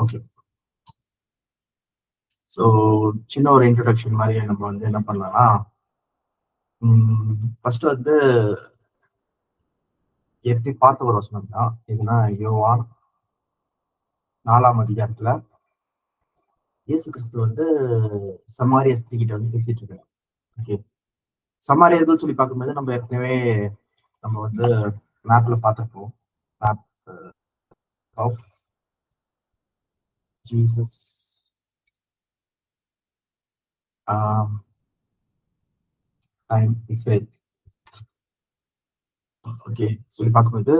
Okay. So சின்ன ஒரு introduction மாதிரி நம்ம வந்து என்ன பண்ணலாம்னா, ஃபர்ஸ்ட் வந்து எப்படி பார்த்த ஒரு வசனம் தான் இதுனா, யோவான் 4ஆம் அதிகாரத்துல இயேசு கிறிஸ்து வந்து சமாரிய ஸ்திரீ கிட்ட வந்து பேசிட்டு இருக்காரு. ஓகே. சமாரியர்கள் சொல்லி பார்க்கும்போது நம்ம ஏற்கனவே நம்ம வந்து மேப்ல பார்த்துருப்போம். Map of Jesus time Israel. Okay. சொல்லி பார்க்கும்போது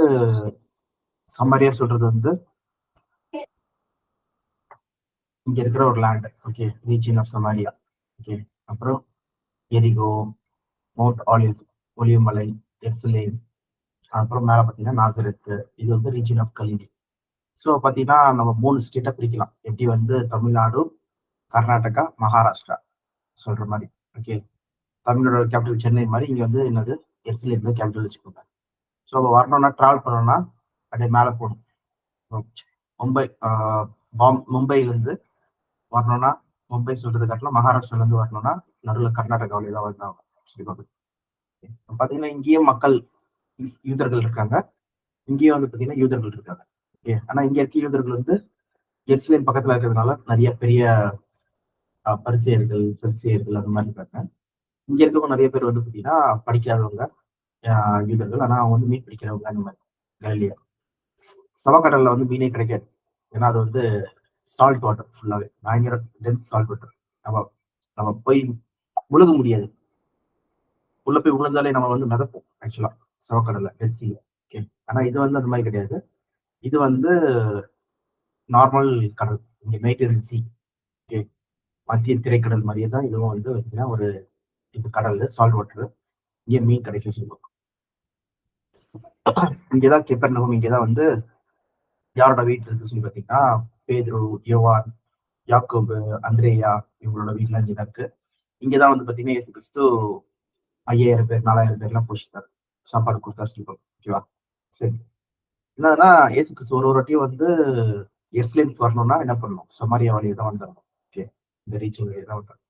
சமாரியா சொல்றது வந்து இங்க இருக்கிற ஒரு land. Okay. Region of Samaria. Okay. அப்புறம் எரிகோ, மவுண்ட் ஒலிவ் மலை, எருசலேம், அப்புறம் மேல பாத்தீங்கன்னா நாசரேத். இது வந்து ரீஜியன் ஆஃப் கலிலி. ஸோ பாத்தீங்கன்னா நம்ம 3 ஸ்டேட்டா பிரிக்கலாம். எப்படி வந்து தமிழ்நாடு, கர்நாடகா, மகாராஷ்டிரா சொல்ற மாதிரி. ஓகே. தமிழ்நாடு கேபிட்டல் சென்னை மாதிரி இங்க வந்து என்னது எருசலேம் தான் கேபிட்டல் வச்சுக்கோங்க. ஸோ வரணும்னா டிராவல் பண்ணணும்னா அப்படியே மேலே போகணும். மும்பை மும்பையிலேருந்து வரணும்னா, மும்பை சொல்றது காட்டிலும் மகாராஷ்டிரால இருந்து வரணும்னா நடுவில் கர்நாடகாவில தான் வந்தாங்க சொல்லி பார்க்குது. பாத்தீங்கன்னா இங்கேயும் மக்கள் யூதர்கள் இருக்காங்க, இங்கேயும் வந்து பாத்தீங்கன்னா யூதர்கள் இருக்காங்க. ஓகே. ஆனா இங்க இருக்க யூதர்கள் வந்து எருசலேம் பக்கத்துல இருக்கிறதுனால நிறைய பெரிய பரிசேயர்கள், சதுசேயர்கள் அந்த மாதிரி இருக்காங்க. இங்க இருக்கவங்க நிறைய பேர் வந்து பாத்தீங்கன்னா படிக்காதவங்க யூதர்கள். ஆனா அவங்க வந்து மீன் பிடிக்கிறவங்க அந்த மாதிரி கலிலியா. சவக்கடல்ல வந்து மீனே கிடைக்காது. ஏன்னா அது வந்து சால்ட் வாட்டர், ஃபுல்லாவே பயங்கர டென்ஸ் சால்ட் வாட்டர். நம்ம நம்ம போய் முழுக முடியாது. உள்ள போய் விழுந்தாலே நம்ம வந்து மிதப்போம் ஆக்சுவலா சவக்கடல்ல, டெட் சீல. ஓகே. ஆனா இது வந்து அந்த மாதிரி கிடையாது. இது வந்து நார்மல் கடல். இங்க மெடிட்டரேனியன் சி. ஓகே. மத்திய திரைக்கடல் மாதிரியே தான் இதுவும் வந்து பார்த்தீங்கன்னா ஒரு இது கடல், சால்ட் வாட்டர். இங்கே மீன் கிடைக்கும் சொல்லுவோம். இங்கேதான் கெப்பர்நகூம், இங்கேதான் வந்து யாரோட வீட்டு இருக்கு சொல்லி பார்த்தீங்கன்னா பேதுரு, யோவான், யாக்கோபு, அந்திரேயா இவங்களோட வீட்டுல இங்கதான் இருக்கு. இங்கதான் வந்து பாத்தீங்கன்னா இயேசு கிறிஸ்து 5000 பேர் 4000 பேர்லாம் போஷித்தாரு, சாப்பாடு கொடுத்தாரு சொல்லுவோம். ஓகேவா? சரி. என்னதுன்னா இயேசு கிறிஸ்து ஒரு வாட்டியும் வந்து எருசலேமுக்கு வரணும்னா என்ன பண்ணணும்? சமாரியா வழியை தான் வந்துடணும். ஓகே. இந்த ரீஜன் வழியை தான் வந்துடணும்.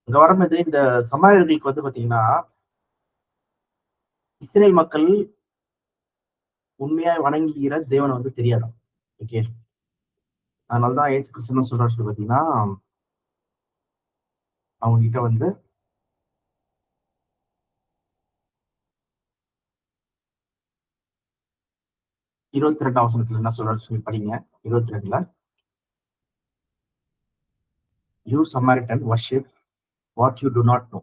இங்க வரும்போது இந்த சமாரியர்களுக்கு வந்து பாத்தீங்கன்னா இஸ்ரேல் மக்கள் உண்மையா வணங்குகிற தேவனை வந்து தெரியாதான். ஓகே. அதனாலதான் இயேசு கிறிஸ்து சொல்றாரு சொல்லி பாத்தீங்கன்னா, அவங்க கிட்ட வந்து 22ஆம் வசனத்துல என்ன சொல்றாரு சொல்லி படிங்க. 22ல you Samaritan worship what you do not know.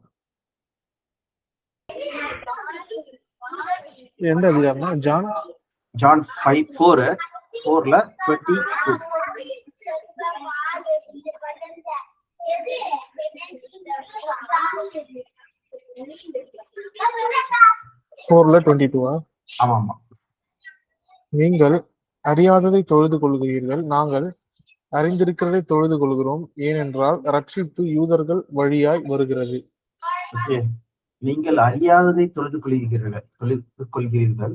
எந்த அதிகாரம்னா? ஜான் 4:4ல 22. ஆமா ஆமா. நீங்கள் அறியாததை தொழுது கொள்கிறீர்கள், நாங்கள் அறிந்திருக்கிறதை தொழுது கொள்கிறோம், ஏனென்றால் ரட்சிப்பு யூதர்கள் வழியாய் வருகிறது. ஓகே. நீங்கள் அறியாததை தொழுது கொள்கிறீர்கள்,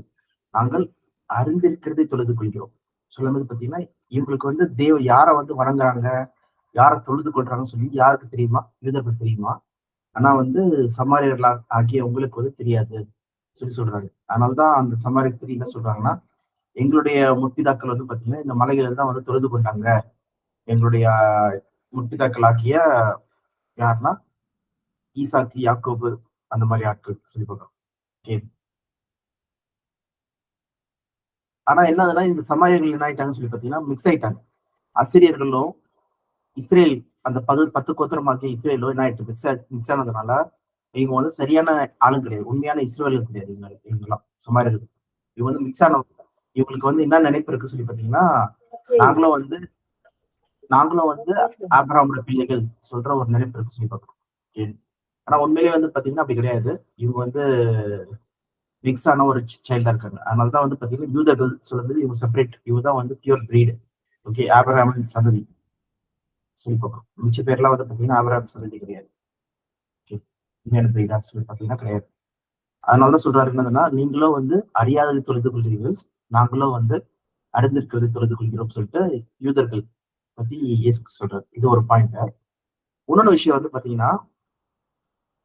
நாங்கள் அறிந்திருக்கிறதை தொழுது கொள்கிறோம். சொல்லும்போது பாத்தீங்கன்னா இவங்களுக்கு வந்து யாரை வந்து வணங்குறாங்க, யாரை தொழுது கொள்றாங்கன்னு சொல்லி யாருக்கு தெரியுமா? யூதர்கள் தெரியுமா. ஆனா வந்து சமாரியர்களா ஆகிய உங்களுக்கு வந்து தெரியாது சொல்லி சொல்றாங்க. அதனாலதான் அந்த சமாரிய ஸ்திரீ என்ன சொல்றாங்கன்னா, எங்களுடைய முற்பிதாக்கள் வந்து பாத்தீங்கன்னா இந்த மலைகளில் தான் வந்து தொழுது கொண்டாங்க. எங்களுடைய முற்பிதாக்கள் ஆக்கிய யாருன்னா ஈசாக்கு, யாக்கோபு அந்த மாதிரி ஆட்கள் சொல்லி பார்க்கலாம். ஓகே. ஆனா என்னதுன்னா இந்த சமாரியர்கள் என்ன ஆயிட்டாங்கன்னு சொல்லி பாத்தீங்கன்னா மிக்ஸ் ஆயிட்டாங்க. அசிரியர்களும் இஸ்ரேல் அந்த 10 கோத்திரமாக்கிய இஸ்ரேலும் என்ன ஆயிட்டு மிக்ஸ் ஆனதுனால இவங்க வந்து சரியான ஆளும் கிடையாது, உண்மையான இஸ்ரேலும் கிடையாது. இவங்கெல்லாம் சமாரியர்கள் இவங்க வந்து மிக்ஸ் ஆனவங்க. இவங்களுக்கு வந்து என்ன நினைப்பு இருக்கு சொல்லி பாத்தீங்கன்னா, நாங்களும் வந்து ஆபிரகாமோட பிள்ளைகள் சொல்ற ஒரு நினைப்பு இருக்கு சொல்லி பார்க்கணும். ஓகே. ஆனா உண்மையிலேயே வந்து பாத்தீங்கன்னா அப்படி கிடையாது. இவங்க வந்து மிக்ஸ் ஆன ஒரு சைல்டா இருக்காங்க. அதனாலதான் வந்து பாத்தீங்கன்னா யூதர்கள் சொல்றது இவங்க செப்பரேட், இவங்க தான் வந்து பியூர் பிரீடு. ஓகே. ஆபிரகாமின் சந்ததி சொல்லி பார்க்கணும். மிச்ச பேர்லாம் வந்து பாத்தீங்கன்னா ஆபிரகாம் சந்ததி கிடையாது. ஓகே. உண்மையான பிரீடா சொல்லி பாத்தீங்கன்னா கிடையாது. அதனாலதான் சொல்றாரு என்னதுன்னா, நீங்களும் வந்து அறியாததை தொழுது கொள்கிறீர்கள், நாங்களும் வந்து அறிந்திருக்கிறது தொழுது கொள்கிறோம் சொல்லிட்டு யூதர்கள் பத்தி இயேசு சொல்றாரு. இது ஒரு பாயிண்ட். இன்னொன்னு விஷயம் வந்து பாத்தீங்கன்னா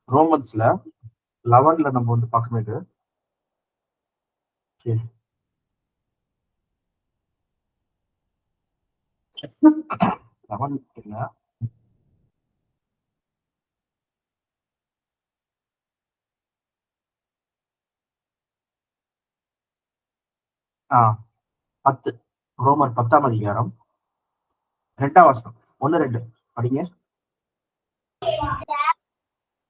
ரோமன்ஸ்ல 11ல நம்ம வந்து பார்க்கும்போது okay. 11 இல்ல. ஆ 10 ரோமர் 10ஆம் அதிகாரம் 2ஆம் வசனம் 1-2 படிங்க.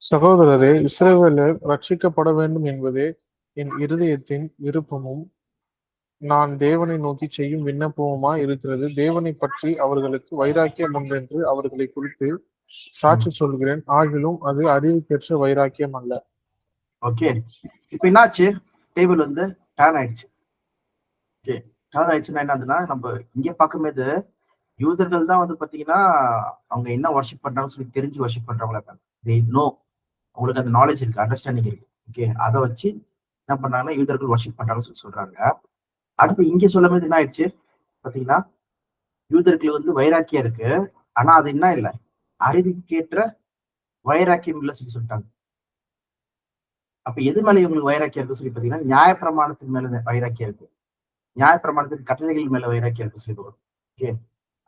சகோதரரே, இஸ்ரவேலர் ரட்சிக்கப்பட வேண்டும் என்பதே என் இருதயத்தின் விருப்பமும் நான் தேவனை நோக்கி செய்யும் விண்ணப்பமுமா இருக்கிறது. தேவனை பற்றி அவர்களுக்கு வைராக்கியம் உண்டென்று அவர்களை குறித்து சாட்சி சொல்கிறேன். ஆகிலும் அது அறிவுக்கேற்ற வைராக்கியம் அல்ல. ஓகே, இப்ப என்னாச்சு? டேபிள் வந்து டர்ன் ஆயிடுச்சு. ஓகே, டர்ன் ஆயிடுச்சுன்னா என்னதுன்னா, நம்ம இங்க பார்க்கும்போது யூதர்கள் தான் வந்து பாத்தீங்கன்னா அவங்க என்ன வர்ஷிப் பண்றாங்கன்னு சொல்லி தெரிஞ்சு வர்ஷிப் பண்றவங்களா இருக்காங்க. தே நோ, அவங்களுக்கு அந்த நாலேஜ் இருக்கு, அண்டர்ஸ்டாண்டிங் இருக்கு. ஓகே, அதை வச்சு என்ன பண்றாங்கன்னா யூதர்கள் வர்ஷிப் பண்றாங்கன்னு சொல்லி சொல்றாங்க. அடுத்து இங்க சொல்லும் போது என்ன ஆயிடுச்சு பாத்தீங்கன்னா, யூதர்கள் வந்து வைராக்கியம் இருக்கு, ஆனா அது என்ன இல்லை, அறிவுக்கேற்ற வைராக்கியம் இல்லை சொல்லி சொல்லிட்டாங்க. அப்ப எது மேல இவங்களுக்கு வைராக்கியம் இருக்கு சொல்லி பாத்தீங்கன்னா, நியாயப்பிரமாணத்தின் மேல வைராக்கியம் இருக்கு, நியாயப்பிரமாணத்தின் கட்டளைகள் மேல வைராக்கியம் இருக்கு சொல்லி போகிறோம். ஓகே,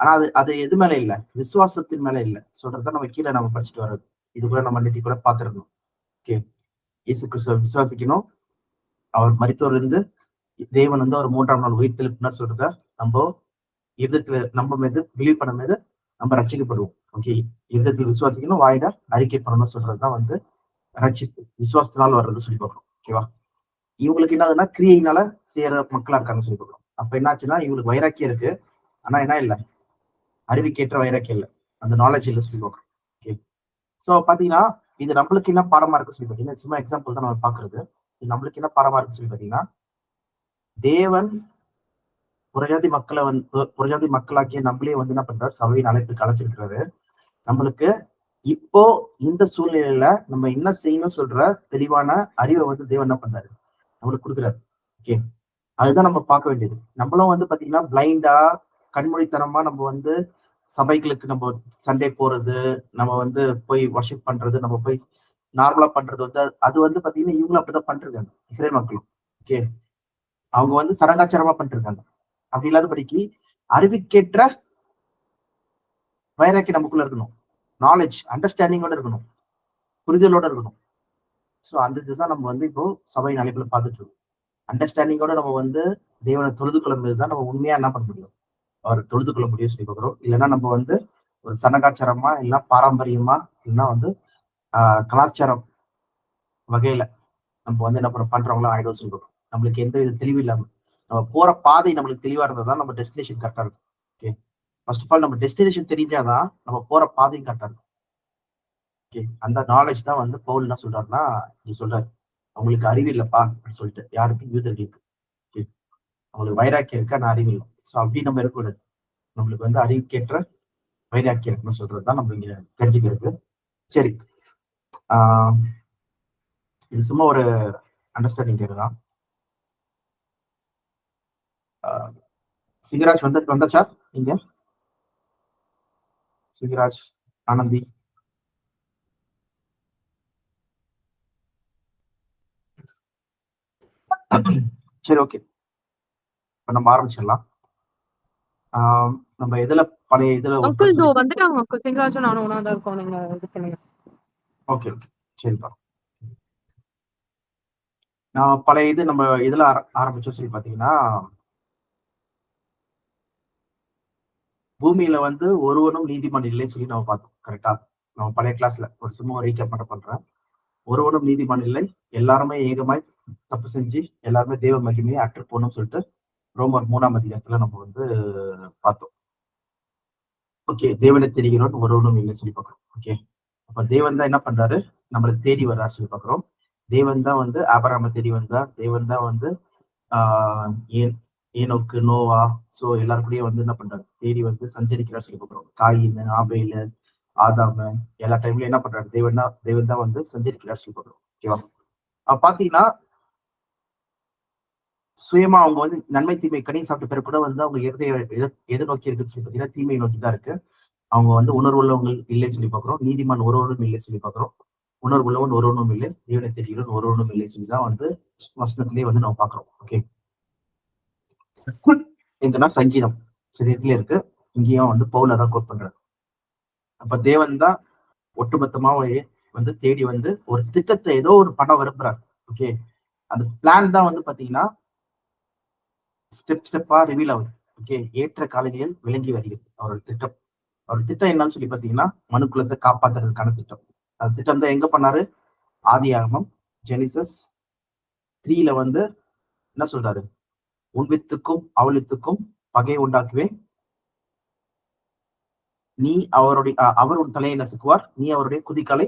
ஆனா அது அது எது மேல இல்ல, விசுவாசத்தின் மேல இல்ல சொல்றத நம்ம கீழே நம்ம படிச்சுட்டு வர்றது. இது கூட நம்ம நேத்தி கூட பார்த்திருந்தோம். ஓகே, இயேசு கிறிஸ்துவ விசுவாசிக்கணும், அவர் மரித்தோர் இருந்து தேவன் வந்து அவர் 3ஆம் நாள் உயிர்த்தெழுப்பினார் சொல்றத நம்ம இதயத்துல நம்ம மீது பிலீவ் பண்ண மீது நம்ம ரட்சிக்கப்படுவோம். ஓகே, இதயத்தில் விசுவாசிக்கணும், வாயிட அறிக்கை பண்ணணும் சொல்றதுதான் வந்து ரட்சிப்பு, விசுவாசத்தினால் வர்றது சொல்லி பார்க்கணும். ஓகேவா? இவங்களுக்கு என்னதுன்னா கிரியையினால செய்யற மக்களா இருக்காங்க சொல்லி பார்க்கணும். அப்ப என்னாச்சுன்னா இவங்களுக்கு வைராக்கியம் இருக்கு, ஆனா என்ன இல்லை, அறிவுக்கேற்ற வைராக்கியம் இல்லை, அந்த நாலேஜ் இல்லை சொல்லி பார்க்கணும். ஓகே, ஸோ பாத்தீங்கன்னா இது நம்மளுக்கு என்ன பாடமா இருக்கு சொல்லி பாத்தீங்கன்னா, சும்மா எக்ஸாம்பிள் தான் நம்ம பாக்குறது. இது நம்மளுக்கு என்ன பாடமா இருக்கு சொல்லி பாத்தீங்கன்னா, தேவன் புறஜாதி மக்களை வந்து புறஜாதி மக்களாக்கிய நம்மளே வந்து என்ன பண்றாரு, சபையின் அழைப்புக்கு அழைச்சிருக்கிறாரு. நம்மளுக்கு இப்போ இந்த சூழ்நிலையில நம்ம என்ன செய்யணும் சொல்ற தெளிவான அறிவை வந்து தேவன் என்ன பண்றாரு, நம்மளுக்கு கொடுக்குறாரு. ஓகே, அதுதான் நம்ம பார்க்க வேண்டியது. நம்மளும் வந்து பாத்தீங்கன்னா பிளைண்டா கண்மொழித்தனமா நம்ம வந்து சபைகளுக்கு நம்ம சண்டே போறது, நம்ம வந்து போய் வர்ஷிப் பண்றது, நம்ம போய் நார்மலா பண்றது வந்து அது வந்து பாத்தீங்கன்னா இவங்களும் அப்படிதான் பண்ணிருக்காங்க, இஸ்ரேல் மக்களும். ஓகே, அவங்க வந்து சடங்காச்சாரமா பண்ணிருக்காங்க. அப்படி இல்லாதபடிக்கு அறிவுக்கேற்ற வைராக்கி நமக்குள்ள இருக்கணும், நாலேஜ் அண்டர்ஸ்டாண்டிங்கோட இருக்கணும், புரிதலோட இருக்கணும். ஸோ அந்த இதுதான் நம்ம வந்து இப்போ சபையின் அழைப்புல பார்த்துட்டு இருக்கோம். அண்டர்ஸ்டாண்டிங்கோட நம்ம வந்து தேவனை தொழுது கொள்ளும் தான் நம்ம உண்மையா என்ன பண்ண முடியும், அவர் தொழுது கொள்ள முடியும் சொல்லி பார்க்கிறோம். இல்லைன்னா நம்ம வந்து ஒரு சடங்காச்சாரமா இல்லைன்னா பாரம்பரியமா இல்லைன்னா வந்து கலாச்சாரம் வகையில நம்ம வந்து என்ன பண்றவங்களா ஆயிடும் சொல்றோம். நம்மளுக்கு எந்த வித தெளிவு இல்லாம நம்ம போற பாதை நம்மளுக்கு தெளிவா இருந்தாதான் நம்ம டெஸ்டினேஷன் கரெக்டா இருக்கும். ஓகே, ஃபர்ஸ்ட் ஆஃப் ஆல் நம்ம டெஸ்டினேஷன் தெரிஞ்சாதான் நம்ம போற பாதையும் கரெக்டா இருக்கும். ஓகே, அந்த நாலேஜ் தான் வந்து பவுல் என்ன சொல்றாருன்னா, நீ சொல்றாரு அவங்களுக்கு அறிவு இல்லப்பா அப்படின்னு சொல்லிட்டு, யாருக்கு, யூதர்களுக்கு. ஓகே, அவங்களுக்கு வைராக்கியம் இருக்கு, ஆனா அறிவு இல்லை. ஸோ அப்படி நம்ம இருக்கக்கூடாது, நம்மளுக்கு வந்து அறிவுக்கேற்ற வைராக்கியம் இருக்குன்னு சொல்றதுதான் நம்ம இங்க தெரிஞ்சுக்கிறது. சரி, இது சும்மா ஒரு அண்டர்ஸ்டாண்டிங் தான். சிங்கராஜ் வந்தாச்சா நீங்க? சிங்கராஜ், ஆனந்தி, சரி ஓகே, இப்ப நம்ம ஆரம்பிச்சிடலாம். நம்ம எதுல பழைய இதுல அங்கிள் இதோ வந்துட்டாங்க அங்கிள், சிங்கராஜும் நானும் ஒண்ணா தான் இருக்கோம், நீங்க இது பண்ணுங்க. ஓகே ஓகே, சரிப்பா. நான் பழைய இது நம்ம இதுல ஆரம்பிச்சோம் சொல்லி பாத்தீங்கன்னா, பூமியில வந்து ஒருவனும் நீதிமான் இல்லைன்னு சொல்லி நம்ம பார்த்தோம். கரெக்டா? நம்ம பழைய கிளாஸ்ல ஒரு சும்மா ரீகேப் மட்டும் பண்றேன். ஒருவனும் நீதிமான் இல்லை, எல்லாருமே ஏகமாய் தப்பு செஞ்சு எல்லாருமே தேவ மகிமையை அற்று போகணும்னு சொல்லிட்டு ரோமர் 3ஆம் அதிகாரத்துல நம்ம வந்து பார்த்தோம். ஓகே, தேவனை தெரிகிறோம் ஒருவனும் இல்லைன்னு சொல்லி பார்க்கிறோம். ஓகே, அப்ப தேவன் தான் என்ன பண்றாரு, நம்மளை தேடி வர்றாரு சொல்லி பார்க்கிறோம். தேவன் தான் வந்து ஆபிரகாமை தேடி வந்தார். தேவன் தான் வந்து ஏன் ஏனோக்கு, நோவா, சோ எல்லாருக்கூடயும் வந்து என்ன பண்றாரு, தேடி வந்து சஞ்சரிக்கிறார் சொல்லி பார்க்கிறோம். காயின், ஆபேலு, ஆதாம எல்லா டைம்லயும் என்ன பண்றாரு, தேவன் தான் வந்து சஞ்சரிக்கிறார் சொல்லி பார்க்கிறோம். ஓகேவா? பாத்தீங்கன்னா சுயமா அவங்க வந்து நன்மை தீமை கனி சாப்பிட்ட பிறகு கூட வந்து அவங்க இருதய எதை நோக்கி இருக்குன்னு சொல்லி பார்த்தீங்கன்னா தீமையை நோக்கி தான் இருக்கு. அவங்க வந்து உணர்வு உள்ளவங்க இல்லைன்னு சொல்லி பார்க்குறோம். நீதிமான் ஒருவனும் இல்லை சொல்லி பார்க்குறோம். உணர்வு உள்ளவன் ஒருவனும் இல்லை, தேவனை தெரிகிறவன் ஒருவனும் இல்லை சொல்லி தான் வந்து வசனத்திலேயே வந்து நம்ம பார்க்குறோம். ஓகே, எங்கன்னா சங்கீதம் சரீரத்திலே இருக்கு. இங்கேயும் வந்து பவுல தான் கோட் பண்றாரு. அப்ப தேவன் தான் ஒட்டுமொத்தமாவே வந்து தேடி வந்து ஒரு திட்டத்தை ஏதோ ஒரு பண்ண விரும்புறாரு. ஓகே, அந்த பிளான் தான் வந்து பாத்தீங்கன்னா ஸ்டெப் ஸ்டெப்பா ரிவீல் ஆகுது. ஓகே, ஏற்ற காலங்களில் விளங்கி வருகிறது அவரோட திட்டம். அவரோட திட்டம் என்னன்னு சொல்லி பாத்தீங்கன்னா மனுக்குலத்தை காப்பாத்துறதுக்கான திட்டம். அந்த திட்டம் தான் எங்க பண்ணாரு? ஆதியாகமம் ஜெனிசஸ் 3ல வந்து என்ன சொல்றாரு? உன் வித்துக்கும் அவள் வித்துக்கும் பகை உண்டாக்குவேன், நீ அவர் உன் தலையை நசுக்குவார், நீ அவருடைய குதிக்காலை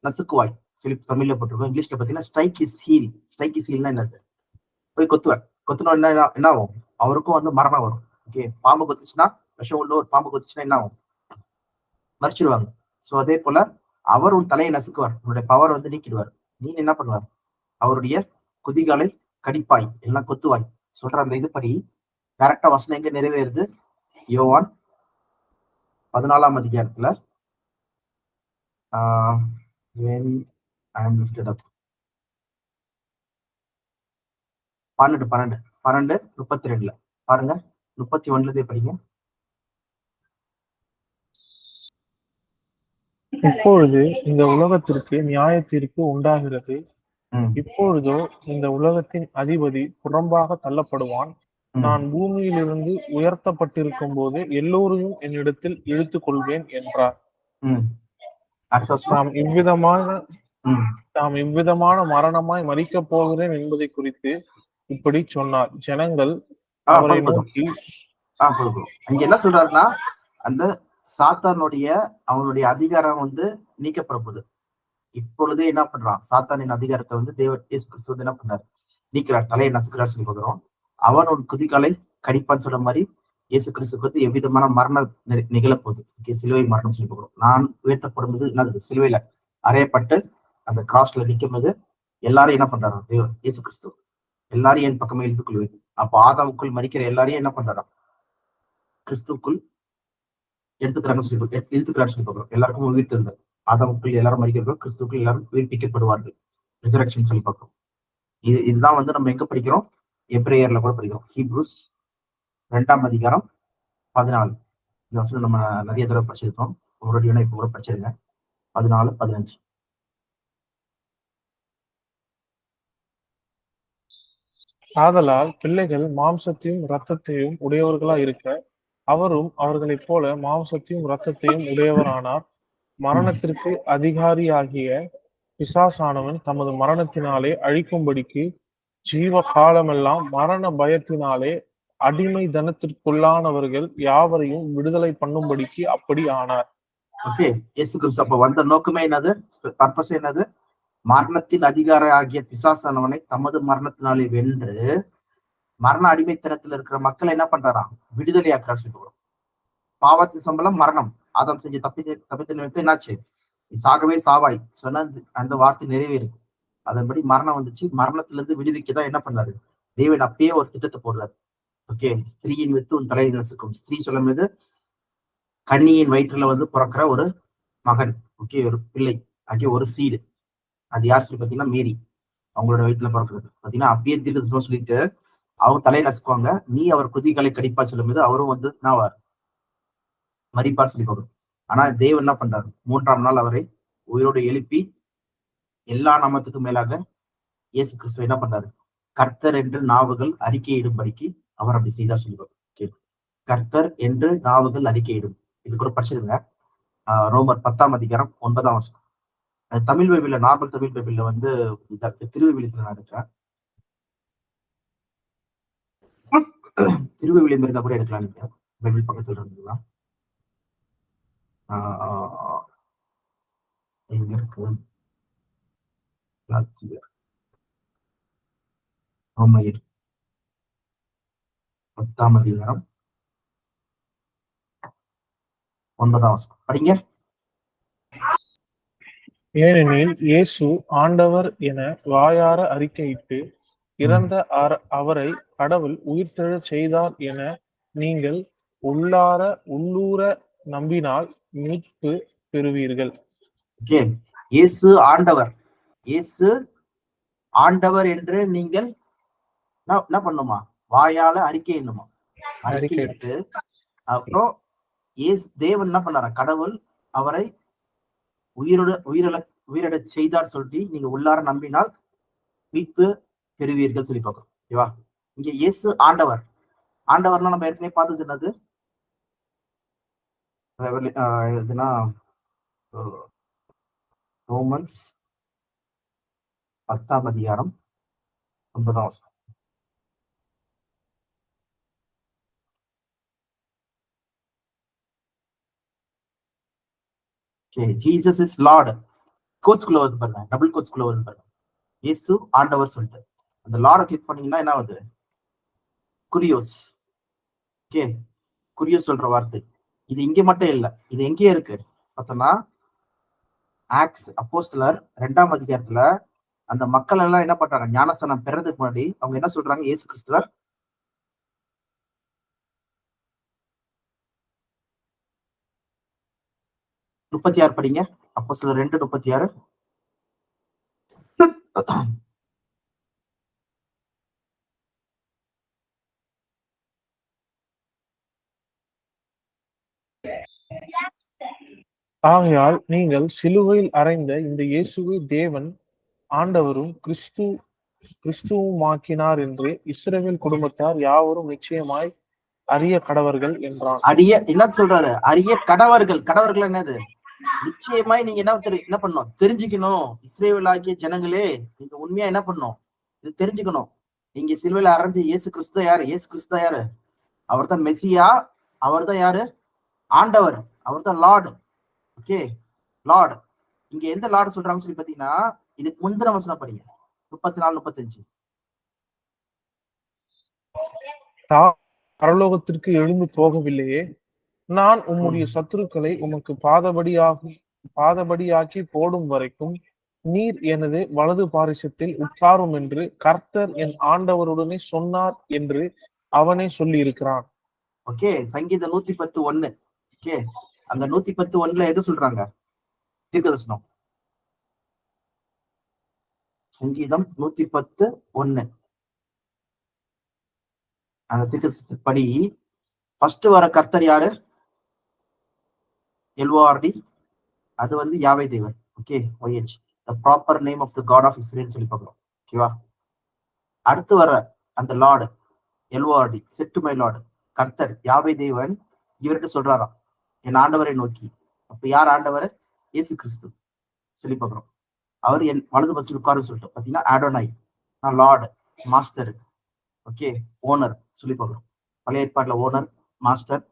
நசுக்குவாய் சொல்லி தமிழ்ல போட்டிருக்கோம். இங்கிலீஷ்ல பாத்தீங்கன்னா strike is heel. Strike is ஹீல்னா என்னது? போய் கொத்துவேன். கொத்துனா என்ன ஆகும்? அவருக்கும் வந்து மரணம் வரும். ஓகே, பாம்பு கொத்துச்சுன்னா, விஷம் உள்ள ஒரு பாம்பு கொத்துச்சுன்னா என்ன ஆகும்? மறிச்சிடுவாங்க. சோ அதே போல அவர் உன் தலையை நசுக்குவார், உன்னுடைய பவர் வந்து நீக்கிடுவார். நீ என்ன பண்ணுவார்? அவருடைய குதிகாலை கடிப்பாய், எல்லாம் கொத்துவாய் சொல்ற அந்த இதுபடி கரெக்டா வசனம் எங்க நிறைவேறுது? யோவான் 14ஆம் அதிகாரத்துல when I am lifted up 12:32 பாருங்க. 31 படிங்க. இப்பொழுது இந்த உலகத்திற்கு நியாய தீர்ப்பு உண்டாகிறது. ம், இப்பொழுதோ இந்த உலகத்தின் அதிபதி புறம்பாக தள்ளப்படுவான். ம், நான் பூமியிலிருந்து உயர்த்தப்பட்டிருக்கும் போது எல்லோரையும் என்னிடத்தில் இழுத்துக் கொள்வேன் என்றார். ம். அடுத்த வசனம். ம், தாம் இவ்விதமான மரணமாய் மரிக்கப் போகிறேன் என்பதை குறித்து இப்படி சொன்னார். ஜனங்கள் அவரை போதும், போதும். நோக்கி போதும். அங்க என்ன சொல்றாருன்னா அந்த சாத்தானுடைய அவனுடைய அதிகாரம் வந்து நீக்கப்பட போகுது. இப்பொழுதே என்ன பண்றான்? சாத்தானின் அதிகாரத்தை வந்து தேவன் இயேசு கிறிஸ்து வந்து என்ன பண்றாரு? நீக்கிறார், தலையை நசுக்கிறார் சொல்லி பார்க்கிறோம். அவன் ஒரு குதிகாலை கடிப்பான்னு சொல்ற மாதிரி இயேசு கிறிஸ்துக்கு வந்து எவ்விதமான மரணம் நிகழப்போகுது. ஓகே, சிலுவை மரணம் சொல்லி பார்க்கிறோம். நான் உயர்த்தப்படும்போது என்னது? சிலுவையில அறையப்பட்டு அந்த கிராஸ்ல நிற்கும் போது எல்லாரும் என்ன பண்றாரு? தேவன் இயேசு கிறிஸ்து எல்லாரையும் என் பக்கமே இழுத்துக் கொள்வேன். அப்போ ஆதாமுக்குள் மறிக்கிற எல்லாரையும் என்ன பண்றாராம்? கிறிஸ்துக்குள் இழுத்துக்கிறாரு சொல்லி பார்க்கிறோம். எல்லாருக்கும் உயிர் தெரிந்தார். ஆதாமுக்குள் எல்லாரும் மறிக்கிறார்கள், கிறிஸ்துக்குள் எல்லாரும் உயிர்ப்பிக்கப்படுவார்கள். ரிசரக்ஷன் சொல்லி பார்க்கிறோம். இதுதான் வந்து நம்ம எங்க படிக்கிறோம்? எப்ரேயர்ல கூட படிக்கிறோம். ஹீப்ரூஸ் 2ஆம் அதிகாரம் 14. இந்த வசனம் நம்ம நிறைய தடவை படிச்சிருக்கோம். ஒரு இப்ப கூட படிச்சிருங்க. 14, 15. ஆதலால் பிள்ளைகள் மாம்சத்தையும் இரத்தத்தையும் உடையவர்களா இருக்க அவரும் அவர்களைப் போல மாம்சத்தையும் இரத்தத்தையும் உடையவரானார். மரணத்திற்கு அதிகாரியாகிய பிசாசானவன் தமது மரணத்தினாலே அழிக்கும்படிக்கு ஜீவ காலமெல்லாம் மரண பயத்தினாலே அடிமை தனத்திற்குள்ளானவர்கள் யாவரையும் விடுதலை பண்ணும்படிக்கு அப்படி ஆனார். ஓகே, இயேசு கிறிஸ்து அப்ப வந்த நோக்கமே என்னது? பர்பஸ் என்னது? மரணத்தின் அதிகார ஆகிய பிசாசானவனை தமது மரணத்தினாலே வென்று மரண அடிமைத்தனத்தில் இருக்கிற மக்களை என்ன பண்றாராம்? விடுதலையாக்குறார் சொல்லுவோம். பாவத்தின் சம்பளம் மரணம். ஆதாம் செஞ்ச தப்பித்த நிமித்தம் என்னாச்சு? சாகவே சாவாய் சொன்ன அந்த வார்த்தை நிறைவேறும். அதன்படி மரணம் வந்துச்சு. மரணத்திலிருந்து விடுவிக்கதான் என்ன பண்ணாரு? தேவன் அப்பயே ஒரு திட்டத்தை போடுறாரு. ஓகே, ஸ்திரீயின் வித்து உன் தலையை நசுக்கும். ஸ்திரீ சொல்லும் போது கன்னியின் வயிற்றுல வந்து பிறக்கிற ஒரு மகன், ஓகே, ஒரு பிள்ளை ஆகிய ஒரு சீடு. அது யார் சொல்லி பாத்தீங்கன்னா மேரி. அவங்களோட வயிற்றுல பிறக்கிறது பாத்தீங்கன்னா அப்பயே தீர்க்க சொல்லிட்டு அவங்க தலையை நசுக்குவாங்க. நீ அவர் குதிகளை கடிப்பா சொல்லும் போது அவரும் வந்து நான் மறிப்பார் சொல்லி போகும். ஆனா தேவன் என்ன பண்றாரு? 3ஆம் நாள் அவரை உயிரோடு எழுப்பி எல்லா நாமத்துக்கும் மேலாக இயேசு கிறிஸ்துவ என்ன பண்றாரு? கர்த்தர் என்று நாவுகள் அறிக்கையிடும்படிக்கு அவர் அப்படி செய்தார் சொல்லுவார். கர்த்தர் என்று நாவுகள் அறிக்கையிடும். இது கூட படிச்சிருங்க. ரோமர் 10ஆம் அதிகாரம் 9ஆம் வசனம். தமிழ் பைபிள்ல, நார்மல் தமிழ் பைபிள்ல வந்து திருவிவிலியத்துல நான் எடுக்கிறேன். திருவிவிலியம் இருந்தா கூட எடுக்கலாம். நீங்க பைபிள் பக்கத்துல இருந்துக்கலாம். எங்க இருக்கு? ரோமர் 10ஆம் அதிகாரம் 9ஆம் வசனம் படிங்க. ஏனெனில் இயேசு ஆண்டவர் என வாயார அறிக்கையிட்டு இறந்த அவரை கடவுள் உயிர்த்தெழச் செய்தார் என நீங்கள் உள்ளூர நம்பினால் மீட்பு பெறுவீர்கள். இயேசு ஆண்டவர், இயேசு ஆண்டவர் என்று நீங்கள் என்ன பண்ணுமா? வாயால அறிக்கையிடணுமா? அறிக்கையிட்டு அப்புறம் தேவன் என்ன பண்ணாரா? கடவுள் அவரை உயிரிழச் செய்தார் சொல்லி நீங்க உள்ளார நம்பினால் மீட்பு பெறுவீர்கள் சொல்லி பார்க்கணும். ஓகேவா? இங்க இயேசு ஆண்டவர், ஆண்டவர்னா நம்ம ஏற்கனவே பார்த்தது என்னது? எதுனா ரோமன்ஸ் 10ஆம் அதிகாரம் 9ஆம் வசனம். Jesus is Lord. கோட்ஸ்குள்ள வருது பாருங்க, டபுள் கோட்ஸ்குள்ள வருது பாருங்க, இயேசு ஆண்டவர் சொல்லிட்டு. அந்த லார்ட கிளிக் பண்ணீங்கன்னா என்ன ஆகுது? குரியோஸ். ஓகே, குரியோஸ் சொல்ற வார்த்தை இது இங்க மட்டும் இல்ல, இது எங்கேயே இருக்கு பார்த்தோம்னா ஆக்ட்ஸ் அப்போஸ்தலர் 2ஆம் அதிகாரத்துல அந்த மக்கள் எல்லாம் என்ன பண்றாங்க? ஞானஸ்நானம் பெறதுக்கு முன்னாடி அவங்க என்ன சொல்றாங்க? இயேசு கிறிஸ்துவ 36 படிங்க. அப்போஸ்தலர் 2:36. ஆகையால் நீங்கள் சிலுவையில் அறைந்த இந்த இயேசுவை தேவன் ஆண்டவரும் கிறிஸ்துவுமாக்கினார் என்று இஸ்ரவேல் குடும்பத்தார் யாவரும் நிச்சயமாய் அறிய கடவர்கள் என்றான். என்ன சொல்றாரு? அறிய கடவர்கள். கடவர்கள் என்னது? நிச்சயமாய் நீங்க என்ன பண்ணணும்? தெரிஞ்சுக்கணும். இஸ்ரவேல் ஆகிய ஜனங்களே, நீங்க உண்மையா என்ன பண்ணணும்? இது தெரிஞ்சுக்கணும். நீங்க சிலுவையில அறைஞ்ச இயேசு கிறிஸ்து யாரு? இயேசு கிறிஸ்து யாரு? அவர் தான் மெசியா. அவர் தான் யாரு? ஆண்டவர். அவர் தான் லார்டு. Okay, Lord. இங்க எந்த லார்டு சொல்றாங்கன்னு சொல்லி பாத்தீங்கன்னா, இதுக்கு முந்தின வசனம் படிங்க, 34-35. பரலோகத்திற்கு எழுந்து போகவில்லையே, நான் உம்முடைய சத்துருக்களை உமக்கு பாதபடியாக்கி போடும் வரைக்கும் நீர் எனது வலது பாரிசத்தில் உட்காரும் என்று கர்த்தர் என் ஆண்டவருடனே சொன்னார் என்று அவனே சொல்லி இருக்கிறான். ஓகே, சங்கீதம் 110:1. ஓகே, அந்த 110:1 எது சொல்றாங்க? தீர்க்கதரிசனம். சங்கீதம் 110:1 அந்த தீர்க்கதரிசனப்படி ஃபர்ஸ்ட் வர கர்த்தர் யாரு? LORD. அது வந்து யாவே தேவன். Okay, OH, the proper name of the God of Israel சொல்லி பார்க்கிறோம். ஓகேவா? அடுத்து வர அந்த Lord LORD, set to my Lord, கர்த்தர் யாவே தேவன் இவர்கிட்ட சொல்றாராம், என் ஆண்டவரை நோக்கி. அப்ப யார் ஆண்டவர்? இயேசு கிறிஸ்து சொல்லி பார்க்கிறோம். அவர் என் வலது பஸ்ஸில் உட்காரு சொல்லிட்டு பாத்தீங்கன்னா ஆடோனாய், நான் லார்டு, மாஸ்டர், ஓகே, ஓனர் சொல்லி பார்க்கிறோம். பழைய ஏற்பாடுல ஓனர், மாஸ்டர்,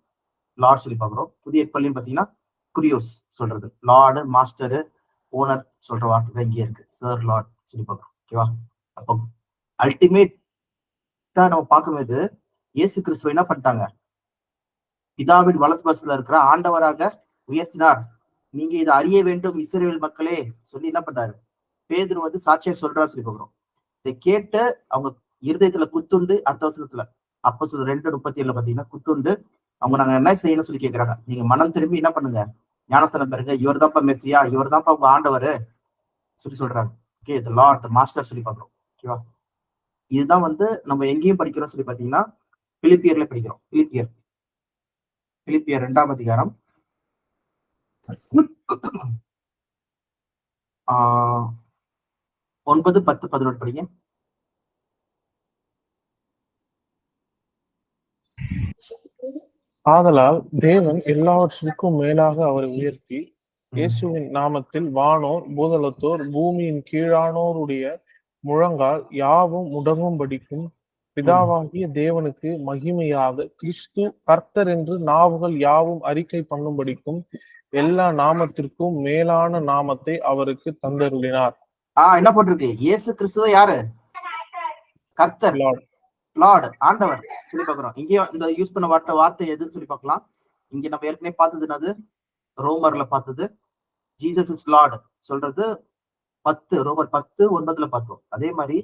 லார்ட் சொல்லி பார்க்கிறோம். புதிய ஏற்பாடுலையும் பாத்தீங்கன்னா குரியோஸ் சொல்றது, லார்டு, மாஸ்டர், ஓனர் சொல்ற வார்த்தை தான் இங்கே இருக்கு, சர், லார்ட் சொல்லி பார்க்கிறோம். ஓகேவா? அப்போ அல்டிமேட்டா நம்ம பார்க்கும்போது இயேசு கிறிஸ்துவ என்ன பண்ணிட்டாங்க? பிதாவின் வலது பஸ்ல இருக்கிற ஆண்டவராக உயர்த்தினார். நீங்க இதை அறிய வேண்டும் இஸ்ரவேல் மக்களே சொல்லி என்ன பண்றாரு? பேதுரு வந்து சாட்சியா சொல்றாரு சொல்லி பார்க்கிறோம். இதை கேட்டு அவங்க இருதயத்துல குத்துண்டு, அடுத்த வசனத்துல அப்போஸ்தலர் 2:37 பாத்தீங்கன்னா குத்துண்டு அவங்க நாங்க என்ன செய்யணும்னு சொல்லி கேட்கிறாங்க. நீங்க மனம் திரும்பி என்ன பண்ணுங்க? ஞானஸ்தானம் பெறுங்க. இவர் தான்ப்பா மெசியா, இவர் தான்ப்பா உங்க ஆண்டவர் சொல்லி சொல்றாங்க. ஓகே, தி லார்ட், தி மாஸ்டர் சொல்லி பார்க்கிறோம். ஓகேவா? இதுதான் வந்து நம்ம எங்கேயும் படிக்கிறோம் சொல்லி பாத்தீங்கன்னா பிலிப்பியர்ல படிக்கிறோம். பிலிப்பியர் 2ஆம் அதிகாரம் 9, 10, 11 படிங்க. ஆதலால் தேவன் எல்லாவற்றிற்கும் மேலாக அவரை உயர்த்தி இயேசுவின் நாமத்தில் வானோர், பூதலத்தோர், பூமியின் கீழானோருடைய முழங்கால் யாவும் முடங்கும்படிக்கும் பிதாவாகிய தேவனுக்கு மகிமையாக கிறிஸ்து கர்த்தர் என்று நாவுகள் யாவும் அறிக்கை பண்ணும்படிக்கும் எல்லா நாமத்திற்கும் மேலான நாமத்தை அவருக்கு தந்தருளினார். என்ன போட்டிருக்கு? இயேசு கிறிஸ்து யாரு? கர்த்தர், லார்ட், ஆண்டவர் சொல்லி பார்க்கிறோம். இங்கேயும் இந்த யூஸ் பண்ண வார்த்தை எதுன்னு சொல்லி பார்க்கலாம். இங்க நம்ம ஏற்கனவே பார்த்தது என்னது? ரோமர்ல பார்த்தது ஜீசஸ் இஸ் லார்ட் சொல்றது 10, ரோமர் 10:9 பார்த்தோம். அதே மாதிரி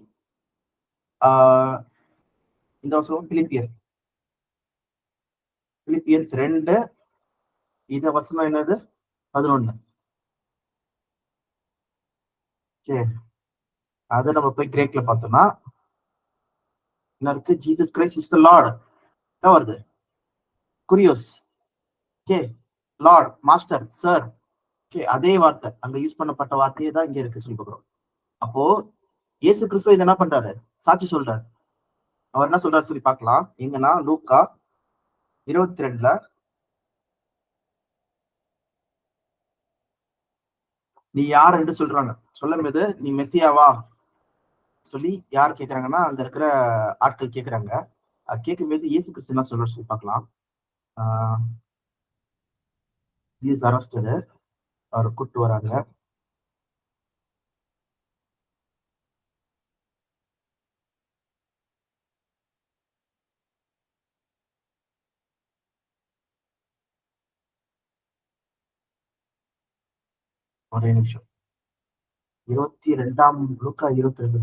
இந்த வசனம் பிலிப்பியன்ஸ் 2, இந்த வசனம் என்னது 11. அதை நம்ம போய் கிரேக்ல பார்த்தோம்னா என்ன இருக்கு? Jesus Christ is the Lord. என்ன வருது? குரியோஸ். Okay, Lord, master, sir. Okay, அதே வார்த்தை அங்க யூஸ் பண்ணப்பட்ட வார்த்தையே தான் இங்க இருக்கு சொல்லி பார்க்கிறோம். அப்போ இயேசு கிறிஸ்துவ இதை என்ன பண்றாரு? சாட்சி சொல்றாரு. அவர் என்ன சொல்றாரு சொல்லி பார்க்கலாம். எங்கன்னா லூக்கா 22 நீ யார் என்று சொல்றாங்க. சொல்லும் போது நீ மெஸ்ஸியாவா சொல்லி யார் கேட்கறாங்கன்னா அங்க இருக்கிற ஆட்கள் கேட்கறாங்க. கேட்கும்போது இயேசு கிறிஸ்து என்ன சொல்றாரு சொல்லி பார்க்கலாம். அவரை கூப்பிட்டு வராங்க. ஒரே நிமிஷம். 22 லூக்கா 22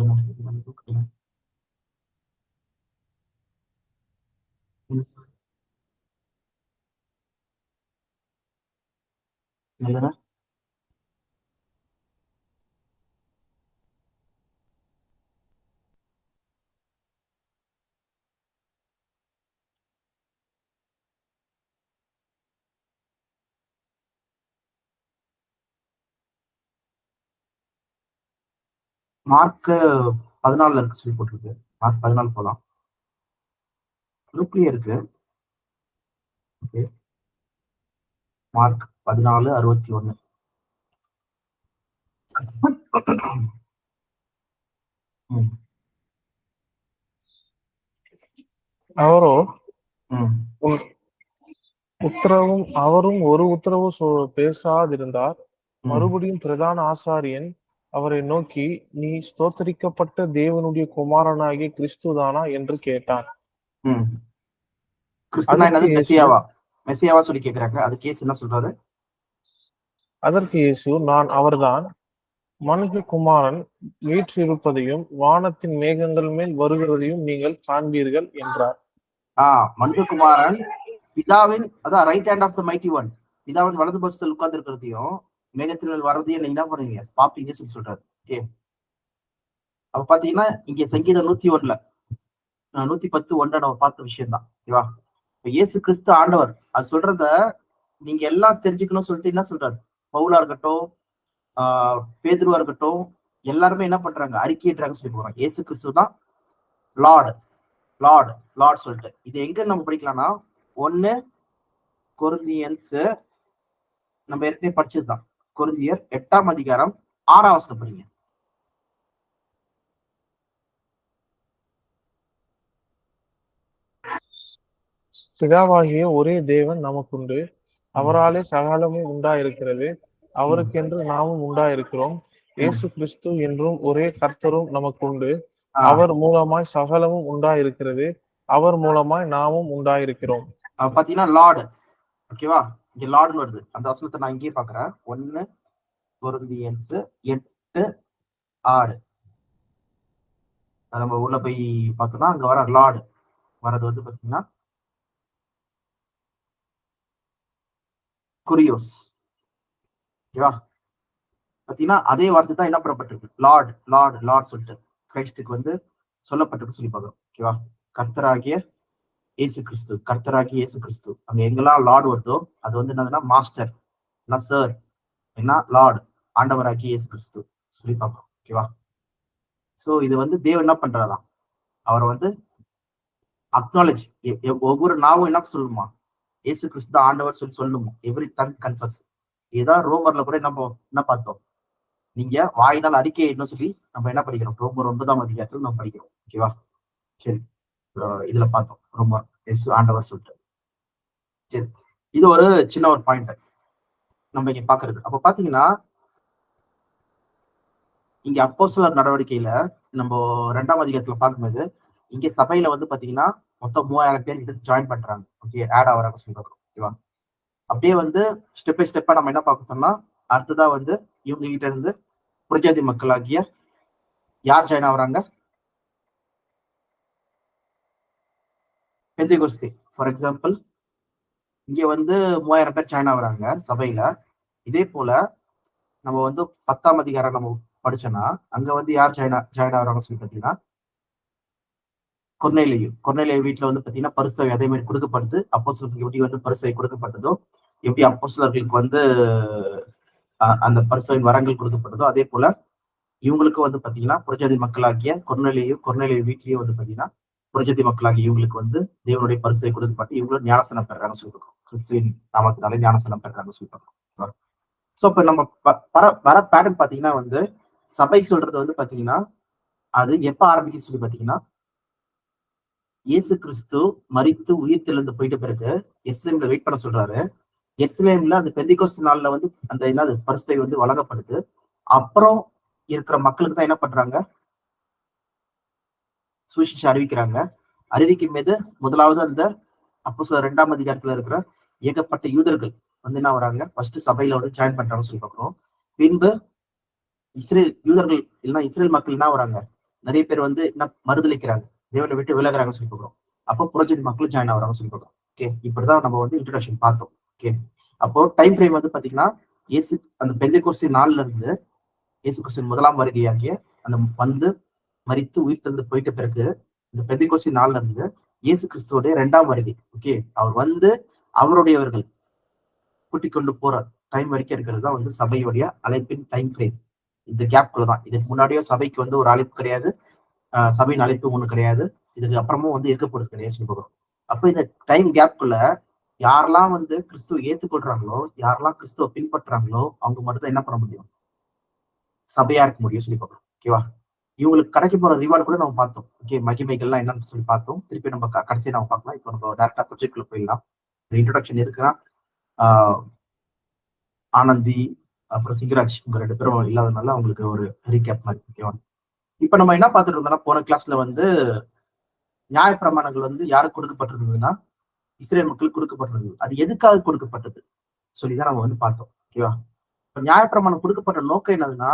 இல்லைன்னா மார்க் 14 இருக்கு சொல்லி போட்டிருக்கு. மார்க் 14 போலாம். குரூப்லயே இருக்கு. Okay, mark 14:61. அவரோ அவரும் ஒரு உத்தரவு பேசாதிருந்தார். மறுபடியும் பிரதான ஆசாரியன் அவரை நோக்கி, நீ ஸ்தோத்தரிக்கப்பட்ட தேவனுடைய குமாரனாகிய கிறிஸ்துதானா என்று கேட்டான். மெசியாவா சொல்லி கேக்குறாங்க. அதுக்கு இயேசு என்ன சொல்றாரு? அதற்கு இயேசு, நான் அவர்தான். மனுஷகுமாரன் வீற்றிருப்பதையும் வானத்தின் மேகங்கள் மேல் வருகிறதையும் நீங்கள் காண்பீர்கள் என்றார். மனுஷகுமாரன் பிதாவின் அதான் right hand of the mighty one, பிதாவின் வலது பக்கத்தில் உட்கார்ந்து இருக்கிறதையும் மேகத்தின் வர்றதையும் நீங்க என்ன பண்ணுவீங்க? பாப்பீங்க சொல்லி சொல்றாரு. ஓகே, அப்ப பாத்தீங்கன்னா இங்க சங்கீதம் 101 110 நம்ம பார்த்த விஷயம் தான். ஓகேவா? இயேசு கிறிஸ்து ஆண்டவர் அது சொல்றத நீங்க எல்லாம் தெரிஞ்சுக்கணும் சொல்லிட்டு என்ன சொல்றாரு? பவுலா இருக்கட்டும், பேதுருவா இருக்கட்டும், எல்லாருமே என்ன பண்றாங்க? அறிக்கையிடுறாங்க சொல்லி போறாங்க. இயேசு கிறிஸ்து தான் லார்டு, லார்டு, லார்ட் சொல்லிட்டு. இது எங்க நம்ம படிக்கலாம்னா 1 கொரிந்தியன்ஸ் நம்ம ஏற்கனவே படிச்சதுதான். கொரிந்தியர் 8ஆம் அதிகாரம் 6ஆம் வசனம் படிங்க. பிதாவாகிய ஒரே தேவன் நமக்குண்டு, அவராலே சகலமும் உண்டாயிருக்கிறது, அவருக்கென்று நாமும் உண்டாயிருக்கிறோம். இயேசு கிறிஸ்து என்றும் ஒரே கர்த்தரும் நமக்குண்டு, அவர் மூலமாய் சகலமும் உண்டாயிருக்கிறது, அவர் மூலமாய் நாமும் உண்டாயிருக்கிறோம். பாத்தீங்கன்னா லார்டு. ஓகேவா? இங்க லார்டுன்னு வருது. அந்த வசனத்தை நான் இங்கேயே பாக்குறேன். 1 கொரிந்தியன்ஸ் 8:6 நம்ம உள்ள போய் பார்த்தோம்னா அங்க வர லார்டு வரது வந்து பாத்தீங்கன்னா குரியோஸ். ஓகேவா? பாத்தீங்கன்னா அதே வார்த்தை தான் என்ன பண்ணப்பட்டிருக்கு? லார்ட், லார்ட், லார்ட் சொல்லிட்டு கிரைஸ்டுக்கு வந்து சொல்லப்பட்டிருக்கு சொல்லி பார்க்கிறோம். ஓகேவா? கர்த்தராகிய இயேசு கிறிஸ்து, கர்த்தராகிய இயேசு கிறிஸ்து. அங்க எங்கெல்லாம் லார்டு வருதோ அது வந்து என்னதுன்னா மாஸ்டர், என்ன சார், என்ன லார்டு, ஆண்டவராகிய இயேசு கிறிஸ்து சொல்லி பார்க்கிறோம். ஓகேவா? சோ இது வந்து தேவன் என்ன பண்றாராம்? அவரை வந்து அக்னாலேஜ், ஒவ்வொரு நாவும் என்ன சொல்லுமா? இயேசு கிறிஸ்து ஆண்டவர் சொல்லி சொல்லணுமா? Every tongue confuse. இதுதான் ரோமர்ல கூட என்ன பார்த்தோம்? நீங்க வாயினால் அறிக்கை என்ன சொல்லி நம்ம என்ன படிக்கிறோம்? ரோமர் 9ஆம் அதிகாரத்தில் நம்ம படிக்கிறோம். ஓகேவா? சரி, இதுல பார்த்தோம் ரோமர் இயேசு ஆண்டவர் சொல்லிட்டு. சரி, இது ஒரு சின்ன ஒரு பாயிண்ட் நம்ம இங்க பாக்குறது. அப்ப பாத்தீங்கன்னா இங்க அப்போஸ்தலர் நடவடிக்கையில நம்ம 2ஆம் அதிகாரத்துல பார்க்கும்போது இங்க சபையில வந்து பாத்தீங்கன்னா மொத்தம் 3000 பேர் கிட்ட ஜாயின் பண்றாங்க. ஓகே, ஆட் ஆகிறாங்க சொல்லி பார்க்கிறோம். ஓகேவா? அப்படியே வந்து ஸ்டெப் பை ஸ்டெப்பா நம்ம என்ன பார்க்கணும்னா அடுத்ததா வந்து இவங்க கிட்ட இருந்து புரஜாதி மக்களாகிய யார் ஜாயின் ஆகுறாங்க? பெந்தைகோஸ்தே ஃபார் எக்ஸாம்பிள் இங்க வந்து 3000 பேர் ஜாயின் ஆகுறாங்க சபையில. இதே போல நம்ம வந்து 10ஆம் அதிகாரம் நம்ம படிச்சோம்னா அங்க வந்து யார் ஜாயின் ஆகுறாங்கன்னு சொல்லி பாத்தீங்கன்னா கொர்நேலியு வீட்டுல வந்து பாத்தீங்கன்னா பரிசுத்தவை அதே மாதிரி கொடுக்கப்படுது. அப்போஸ்தலர்களுக்கு எப்படி வந்து பரிசுத்தவை கொடுக்கப்பட்டதோ, எப்படி அப்போஸ்தலர்களுக்கு வந்து அந்த பரிசுத்தவின் வரங்கள் கொடுக்கப்பட்டதோ, அதே போல இவங்களுக்கு வந்து பாத்தீங்கன்னா புறஜாதி மக்களாகிய கொர்நேலியு வீட்லயும் வந்து பாத்தீங்கன்னா புறஜாதி மக்களாகிய இவங்களுக்கு வந்து தேவனுடைய பரிசுத்தவை கொடுக்கப்பட்டு இவங்களும் ஞானஸ்தானம் பெறாங்க சொல்லிருக்கோம். கிறிஸ்துவின் நாமத்தினாலே ஞானஸ்தானம் பெறாங்க சொல்லிருக்கோம். சோ இப்ப நம்ம வர பேட்டர்ன் பாத்தீங்கன்னா வந்து சபை சொல்றது வந்து பாத்தீங்கன்னா அது எப்ப ஆரம்பிக்குன்னு சொல்லி பாத்தீங்கன்னா இயேசு கிறிஸ்து மரித்து உயிர் தெழுந்து போயிட்ட பிறகு எருசலேம்ல வெயிட் பண்ண சொல்றாரு. எருசலேம்ல அந்த பெந்தைக்கோஸ்து நாள்ல வந்து அந்த என்னது பரிசுத்தை வந்து வழங்கப்படுது. அப்புறம் இருக்கிற மக்களுக்கு தான் என்ன பண்றாங்க, சுவிசேஷம் அறிவிக்கிறாங்க. அறிவிக்கும் போது முதலாவது அந்த அப்போஸ்தலர் 2ஆம் அதிகாரத்துல இருக்கிற ஏகப்பட்ட யூதர்கள் வந்து என்ன வராங்க, ஃபர்ஸ்ட் சபையில வந்து ஜாயின் பண்றாங்கன்னு சொல்லி பார்க்கிறோம். பின்பு யூதர்கள் இல்லைன்னா இஸ்ரேல் மக்கள் என்ன வராங்க, நிறைய பேர் வந்து என்ன மறுதளிக்கிறாங்க, தேவனை விட்டு விலகுறாங்கன்னு சொல்லி பார்க்கிறோம். அப்போ புறஜாதி மக்கள் ஜாயின் ஆகுறாங்கன்னு சொல்லி பார்க்கிறோம். ஓகே, இப்படிதான் நம்ம வந்து இன்ட்ரோடக்ஷன் பார்த்தோம். ஓகே, அப்போ டைம் ஃப்ரேம் வந்து பாத்தீங்கன்னா இயேசு அந்த பெந்தைக்கோஸ்து நாள்ல இருந்து இயேசு கிறிஸ்துவின் முதலாம் வருகையாகிய அந்த வந்து மரித்து உயிர் தந்து போயிட்ட பிறகு இந்த பெந்தைக்கோஸ்து நாள்ல இருந்து இயேசு கிறிஸ்துவோடைய 2ஆம் வருகை. ஓகே, அவர் வந்து அவருடையவர்கள் கூட்டிக் கொண்டு போற டைம் வரைக்கும் இருக்கிறது தான் வந்து சபையுடைய அழைப்பின் டைம் ஃப்ரேம். இந்த கேப்குள்ள தான். இதுக்கு முன்னாடியோ சபைக்கு வந்து ஒரு அழைப்பு கிடையாது, சபையின் அழைப்பு ஒண்ணு கிடையாது, இதுக்கு அப்புறமும் வந்து இருக்க போறது கிடையாது சொல்லுறோம். அப்ப இந்த டைம் கேப்குள்ள யாரெல்லாம் வந்து கிறிஸ்துவ ஏத்துக்கொள்றாங்களோ, யாரெல்லாம் கிறிஸ்துவ பின்பற்றாங்களோ அவங்க மட்டும் தான் என்ன பண்ண முடியும், சபையா இருக்க முடியும் சொல்லி பார்க்கணும். ஓகேவா, இவங்களுக்கு கிடைக்க போற ரிவார்டு கூட நம்ம பார்த்தோம். ஓகே, மகிமைகள்லாம் என்னன்னு சொல்லி பார்த்தோம். திருப்பி நம்ம கடைசியா நம்ம பார்க்கலாம். இப்போ நம்ம டேரக்டா சப்ஜெக்ட்ல போயிடலாம். இன்ட்ரோடக்ஷன் எதுக்குன்னா ஆனந்தி அப்புறம் சிங்கராஜ் உங்க 2 பேரும் இல்லாதனால அவங்களுக்கு ஒரு ரீகேப் மாதிரி. ஓகேவா, இப்ப நம்ம என்ன பார்த்துட்டு இருந்தோம்னா போன கிளாஸ்ல வந்து நியாயப்பிரமாணங்கள் வந்து யாருக்கு கொடுக்கப்பட்டிருந்ததுன்னா இஸ்ரேல் மக்களுக்கு கொடுக்கப்பட்டிருந்தது. அது எதுக்காக கொடுக்கப்பட்டது சொல்லிதான் நம்ம வந்து பார்த்தோம். ஓகேவா, இப்ப நியாயப்பிரமாணம் கொடுக்கப்பட்ட நோக்கம் என்னதுன்னா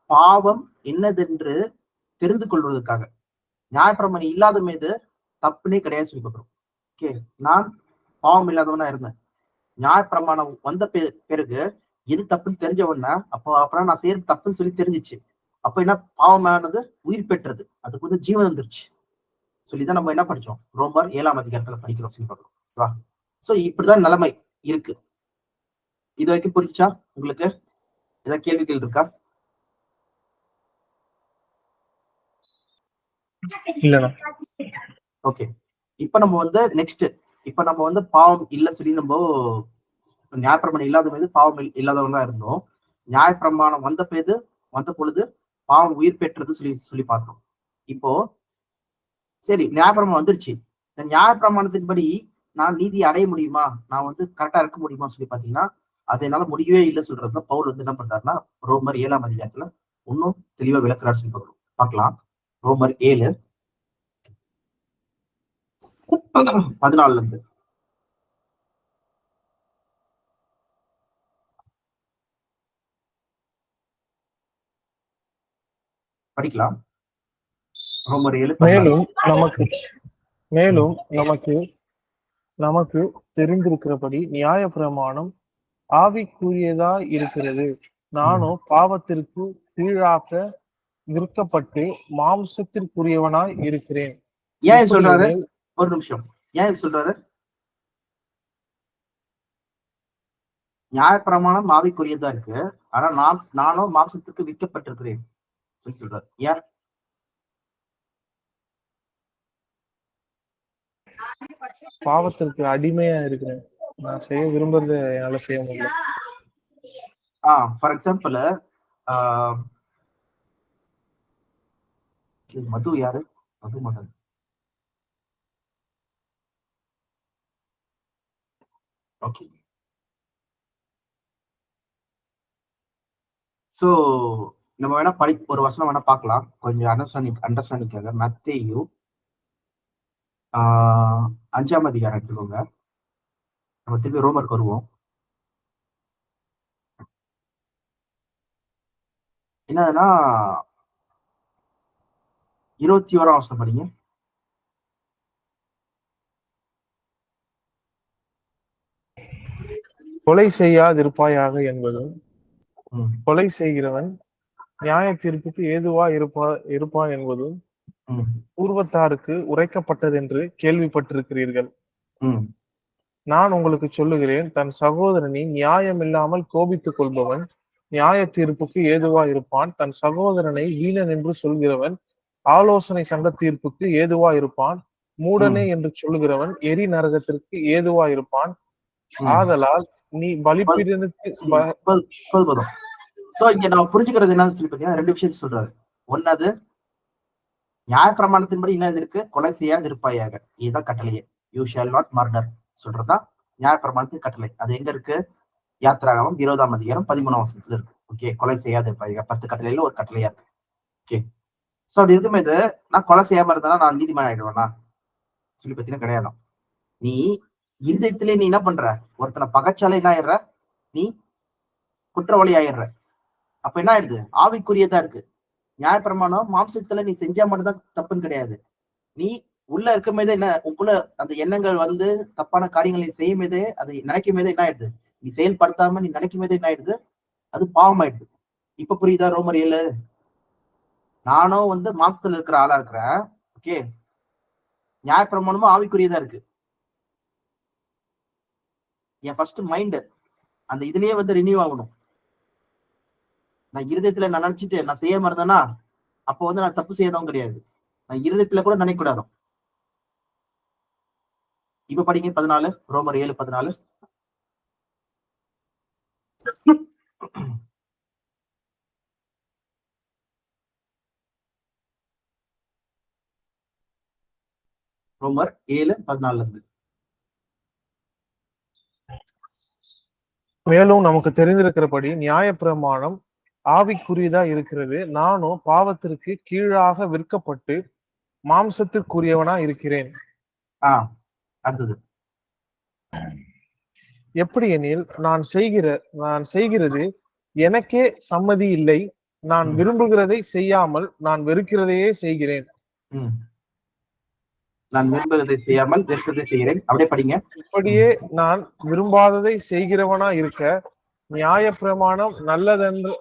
பாவம் என்னதென்று தெரிந்து கொள்வதற்காக. நியாயப்பிரமாணம் இல்லாத மீது தப்புனே கிடையாது சொல்லி பார்க்கிறோம். ஓகே, நான் பாவம் இல்லாதவனா இருந்தேன். நியாயப்பிரமாணம் வந்த பிறகு எது தப்புன்னு தெரிஞ்ச உடனே அப்புறம் நான் செய்யறது தப்புன்னு சொல்லி தெரிஞ்சிச்சு. அப்ப என்ன பாவமானது உயிர் பெற்றது, அதுக்கு வந்து ஜீவன் வந்துருச்சு சொல்லிதான் நம்ம என்ன படிச்சோம், ரோமர் 7ஆம் அதிகாரத்துல படிக்கிறோம் சொல்லி பார்க்கிறோம். சோ இப்படிதான் நிலைமை இருக்கு. இது வரைக்கும் புரிஞ்சா உங்களுக்கு? ஏதாவது கேள்விகள் இருக்கா? இல்லண்ணா. ஓகே, இப்ப நம்ம வந்து நெக்ஸ்ட் இப்ப நம்ம வந்து பாவம் இல்ல சொல்லி நம்ம நியாயப்பிரமாணம் இல்லாத மீது பாவம் இல்லாதவங்க தான் இருந்தோம். நியாயப்பிரமாணம் வந்த பொழுது பாவம் உயிர் பெற்றது சொல்லி சொல்லி பார்த்தோம். இப்போ சரி, நியாயப்பிரமாணம் வந்துருச்சு. இந்த நியாயப்பிரமாணத்தின்படி நான் நீதி அடைய முடியுமா, நான் வந்து கரெக்டா இருக்க முடியுமா சொல்லி பாத்தீங்கன்னா அது என்னால முடியவே இல்லை சொல்றதுதான் பவுல் வந்து என்ன பண்றாருன்னா ரோமர் 7ஆம் அதிகாரத்துல இன்னும் தெளிவா விளக்குறாரு சொல்லி பார்க்கலாம். ரோமர் 7:14 இருந்து படிக்கலாம். ரோமர் 7:14. மேலும் நமக்கு தெரிந்திருக்கிறபடி நியாயப்பிரமாணம் ஆவிக்குரியதா இருக்கிறது. நானோ பாவத்திற்கு கீழாக விற்கப்பட்டு மாம்சத்திற்குரியவனாய் இருக்கிறேன். ஏன் சொல்றாரு? ஒரு நிமிஷம், ஏன் சொல்றாரு? நியாயப்பிரமாணம் ஆவிக்குரியதா இருக்கு, ஆனா நானும் மாம்சத்திற்கு விற்கப்பட்டிருக்கிறேன் சொல்லி சொல்றாரு. ஏன்? பாவத்திற்கு அடிமையா இருக்கிறேன், நான் செய்ய விரும்புறத என்னால செய்ய முடியல. ஃபார் எக்ஸாம்பிள் மது யாரு? மது மகன். ஓகே, சோ நம்ம வேணா ஒரு வசனம் வேணா பார்க்கலாம், கொஞ்சம் அண்டர்ஸ்டாண்டிங்காக. மத்தேயு 5ஆம் அதிகாரம் எடுத்துக்கோங்க. நம்ம திருப்பி ரோமருக்கு வருவோம். என்னதுன்னா 21ஆம் வசனம் படிங்க. கொலை செய்யாதிருப்பாயாக என்பதும், ம், கொலை செய்கிறவன் நியாய தீர்ப்புக்கு ஏதுவா இருப்பான் என்பதும் ம், பூர்வத்தாருக்கு உரைக்கப்பட்டதென்று கேள்விப்பட்டிருக்கிறீர்கள். ம், நான் உங்களுக்கு சொல்லுகிறேன், தன் சகோதரனை நியாயமில்லாமல் கோபித்துக் கொள்பவன் நியாய தீர்ப்புக்கு ஏதுவா இருப்பான். தன் சகோதரனை வீணன் என்று சொல்கிறவன் ஆலோசனை சங்க தீர்ப்புக்கு ஏதுவா இருப்பான். மூடனே ம், என்று சொல்லுகிறவன் எரி நரகத்திற்கு ஏதுவா இருப்பான். ம். ஆதலால் நீ போதும், பலிபீடனுக்கு போதும், போதும், போதும். சோ இங்க நம்ம புரிஞ்சுக்கிறது என்னன்னு சொல்லி பாத்தீங்கன்னா 2 விஷயத்தை சொல்றாரு. ஒன்னாவது நியாயப்பிரமாணத்தின்படி என்ன இருக்கு? கொலை செய்யாது இருப்பாயாக. இதுதான் கட்டளையே. யூ ஷால் நாட் மர்டர் சொல்றதுதான் நியாயப்பிரமாணத்தின் கட்டளை. அது எங்க இருக்கு? யாத்திராகமம் 20ஆம் அதிகாரம் 13ஆம் வசனத்துல இருக்கு. ஓகே, கொலை செய்யாது இருப்பாயாக. 10 கட்டளையில ஒரு கட்டளையா இருக்கு. ஓகே, சோ அப்படி இருக்கும்போது நான் கொலை செய்யாம இருந்தா நான் நீதிமான் ஆயிடுவேனா சொல்லி பாத்தீங்கன்னா கிடையாதான். நீ இருதயத்திலே நீ என்ன பண்ற? ஒருத்தனை பகைச்சாலே என்ன ஆயிடுற? நீ குற்றவாளி ஆயிடுற. அப்ப என்ன ஆயிடுது? ஆவிக்குரியதா இருக்கு. நியாயப்பிரமாணம் மாம்சத்துல நீ செஞ்சா மட்டும்தான் தப்புன்னு கிடையாது. நீ உள்ள இருக்கும் போதே என்ன உனக்குள்ள அந்த எண்ணங்கள் வந்து தப்பான காரியங்களை செய்யும் போதே அதை நினைக்கும் போதே என்ன ஆயிடுது? நீ செயல்படுத்தாம நீ நினைக்கும் போதே என்ன ஆயிடுது? அது பாவம் ஆயிடுது. இப்ப புரியுதா? ரோமர் 7. நானும் வந்து மாம்சத்துல இருக்கிற ஆளா இருக்கிறேன். ஓகே, நியாயப்பிரமாணமும் ஆவிக்குரியதா இருக்கு. என் ஃபர்ஸ்ட் மைண்ட் அந்த இதுலயே வந்து ரினியூ ஆகணும். நான் இருதயத்துல நான் நினைச்சிட்டு நான் செய்யாம இருந்தேன்னா அப்போ வந்து நான் தப்பு செய்யறதும் கிடையாது. நான் இருதயத்துல கூட நினைக்க கூடாது. இப்ப படிங்க 14, ரோமர் 7:14. ரோமர் 7:14 இருந்து. மேலும் நமக்கு தெரிந்திருக்கிறபடி நியாயப்பிரமாணம் ஆவிக்குரியதா இருக்கிறது. நானும் பாவத்திற்கு கீழாக விற்கப்பட்டு மாம்சத்திற்குரியவனா இருக்கிறேன். அடுத்தது. எப்படி எனில் நான் செய்கிறது எனக்கே சம்மதி இல்லை. நான் விரும்புகிறதை செய்யாமல் நான் வெறுக்கிறதையே செய்கிறேன். நான் விரும்புவதை செய்யாமல் வெறுக்கிறதை செய்கிறேன். அப்படியே படிங்க. இப்படியே நான் விரும்பாததை செய்கிறவனா இருக்க நியாயப்பிரமாணம் நல்லதென்று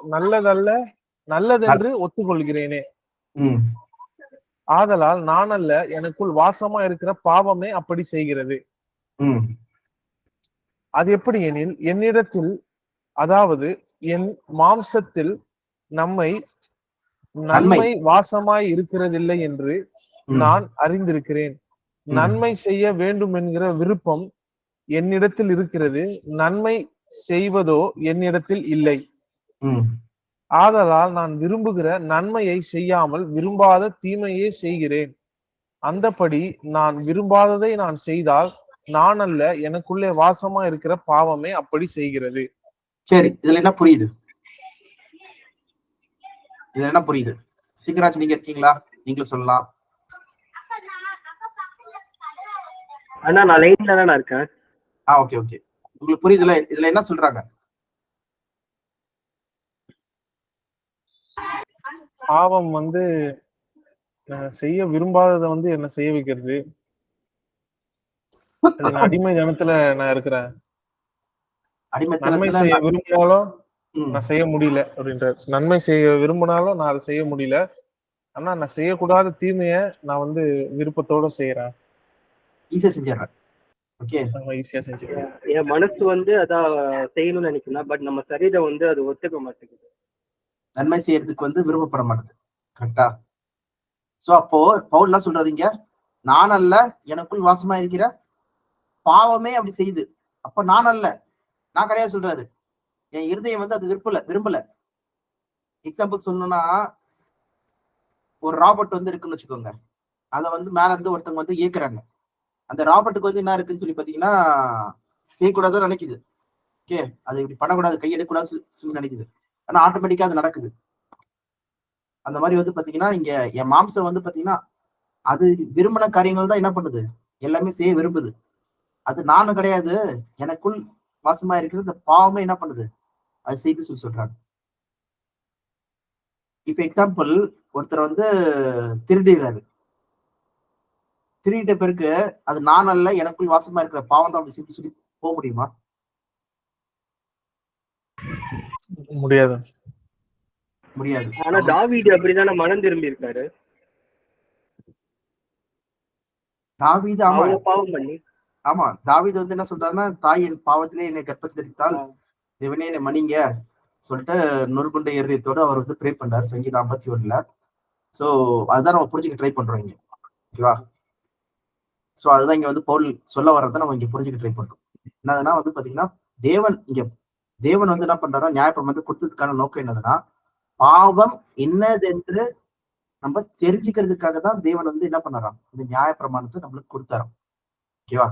ஒத்துக்கொள்கிறேனே. ஆதலால் நான் அல்ல, எனக்குள் வாசமா இருக்கிற பாவமே அப்படி செய்கிறது. அது எப்படி எனில் என்னிடத்தில், அதாவது என் மாம்சத்தில் நன்மை வாசமாய் இருக்கிறதில்லை என்று நான் அறிந்திருக்கிறேன். நன்மை செய்ய வேண்டும் என்கிற விருப்பம் என்னிடத்தில் இருக்கிறது, நன்மை செய்வதோ என்னிடத்தில் இல்லை. ஆதலால் நான் விரும்புகிற நன்மையை செய்யாமல் விரும்பாத தீமையே செய்கிறேன். அந்தபடி நான் விரும்பாததை நான் செய்தால் நான் அல்ல, எனக்குள்ளே வாசமா இருக்கிற பாவமே அப்படி செய்கிறது. சரி, இதுல என்ன புரியுது? இதுல என்ன புரியுது? சிங்கராஜ் நீங்க இருக்கீங்களா? நீங்களும் சொல்லலாம். அண்ணா நான் லைன்ல தான் இருக்கேன். ஓகே ஓகே, உங்களுக்கு புரியுதுல? இதுல என்ன சொல்றாங்க? பாவம் வந்து செய்ய விரும்பாததை வந்து என்ன செய்ய வைக்கிறது. அடிமை ஜனத்துல நான் இருக்கிறேன். நன்மை செய்ய விரும்பினாலும் நான் செய்ய முடியல அப்படின்ற. நன்மை செய்ய விரும்பினாலும் நான் அதை செய்ய முடியல. ஆனா நான் செய்யக்கூடாத தீமைய நான் வந்து விருப்பத்தோட செய்யறேன். ஈஸியா செஞ்சிடறேன். ஓகே, ஈஸியா செஞ்சிடறேன். என் மனசு வந்து அதான் செய்யணும்னு நினைக்கிறேன். பட் நம்ம சரீரம் வந்து அது ஒத்துக்க மாட்டேங்குது. நன்மை செய்யறதுக்கு வந்து விருப்பப்பட மாட்டேது. கரெக்டா? சோ அப்போ பவுல் என்ன சொல்றாருங்க? நான் அல்ல, எனக்குள் வாசமா இருக்கிற பாவமே அப்படி செய்யுது. அப்ப நான் அல்ல, நான் கிடையாது சொல்றாரு. என் இருதயம் வந்து அது விரும்பல. எக்ஸாம்பிள் சொல்லணும்னா, ஒரு ராபர்ட் வந்து இருக்குன்னு வச்சுக்கோங்க. அதை வந்து மேல இருந்து ஒருத்தவங்க வந்து இயக்குறாங்க. அந்த ராபர்ட்டுக்கு வந்து என்ன இருக்குன்னு சொல்லி பாத்தீங்கன்னா, செய்யக்கூடாதுன்னு நினைக்குது. ஓகே, அது இப்படி பண்ணக்கூடாது, கையெடுக்கூடாது சொல்லி நினைக்குது. ஆனா ஆட்டோமேட்டிக்கா அது நடக்குது. அந்த மாதிரி வந்து பாத்தீங்கன்னா இங்க என் மாம்சம் வந்து பாத்தீங்கன்னா அது விரும்பின காரியங்கள் தான் என்ன பண்ணுது, எல்லாமே செய்ய விரும்புது. அது நானும் கிடையாது, எனக்குள் வாசமா இருக்கிறது இந்த பாவமே என்ன பண்ணுது, அது செய்து சொல்றாங்க. இப்ப எக்ஸாம்பிள், ஒருத்தர் வந்து திருடிறாரு. திருடிட்ட பிறகு அது நான் அல்ல, எனக்குள் வாசமா இருக்கிற பாவம் தான் அப்படி சொல்லி போக முடியுமா? முடியாது. முடியாது. ஆனா தாவீது அப்படிதானே மனம் திரும்பி இருக்காரு. தாவீது ஆமா அவங்க பாவம் பண்ணி. ஆமா தாவீது வந்து என்ன சொல்றாருன்னா, தாய் என் பாவத்திலே என்னை கற்பந்தரித்தால் தேவனே என்னை மன்னிங்க சொல்லிட்டு நொறுங்குண்ட இருதயத்தோட அவர் வந்து ப்ரே பண்றாரு சங்கீதம் 51ல. சோ அதுதான் நம்ம புரிஞ்சுக்க ட்ரை பண்றோம் இங்க. ஓகேவா? சோ அதுதான் இங்க வந்து பவுல் சொல்ல வர்றதை நம்ம இங்க புரிஞ்சுக்க ட்ரை பண்றோம். என்னதுன்னா வந்து பாத்தீங்கன்னா, தேவன் வந்து என்ன பண்றாரோ நியாயப்பிரமாணத்தை கொடுத்ததுக்கான நோக்கம் என்னதுன்னா, பாவம் என்னதென்று நம்ம தெரிஞ்சுக்கிறதுக்காக தான் தேவன் வந்து என்ன பண்ணாராம், இந்த நியாயப்பிரமாணத்தை நம்மளுக்கு கொடுத்தாராம். ஓகேவா?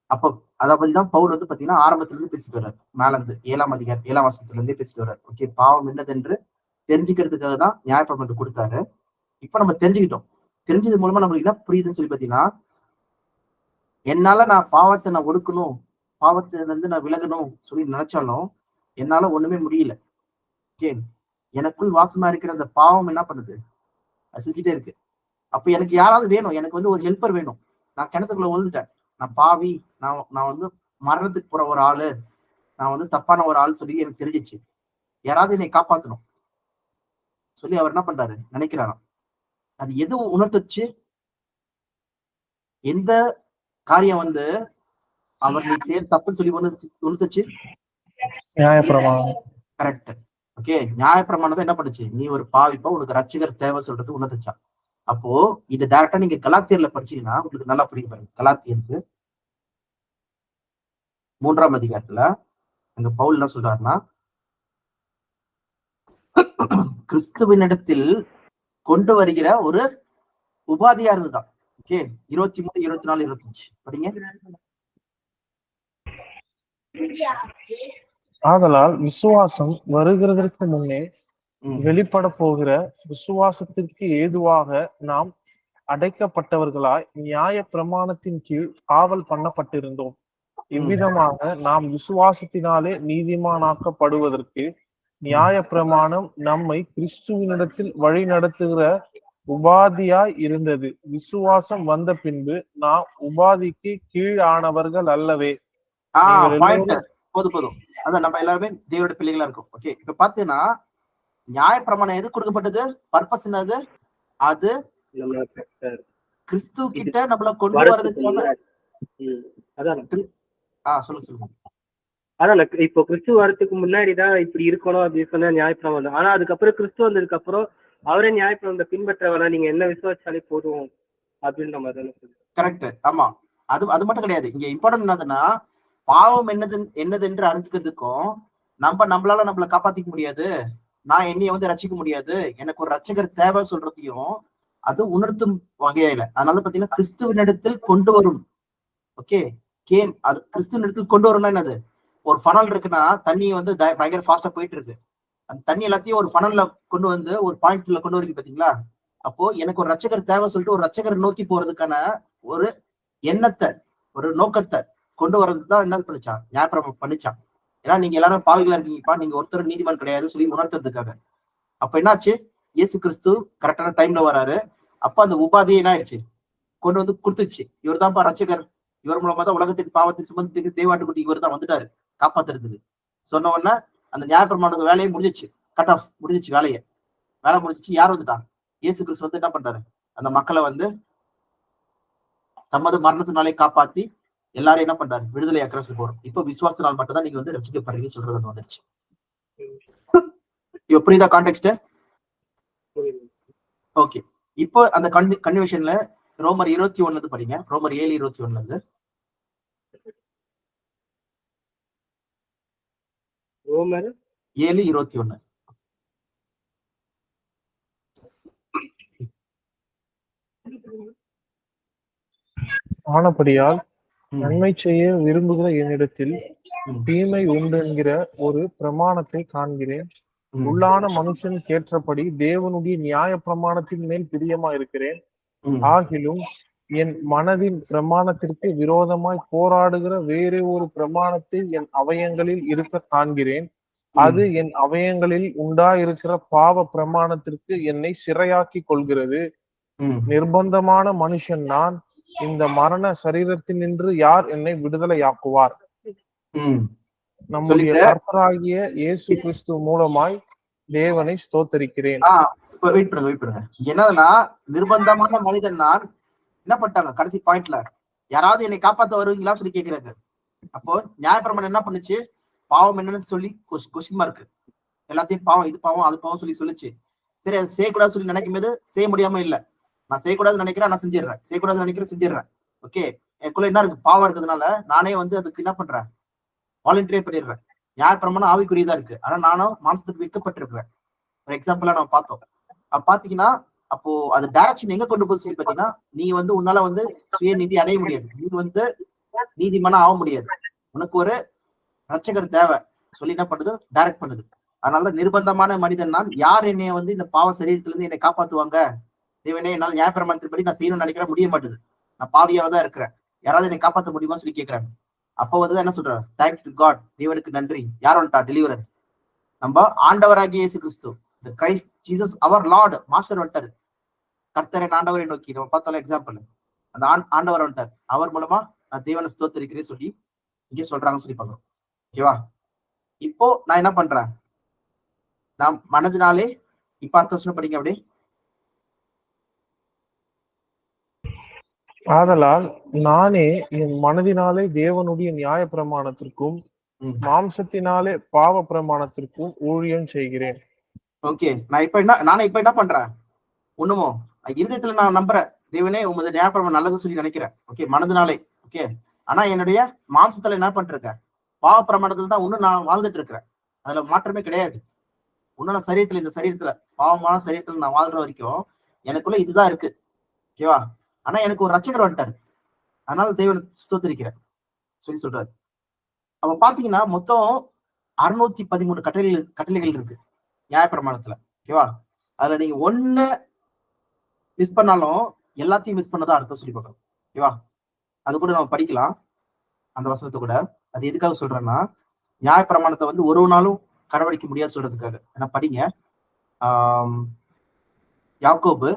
அப்போ அதை பத்தி தான் பவுல் வந்து பாத்தீங்கன்னா ஆரம்பத்துல இருந்து பேசிட்டு வர்றாரு. மேல இருந்து 7 வசனத்துல இருந்தே பேசிட்டு வர்றாரு. ஓகே, பாவம் என்னதென்று தெரிஞ்சுக்கிறதுக்காக தான் நியாயப்பிரமாணத்தை கொடுத்தாரு. இப்ப நம்ம தெரிஞ்சுக்கிட்டோம். தெரிஞ்சது மூலமா நம்மளுக்கு என்ன புரியுதுன்னு சொல்லி பாத்தீங்கன்னா, என்னால நான் பாவத்தை நான் ஒடுக்கணும், பாவத்துல இருந்து நான் விலகணும் சொல்லி நினைச்சாலும் என்னால ஒண்ணுமே முடியல. ஓகே, எனக்குள் வாசமா இருக்கிற அந்த பாவம் என்ன பண்ணுது, அது செஞ்சுட்டே இருக்கு. அப்ப எனக்கு யாராவது வேணும், எனக்கு வந்து ஒரு ஹெல்ப்பர் வேணும். நான் கிணத்துக்குள்ள விழுந்துட்டேன், நான் பாவி, நான் வந்து மரணத்துக்கு போற ஒரு ஆளு, நான் வந்து தப்பான ஒரு ஆள் சொல்லி எனக்கு தெரிஞ்சிச்சு. யாராவது என்னை காப்பாத்தணும் சொல்லி அவர் என்ன பண்றாரு, நினைக்கிறாராம். அது எது உணர்த்துச்சு, எந்த காரியம் வந்து அவர் நீ தப்புன்னு சொல்லி உணர்த்துச்சு? நியாயப்பிரமாணம். கரெக்ட். ஓகே, நியாயப்பிரமாணம் என்ன பண்ணுச்சு, நீ ஒரு பாவிப்பா, உனக்கு ரட்சகர் தேவை சொல்றது உணர்த்துச்சா. அப்போ இது டைரக்டா நீங்க கலாத்தியர்ல படிச்சீங்கன்னா உங்களுக்கு நல்லா புரியும் பாருங்க. கலாத்தியன்ஸ் 3ஆம் அதிகாரத்துல அங்க பவுல் என்ன சொல்றாருன்னா, கிறிஸ்துவினிடத்தில் கொண்டு வருகிற ஒரு உபாதியா இருந்துதான். ஓகே, 23, 24, 25 படிங்க. ஆதலால் விசுவாசம் வருகிறதற்கு முன்னே வெளிப்பட போகிற விசுவாசத்திற்கு ஏதுவாக நாம் அடைக்கப்பட்டவர்களாய் நியாய பிரமாணத்தின் கீழ் காவல் பண்ணப்பட்டிருந்தோம். இவ்விதமாக நாம் விசுவாசத்தினாலே நீதிமானாக்கப்படுவதற்கு நியாய பிரமாணம் நம்மை கிறிஸ்துவினிடத்தில் வழி நடத்துகிற உபாதியாய் இருந்தது. விசுவாசம் வந்த பின்பு நாம் உபாதிக்கு கீழானவர்கள் அல்லவே. போதும். அதான் நம்ம எல்லாருமே தேவனுடைய பிள்ளைகளா இருக்கும். ஓகே, இப்ப பாத்தீங்கன்னா நியாயப்பிரமாணம் எது கொடுக்கப்பட்டது, பர்பஸ் என்னது, அது கிறிஸ்து கிட்ட நம்மள கொண்டு வரதுக்கான. சொல்லுங்க. அதான் இப்போ கிறிஸ்து வரதுக்கு முன்னாடிதான் இப்படி இருக்கணும் அப்படின்னு சொன்ன நியாயப்பிரமாணம். ஆனா அதுக்கப்புறம் கிறிஸ்து வந்ததுக்கு அப்புறம் அவரே நியாயப்பிரமாணத்தை பின்பற்றவனா நீங்க என்ன விசுவாசாலே போதும் அப்படின்ற மாதிரி. கரெக்ட். ஆமா, அது மட்டும் கிடையாது. இங்க இம்பார்ட்டன்ட் என்னதுன்னா, பாவம் என்னதென்று அறிஞ்சுக்கிறதுக்கும் நம்மளால நம்மளை காப்பாத்திக்க முடியாது, நான் என்னைய வந்து ரசிக்க முடியாது, எனக்கு ஒரு ரட்சகர் தேவை சொல்றதையும் அது உணர்த்தும் வகையில. அதனால பாத்தீங்கன்னா கிறிஸ்துவனிடத்தில் கொண்டு வரும். ஓகே, அது கிறிஸ்துவனிடத்தில் கொண்டு வரும்னா என்னது, ஒரு ஃபனல் இருக்குன்னா தண்ணி வந்து பயங்கர ஃபாஸ்டா போயிட்டு இருக்கு. அந்த தண்ணி எல்லாத்தையும் ஒரு ஃபனல்ல கொண்டு வந்து ஒரு பாயிண்ட்ல கொண்டு வரீங்க பாத்தீங்களா. அப்போ எனக்கு ஒரு ரட்சகர் தேவை சொல்லிட்டு ஒரு ரட்சகர் நோக்கி போறதுக்கான ஒரு எண்ணத்தை, ஒரு நோக்கத்தை கொண்டு வர்றதுக்கு தான் என்ன பண்ணிச்சான், நியாயப்பிரமாணம் பண்ணிச்சான். ஏன்னா நீங்க எல்லாரும் பாவிகளா இருக்கீங்கப்பா, நீங்க ஒருத்தர் நீதிமான் கிடையாது சொல்லி உணர்த்துறதுக்காக. அப்ப என்னாச்சு, இயேசு கிறிஸ்து கரெக்டான டைம்ல வராரு. அப்ப அந்த உபாதியை என்ன ஆயிடுச்சு, கொண்டு வந்து கொடுத்துச்சு. இவர் தான்ப்பா ரட்சகர், இவர் மூலமா தான் உலகத்தின் பாவத்தை சுமந்து தேவாட்டுக்குட்டி இவர் தான் வந்துட்டாரு காப்பாத்துறதுக்கு சொன்ன உடனே அந்த நியாயப்பிரமாண வேலையை முடிஞ்சிச்சு. கட் ஆஃப் முடிஞ்சிச்சு, வேலை முடிஞ்சிச்சு. யார் வந்துட்டான், இயேசு கிறிஸ்து வந்து என்ன பண்றாரு, அந்த மக்களை வந்து தமது மரணத்தினாலே காப்பாத்தி எல்லாரும் என்ன பண்றாரு, விடுதலை ஆக்கிற போறோம். இப்ப விசுவாசத்தினால் மட்டும் தான் நீங்க வந்து ரட்சிக்கப்படுறீங்க சொல்றது வந்துருச்சு. இப்ப புரியுதா கான்டெக்ஸ்ட்? ஓகே, இப்போ அந்த கன்வென்ஷன்ல ரோமர் 21 படிங்க. ரோமர் 7:21 ரோமர் 7:21. ஆனபடியால் நன்மை செய்ய விரும்புகிற என்னிடத்தில் தீமை உண்டு என்கிற ஒரு பிரமாணத்தை காண்கிறேன். உள்ளான மனுஷன் கேட்டபடி தேவனுடைய நியாய பிரமாணத்தின் மேல் பிரியமா இருக்கிறேன். ஆகிலும் என் மனதின் பிரமாணத்திற்கு விரோதமாய் போராடுகிற வேறு ஒரு பிரமாணத்தை என் அவயங்களில் இருக்க காண்கிறேன். அது என் அவயங்களில் உண்டாயிருக்கிற பாவ பிரமாணத்திற்கு என்னை சிறையாக்கி கொள்கிறது. நிர்பந்தமான மனுஷன் நான், இந்த மரண சரீரத்தினின்று யார் என்னை விடுதலையாக்குவார்? நம்முடைய சொல்லிட்டு கர்த்தராகிய இயேசு கிறிஸ்து மூலமாய் தேவனை ஸ்தோத்தரிக்கிறேன். வெயிட் பண்ணுங்க. என்னதுன்னா, நிர்பந்தமான மனிதன் நான் என்ன பண்ணிட்டாங்க கடைசி பாயிண்ட்ல, யாராவது என்னை காப்பாத்த வருவீங்களா சொல்லி கேட்கிறாங்க. அப்போ நியாயப்பிரமாணம் என்ன பண்ணுச்சு, பாவம் என்னன்னு சொல்லி கொஸ்டின் மார்க், எல்லாத்தையும் பாவம், இது பாவம் அது பாவம் சொல்லி சொல்லிச்சு. சரி, அது செய்யக்கூடாது சொல்லி நினைக்கும் போது செய்ய முடியாம இல்ல, நான் செய்யக்கூடாதுன்னு நினைக்கிறேன், நான் செஞ்சிடறேன், செய்யக்கூடாதுன்னு நினைக்கிறேன், செஞ்சிடறேன். ஓகே, எனக்குள்ள என்ன இருக்கு, பாவம் இருக்கிறதுனால நானே வந்து அதுக்கு என்ன பண்றேன், வாலண்டியர் பண்ணிடுறேன். நியாயப்பிரமாணம் ஆவிக்குரியதா இருக்கு, ஆனா நானும் மாம்சத்துக்கு விற்கப்பட்டிருக்கிறேன். ஒரு எக்ஸாம்பிளா நம்ம பார்த்தோம். பாத்தீங்கன்னா, அப்போ அது டைரக்ஷன் எங்க கொண்டு போய் சொல்லி பாத்தீங்கன்னா, நீ வந்து உன்னால வந்து சுய நீதி அடைய முடியாது, நீ வந்து நீதிமானா ஆக முடியாது, உனக்கு ஒரு ரட்சகர் தேவை சொல்லி என்ன பண்ணுது, டைரக்ட் பண்ணுது. அதனால நிர்பந்தமான மனிதன் நான், யார் என்னைய வந்து இந்த பாவ சரீரத்துல இருந்து என்னை காப்பாத்துவாங்க, தேவனே என்னால் நியாயப்பிரமாணத்தின்படி நான் செய்யணும்னு நினைக்கிறேன், முடிய மாட்டேது, நான் பாவியாவ தான் இருக்கிறேன், யாராவது என்னை காப்பாற்ற முடியுமா சொல்லி கேட்கிறாங்க. அப்போ வந்து என்ன சொல்றாரு, தேங்க்ஸ் டு காட், தேவனுக்கு நன்றி. யார் வந்துட்டா டெலிவரர், நம்ம ஆண்டவராகிய இயேசு கிறிஸ்து, the Christ Jesus our Lord, master வந்துட்டாரு. கர்த்தரை ஆண்டவரை நோக்கி நம்ம பார்த்தாலும் எக்ஸாம்பிள், அந்த ஆண்டவர் வந்துட்டார், அவர் மூலமா நான் தேவனை ஸ்தோத்தரிக்கிறேன் சொல்லி இங்கே சொல்றாங்கன்னு சொல்லி பார்க்கணும். ஓகேவா? இப்போ நான் என்ன பண்றேன், நான் மனதினாலே, இப்ப அடுத்த வருஷம் படிங்க அப்படி. ஆதலால் நானே என் மனதினாலே தேவனுடைய நியாய பிரமாணத்திற்கும் மாம்சத்தினாலே பாவ பிரமாணத்திற்கும் ஊழியம் செய்கிறேன். ஓகே, நானே இப்ப என்ன பண்றேன், ஒண்ணுமோ இருதயத்துல நான் நம்புறேன், தேவனே உமது நியாயப்பிரமாணம் நல்லது சொல்லி நினைக்கிறேன். ஓகே, மனதினாலே. ஓகே, ஆனா என்னுடைய மாம்சத்துல என்ன பண்ணிருக்கேன், பாவ பிரமாணத்துல தான் இன்னும் நான் வாழ்ந்துட்டு இருக்கிறேன், அதுல மாற்றமே கிடையாது. இன்னும் நான் சரீரத்துல, இந்த சரீரத்துல, பாவமான சரீரத்துல நான் வாழ்ற வரைக்கும் எனக்குள்ள இதுதான் இருக்கு. ஓகேவா? ஆனா எனக்கு ஒரு ரட்சகர் வந்துட்டாரு, அதனால தேவன் ஸ்தோத்திரிக்கிறேன் சொல்லி சொல்றாரு. அப்ப பாத்தீங்கன்னா மொத்தம் 613 கட்டளைகள் இருக்கு நியாயப்பிரமாணத்துல. ஓகேவா? அதுல நீங்க ஒண்ணு மிஸ் பண்ணாலும் எல்லாத்தையும் மிஸ் பண்ணதான் அர்த்தம் சொல்லி பார்க்கணும். ஓகேவா? அது கூட நம்ம படிக்கலாம், அந்த வசனத்தை கூட. அது எதுக்காக சொல்றேன்னா, நியாயப்பிரமாணத்தை வந்து ஒரு நாளும் கடைபிடிக்க முடியாது சொல்றதுக்காக. ஏன்னா படிங்க, யாக்கோபு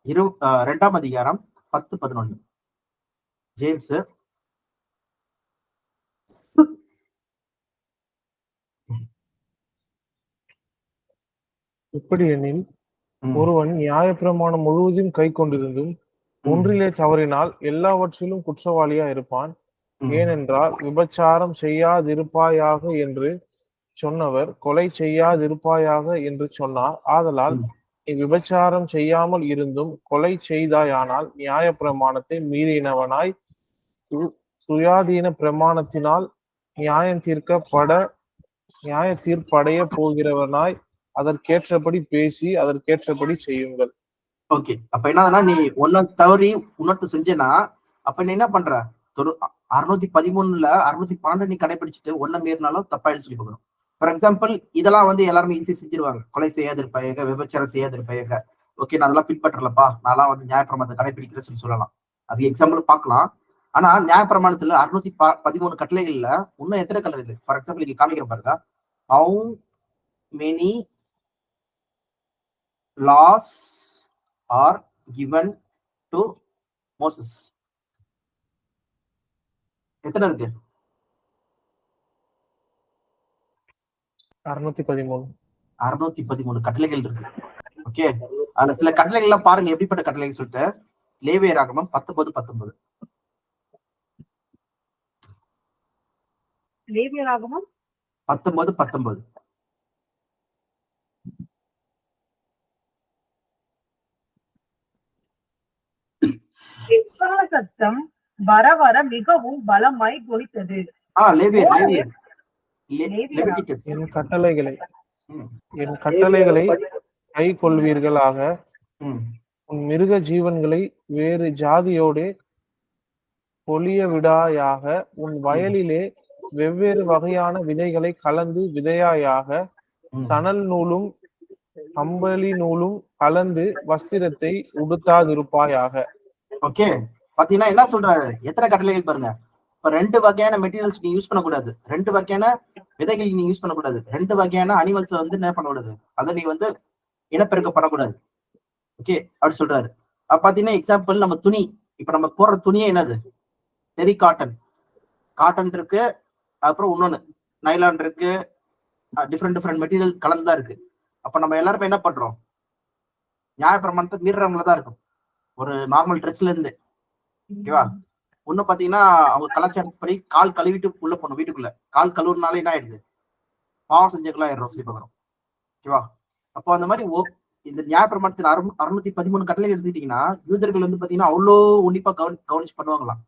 2ஆம் அதிகாரம் 10-11, ஜேம்ஸ் எப்படி எனில், ஒருவன் நியாயப்பிரமாணம் முழுவதும் கை கொண்டிருந்தும் ஒன்றிலே தவறினால் எல்லாவற்றிலும் குற்றவாளியா இருப்பான். ஏனென்றால் விபச்சாரம் செய்யாதிருப்பாயாக என்று சொன்னவர் கொலை செய்யாதிருப்பாயாக என்று சொன்னார். ஆதலால் நீ விபச்சாரம் செய்யாமல் இருந்தும் கொலை செய்தாயானால் நியாய பிரமாணத்தை மீறினவனாய் சுயாதீன பிரமாணத்தினால் நியாயம் தீர்ப்படைய போகிறவனாய் அதற்கேற்றபடி பேசி அதற்கேற்றபடி செய்யுங்கள். ஓகே, அப்ப என்னன்னா, நீ ஒன்ன தவறி உணர்த்து செஞ்சேன்னா, அப்ப நீ என்ன பண்ற, 613ல 612 நீ கடைபிடிச்சிட்டு ஒன்ன மீறினாலும் தப்பாயிடு சொல்லி பார்க்கணும். ஃபார் எக்ஸாம்பிள், இதெல்லாம் வந்து எல்லாருமே ஈஸியா செஞ்சிருவாங்க, கொலை செய்யாதிருப்பாங்க, விபச்சாரம் செய்யாதிருப்பாங்க. ஓகே, நான் அதெல்லாம் பின்பற்றலப்பா, நான்லாம் வந்து நியாயப்பிரமாணத்தை கடைபிடிக்கிறேன்னு சொல்லி சொல்லலாம், அது எக்ஸாம்பிள் பார்க்கலாம். ஆனா நியாயப்பிரமாணத்துல 613 கட்டளைகள்ல இன்னும் எத்தனை கட்டளை இருக்கு? ஃபார் எக்ஸாம்பிள் இங்க காமிக்கிற பாருங்க, how many laws are given to Moses? எத்தனை இருக்கு? 613 கட்டளைகள் இருக்கு. ஓகே, அதுல சில கட்டளைகள் எல்லாம் பாருங்க எப்படிப்பட்ட கட்டளைகள் சொல்லிட்டு. லேவியராகமம் 19:19. லேவியராகமம் 19:19. எக்கால சத்தம் வர வர மிகவும் பலமாய் ஒலித்தது. என் கட்டளைகளை கை கொள்வீர்களாக, உன் மிருக ஜீவன்களை வேறு ஜாதியோடு பொழிய விடாயாக, உன் வயலிலே வெவ்வேறு வகையான விதைகளை கலந்து விதையாயாக, சணல் நூலும் கம்பளி நூலும் கலந்து வஸ்திரத்தை உடுத்தாதிருப்பாயாக. ஓகே, பாத்தீங்கன்னா என்ன சொல்றாரு, எத்தனை கட்டளைகள் பாருங்க. இப்ப 2 வகையான மெட்டீரியல்ஸ் நீ யூஸ் பண்ணக்கூடாது, 2 வகையான விதைகள் நீ யூஸ் பண்ணக்கூடாது, 2 வகையான அனிமல்ஸ் வந்து என்ன பண்ணக்கூடாது, அதை நீ வந்து இனப்பெருக்கம் பண்ணக்கூடாது. ஓகே, அப்படி சொல்றாரு. பாத்தீங்கன்னா எக்ஸாம்பிள், நம்ம துணி, இப்ப நம்ம போடுற துணியே என்னது, டெரி காட்டன் இருக்கு, அப்புறம் இன்னொன்னு நைலான் இருக்கு, டிஃப்ரெண்ட் மெட்டீரியல் கலந்துதான் இருக்கு. அப்ப நம்ம எல்லாருமே என்ன பண்றோம், நியாயப்பிரமாணத்தை மீறுறவங்கள தான் இருக்கும். ஒரு நார்மல் ட்ரெஸ்ல இருந்து, ஓகேவா? ஒண்ணு பாத்தீங்கன்னா அவங்க கலாச்சாரப்படி கால் கழுவிட்டு உள்ள போகணும் வீட்டுக்குள்ள. கால் கழுவுனாலே என்ன ஆயிடுது, பாவம் செஞ்சவங்களா ஆயிடுறோம் சொல்லி பாக்குறோம், ஓகேவா? அப்போ அந்த மாதிரி இந்த நியாயப்பிரமாணத்தின் 613 கட்டளை எடுத்துக்கிட்டீங்கன்னா யூதர்கள் வந்து பாத்தீங்கன்னா அவ்வளோ உன்னிப்பா கவனிச்சு பண்ணுவாங்களாம்.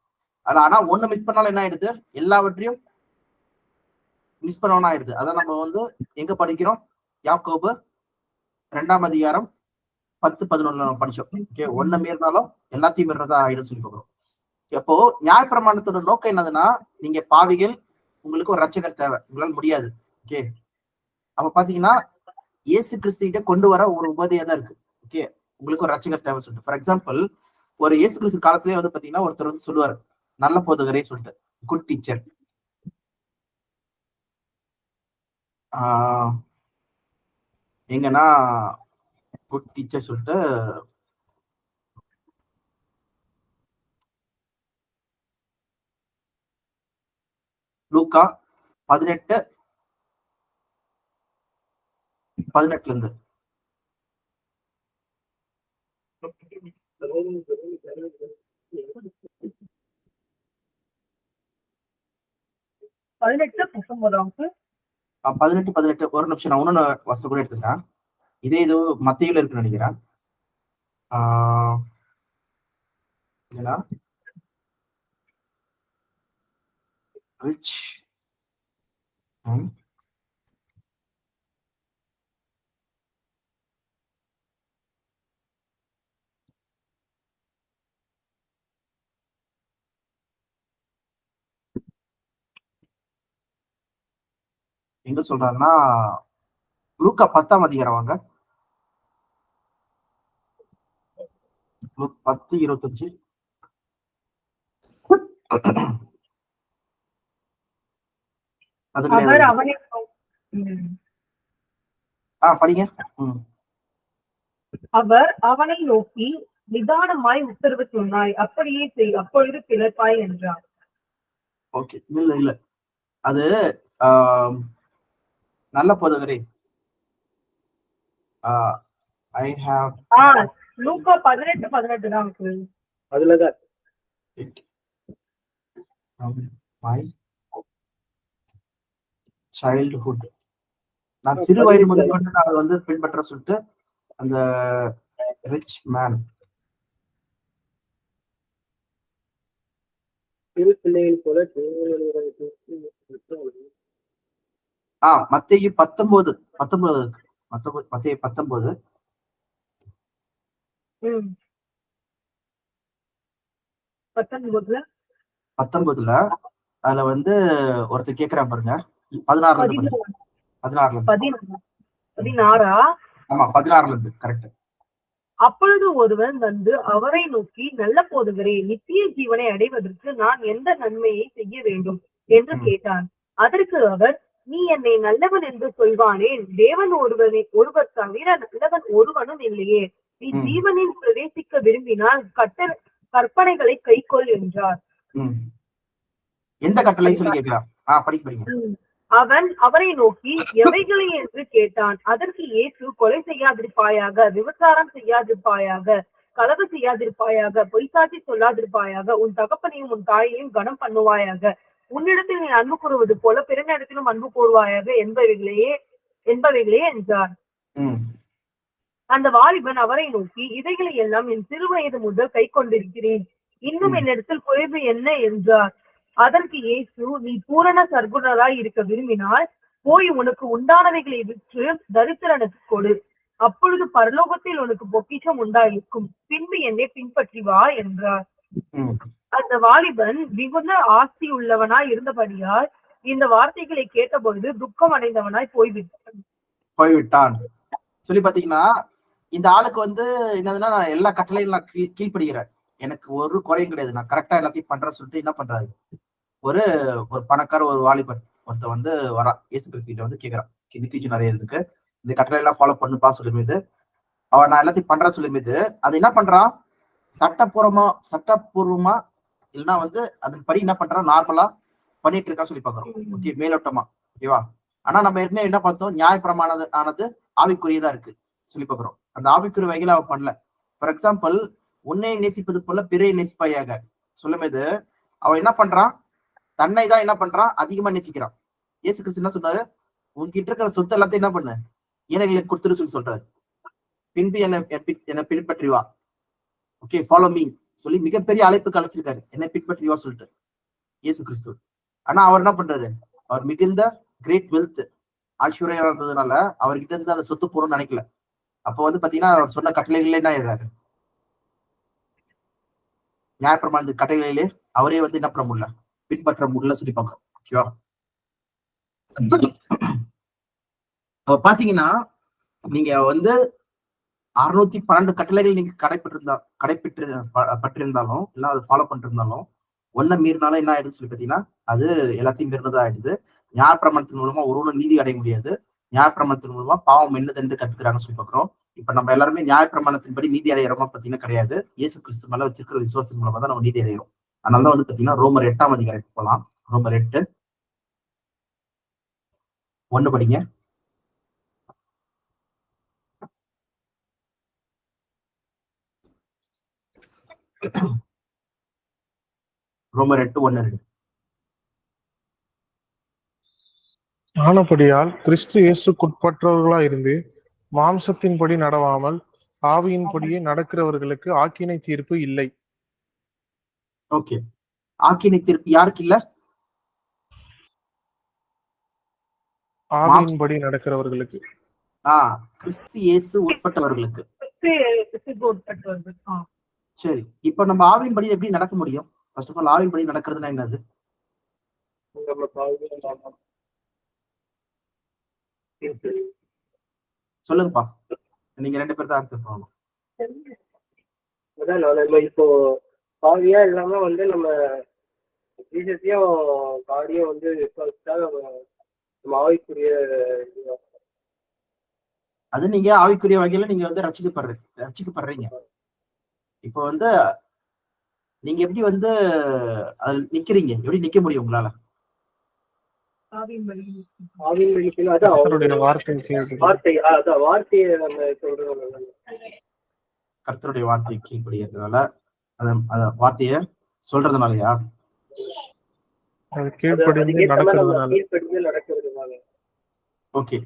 ஆனா ஒண்ணு மிஸ் பண்ணாலும் என்ன ஆயிடுது, எல்லாவற்றையும் மிஸ் பண்ணவனா ஆயிடுது. அதான் நம்ம வந்து எங்க படிக்கிறோம், யாக்கோபு 2ஆம் அதிகாரம் 10-11 நம்ம படிச்சோம். ஓகே, ஒண்ணு மீறினாலும் எல்லாத்தையும் மீறதா ஆயிடும் சொல்லி பார்க்கிறோம். அப்போ நியாயப்பிரமாணத்தோட நோக்கம் என்னதுன்னா, நீங்க பாவிகள், உங்களுக்கு ஒரு ரட்சகர் தேவை, உங்களால முடியாது. ஓகே, அப்ப பாத்தீங்கன்னா இயேசு கிறிஸ்துகிட்ட கொண்டு வர ஒரு உபதையா தான் இருக்கு. ஓகே, உங்களுக்கு ஒரு ரட்சகர் தேவை சொல்லிட்டு. ஃபார் எக்ஸாம்பிள், ஒரு இயேசு கிறிஸ்து காலத்திலேயே வந்து பாத்தீங்கன்னா ஒருத்தர் வந்து சொல்லுவாரு, நல்ல போதகரே சொல்லிட்டு, குட் டீச்சர். எங்கன்னா குட் டீச்சர் சொல்லிட்டு லூக்கா 18:18 இருந்து. பதினெட்டு 18 ஒரு நிமிஷம், நான் ஒன்னு வசனம் கூட எடுத்துக்கிறேன். இதே இது மத்தியில இருக்குன்னு நினைக்கிறேன். ரிச் எங்க சொல்றாருன்னா லூக்கா 10ஆம் அதிகாரம் வாங்க, 10:25. படிங்க. அவர் அவனை நோக்கி நிதானமாய் உத்தரவு சொன்னாய், அப்படியே செய், அப்பொழுது பிழைப்பாய் என்றார். ஓகே, இல்ல அது நல்ல போதகரே. ஐ ஹேவ் லூக்கா 18:18 தான் இருக்கு. அதுலதான் மை சைல்ட்ஹுட், நான் சிறு வயது முதல் கொண்டு நான் அதை வந்து பின்பற்ற சொல்லிட்டு அந்த ரிச் மேன் சிறு பிள்ளைகள் போல மத்தேயு 19 இருக்கு. மத்தேயு 19 19 அதுல வந்து ஒருத்தர் கேக்குறான் பாருங்க, 16 ஆமா 16 கரெக்ட். அப்பொழுது ஒருவன் வந்து அவரை நோக்கி, நல்ல போதகரே, நித்திய ஜீவனை அடைவதற்கு நான் எந்த நன்மையை செய்ய வேண்டும் என்று கேட்டான். அதற்கு அவர், நீ என்னை நல்லவன் என்று சொல்வானேன், தேவன் ஒருவர் தவிர நல்லவன் ஒருவனும் இல்லையே. நீ ஜீவனில் பிரவேசிக்க விரும்பினால் கற்பனைகளை கைக்கொள் என்றார். எந்த கட்டளை சொல்லி கேட்கிறான்? படிங்க. அவன் அவரை நோக்கி எவைகளை என்று கேட்டான். அதற்கு இயேசு, கொலை செய்யாதிருப்பாயாக, விபச்சாரம் செய்யாதிருப்பாயாக, களவு செய்யாதிருப்பாயாக, பொய்சாட்சி சொல்லாதிருப்பாயாக, உன் தகப்பனையும் உன் தாயையும் கனம் பண்ணுவாயாக, உன்னிடத்தில் நீ அன்பு கூறுவது போல பிறனிடத்திலும் அன்பு கூறுவாயாக என்பவைகளே என்றார். அந்த வாலிபன் அவரை நோக்கி, இவைகளை எல்லாம் என் சிறு வயது முதல் கை கொண்டிருக்கிறேன், இன்னும் என்னிடத்தில் குறைவு என்ன என்றார். அதற்கு இயேசு, நீ பூரண சர்க்குணராய் இருக்க விரும்பினால் போய் உனக்கு உண்டானவைகளை விற்று தரித்திரனுக்கு கொடு, அப்பொழுது பரலோகத்தில் உனக்கு பொக்கிஷம் உண்டாயிருக்கும், பின்பு என்னை பின்பற்றி வா என்றார். அந்த வாலிபன் மிகுந்த ஆஸ்தி உள்ளவனாய் இருந்தபடியால் இந்த வார்த்தைகளை கேட்டபொழுது துக்கம் அடைந்தவனாய் போய்விட்டான் சொல்லி பாத்தீங்கன்னா, இந்த ஆளுக்கு வந்து என்னதுன்னா, நான் எல்லா கட்டளையும் நான் கீழ்படுகிறேன், எனக்கு ஒரு குறையும் கிடையாது, நான் கரெக்டா எல்லாத்தையும் பண்றேன்னு சொல்லிட்டு என்ன பண்றாரு, ஒரு பணக்கார ஒரு வாலிபன் ஒருத்த வந்து வரா, இயேசு கிறிஸ்து கிட்ட வந்து கேட்கிறான், நித்திய நிறைய இருக்கு, இந்த கட்டளை எல்லாம் ஃபாலோ பண்ணுப்பா சொல்லும் மீது அவன் நான் எல்லாத்தையும் பண்றேன் சொல்லும் மீது அது என்ன பண்றான், சட்டப்பூர்வமா இல்லைன்னா வந்து அதன் படி என்ன பண்றான், நார்மலா பண்ணிட்டு இருக்கான்னு சொல்லி பாக்குறோம். ஓகே, மேலோட்டமா. ஓகேவா? ஆனா நம்ம ஏற்கனவே என்ன பார்த்தோம், நியாயப்பிரமானது ஆனது ஆவிக்குரியதா இருக்கு சொல்லி பாக்குறோம். அந்த ஆவிக்குரிய வகையில அவன் பண்ணல. ஃபார் எக்ஸாம்பிள், உன்னை நேசிப்பது போல பிறையை நேசிப்பாயாக சொல்லும்போது அவன் என்ன பண்றான், தன்னை தான் என்ன பண்றான், அதிகமா நேசிக்கிறான். இயேசு கிறிஸ்து என்ன சொன்னாரு, உன்கிட்ட இருக்கிற சொத்து எல்லாத்தையும் என்ன பண்ணு, ஏழைகளுக்கு கொடுத்துரு சொல்லி சொல்றாரு. பின்பு என்னை பின்பற்றி வா, ஓகே, ஃபாலோ மீ சொல்லி மிகப்பெரிய அழைப்புக்கு அழைச்சிருக்காரு, என்னை பின்பற்றி வா சொல்லிட்டு இயேசு கிறிஸ்து. ஆனா அவர் என்ன பண்றாரு, அவர் மிகுந்த கிரேட் வெல்த் ஐஸ்வர்யா இருந்ததுனால அவர்கிட்ட இருந்து அந்த சொத்து போகணும்னு நினைக்கல. அப்போ வந்து பாத்தீங்கன்னா அவர் சொன்ன கட்டளைகளே என்ன எழுறாரு, நியாயப்பிரமாண கட்டளைகளே அவரே வந்து என்ன பண்ண முடியல, பின்பற்ற முடியல சொல்லி பார்க்கிறோம். ஓகேவா? பாத்தீங்கன்னா நீங்க வந்து 612 கட்டளைகள் நீங்க பற்றிருந்தாலும் இல்ல அதை ஃபாலோ பண்ணிருந்தாலும் ஒன்ன மீறினாலும் என்ன ஆயிடுது சொல்லி பாத்தீங்கன்னா அது எல்லாத்தையும் மீறினதா ஆயிடுது. நியாயப்பிரமாணத்தின் மூலமா ஒருவனும் நீதி அடைய முடியாது. நியாயப்பிரமாணத்தின் மூலமா பாவம் என்னதுன்னு கத்துக்கிறாங்கன்னு சொல்லி பாக்குறோம். இப்ப நம்ம எல்லாருமே நியாயப்பிரமாணத்தின்படி நீதி அடையிறோமா பாத்தீங்கன்னா கிடையாது. இயேசு கிறிஸ்து மேல வச்சிருக்கிற விசுவாசம் மூலமா தான் நம்ம நீதி அடைகிறோம். அதனாலதான் வந்து பாத்தீங்கன்னா ரோமர் 8ஆம் அதிகாரத்துக்கு போலாம். ரோமர் 8:1 படிங்க. ரோமர் 8:1. ஆனபடியால் கிறிஸ்து இயேசுக்குட்பட்டவர்களாயிருந்து மாம்சத்தின்படி நடவாமல் ஆவியின்படியே நடக்கிறவர்களுக்கு ஆக்கினை தீர்ப்பு இல்லை. ஓகே, ஆக்கினை தீர்ப்பு யாருக்கு இல்ல? ஆவியின்படி நடக்கிறவர்களுக்கு. கிறிஸ்து இயேசு உட்பட்டவர்களுக்கு. உட்பட்டவர்கள். சரி, இப்ப நம்ம ஆவியின்படி எப்படி நடக்க முடியும்? ஃபர்ஸ்ட் ஆஃப் ஆல், ஆவியின்படி நடக்கிறதுனா என்னது? சொல்லுங்கப்பா, நீங்க 2 பேர் தான் ஆன்சர் பண்ணணும். அதான் நம்ம இப்போ பாவியா இல்லாம வந்து நம்ம ஜீசஸையும் காடியும் வந்து விசுவாசிச்சா நம்ம ஆவிக்குரிய அது நீங்க ஆவிக்குரிய வகையில நீங்க வந்து ரட்சிக்கப்படுறீங்க. இப்போ வந்து நீங்க எப்படி வந்து அது நிக்கிறீங்க, எப்படி நிக்க முடியும் உங்களால? கர்த்தருடைய வார்த்தையை கீழ்படியறதுனால, அத வார்த்தைய சொல்றதுனாலயா? அது கீழ்ப்படிந்து நடக்கிறதுனால. ஓகே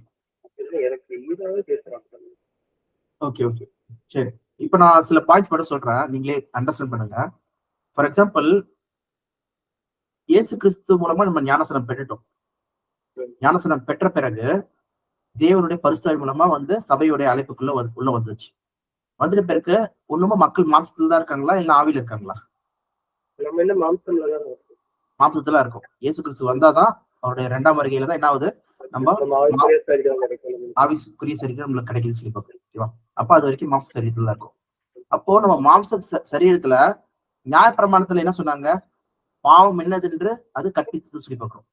ஓகே ஓகே சரி, இப்ப நான் சில பாயிண்ட்ஸ் மட்டும் சொல்றேன், நீங்களே அண்டர்ஸ்டாண்ட் பண்ணுங்க. ஃபார் எக்ஸாம்பிள், இயேசு கிறிஸ்து மூலமா நம்ம ஞானசனம் பெற்றுட்டோம். ஞானசனம் பெற்ற பிறகு தேவனுடைய பரிசுத்தாவி மூலமா வந்து சபையுடைய அழைப்புக்குள்ள உள்ள வந்துச்சு. வந்துட்ட பிறகு ஒண்ணுமா மக்கள் மாம்சத்துல தான் இருக்காங்களா இல்ல ஆவியில இருக்காங்களா? மாம்சத்துல இருக்கும். இயேசு கிறிஸ்து வந்தாதான் அவருடைய 2ஆம் வருகையில தான் என்ன ஆகுது, நம்ம ஆவிக்குரிய சரீரம் நம்மளுக்கு கிடைக்குது சொல்லி பார்க்கணும். ஓகேவா? அப்ப அது வரைக்கும் மாம்ச சரீரத்துல தான் இருக்கும். அப்போ நம்ம மாம்ச சரீரத்துல நியாயப்பிரமாணத்துல என்ன சொன்னாங்க, பாவம் என்னதென்று அது கற்பித்தது சொல்லி பார்க்கிறோம்.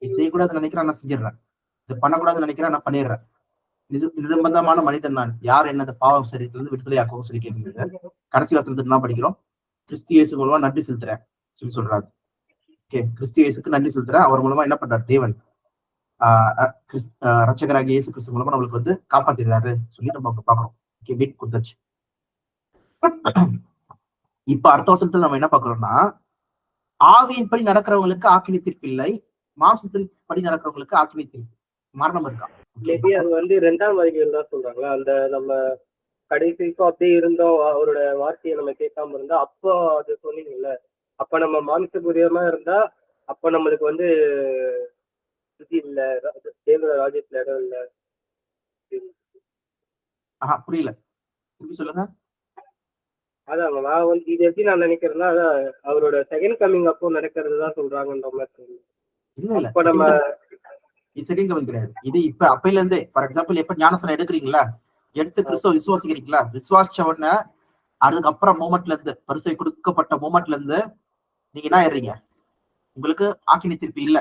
இது செய்யக்கூடாதுன்னு நினைக்கிறேன், நான் செஞ்சிடறேன். இது பண்ணக்கூடாதுன்னு நினைக்கிறேன், நான் பண்ணிடுறேன். நிர்பந்தமான மனிதன் நான், யார் என்ன பாவம் சரீரத்திலிருந்து விடுதலையாக்கவும் சொல்லி கேட்கும்போது கடைசி வசனத்துக்கு என்ன படிக்கிறோம், கிறிஸ்து இயேசு மூலமா நன்றி செலுத்துறேன் சொல்லி சொல்றாங்க. ஓகே, கிறிஸ்து இயேசுக்கு நன்றி செலுத்துறேன். அவர் மூலமா என்ன பண்றாரு தேவன், ரட்சகராகிய இயேசு கிறிஸ்து மூலமா நம்மளுக்கு வந்து காப்பாத்திடுறாரு சொல்லி நம்ம பாக்குறோம். ஓகே, மீட் கொடுத்தாச்சு. இப்ப அடுத்த வருஷத்துல நம்ம என்ன பாக்குறோம்னா, ஆவியின்படி நடக்கிறவங்களுக்கு ஆக்கினி தீர்ப்பு இல்லை, மாம்சத்தின் படி நடக்கிறவங்களுக்கு ஆக்கினி தீர்ப்பு, மரணம் இருக்கா? அது வந்து 2ஆம் வருகையில் தான் சொல்றாங்களா? அந்த நம்ம கடைசிக்கும் அப்படியே இருந்தோம், அவரோட வார்த்தையை நம்ம கேட்காம இருந்தா, அப்போ அது சொன்னீங்கல்ல, அப்ப நம்ம மாம்சபூரியமா இருந்தா அப்ப நம்மளுக்கு வந்து சுத்தி இல்ல, தேவ ராஜ்யத்துல இடம் இல்ல. புரியல, எப்படி சொல்லுங்க. அதான் நான் வந்து இது எப்படி நான் நினைக்கிறேன்னா, அதான் அவரோட செகண்ட் கமிங் அப்போ நடக்கிறது தான் சொல்றாங்கன்ற மாதிரி. இல்ல இப்ப நம்ம செகண்ட் கமிங் கிடையாது, இது இப்ப அப்பையில இருந்தே. ஃபார் எக்ஸாம்பிள், எப்ப ஞானசனம் எடுக்கிறீங்களா, எடுத்து கிறிஸ்துவ விசுவாசிக்கிறீங்களா, விசுவாசிச்ச உடனே அதுக்கப்புறம் மூமெண்ட்ல இருந்து, பரிசை கொடுக்கப்பட்ட மூமெண்ட்ல இருந்து நீங்க என்ன ஆயிடுறீங்க, உங்களுக்கு ஆக்கினி தீர்ப்பு இல்ல.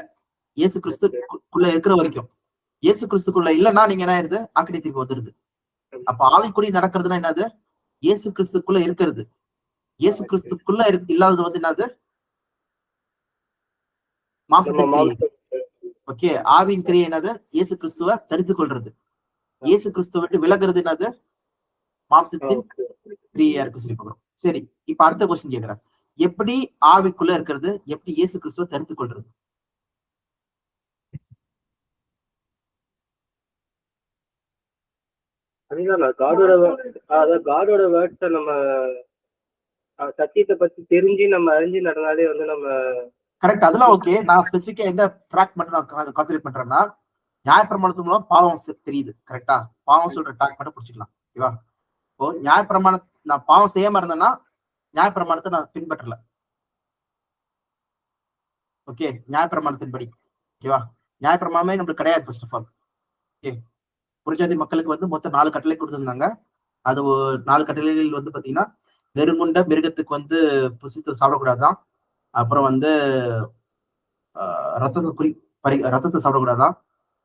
இயேசு கிறிஸ்துக்குள்ள இருக்கிற வரைக்கும். இயேசு கிறிஸ்துக்குள்ள இல்லைன்னா நீங்க என்ன ஆயிருது, ஆக்கினி தீர்ப்பு வந்துருது. அப்ப ஆவிக்குடி நடக்கிறதுனா என்னது, இயேசு கிறிஸ்துக்குள்ள இருக்கிறது. இயேசு கிறிஸ்துக்குள்ள இல்லாதது வந்து என்னது, நம்ம மாம்சத்தின் கிரியை. மாம்ச ஓகே, ஆவியின் கிரியை என்னது? இயேசு கிறிஸ்துவ தரித்து கொள்றது. இயேசு கிறிஸ்துவ விட்டு விலகுறது என்னது? மாம்சத்தின் ஓகே. கிரியா இருக்கு சொல்லி பார்க்கிறோம். சரி, இப்ப அடுத்த கொஸ்டின் கேக்குறேன். எப்படி ஆவிக்குள்ள இருக்கிறது, எப்படி இயேசு கிறிஸ்துவ தரித்து கொள்றது? அதுதான் காடோட வேர்ட்ஸை நம்ம சத்தியத்தை பத்தி தெரிஞ்சு நம்ம அறிஞ்சு நடந்தாலே வந்து நம்ம கரெக்ட், அதெல்லாம் ஓகே. நான் ஸ்பெசிஃபிக்கா எந்த ட்ராக் மட்டும் நான் கான்சென்ட்ரேட் பண்றேன்னா, நியாயப்பிரமாணத்து மூலம் பாவம் தெரியுது. கரெக்டா? பாவம் சொல்ற ட்ராக் மட்டும் பிடிச்சிக்கலாம். ஓகேவா? இப்போ நியாயப்பிரமாண நான் பாவம் செய்யாம இருந்தேன்னா நியாயப்பிரமாணத்தை நான் பின்பற்றல. ஓகே, நியாயப்பிரமாணத்தின்படி. ஓகேவா? நியாயப்பிரமாணமே நம்மளுக்கு கிடையாது ஃபர்ஸ்ட் ஆஃப் ஆல். ஓகே, புறஜாதி மக்களுக்கு வந்து மொத்தம் 4 கட்டளை கொடுத்திருந்தாங்க. அது 4 கட்டளைகள் வந்து பாத்தீங்கன்னா, நெருங்குண்ட மிருகத்துக்கு வந்து புசித்து சாப்பிடக்கூடாதான். அப்புறம் வந்து ரத்தத்தை சாப்பிடக்கூடாதான்.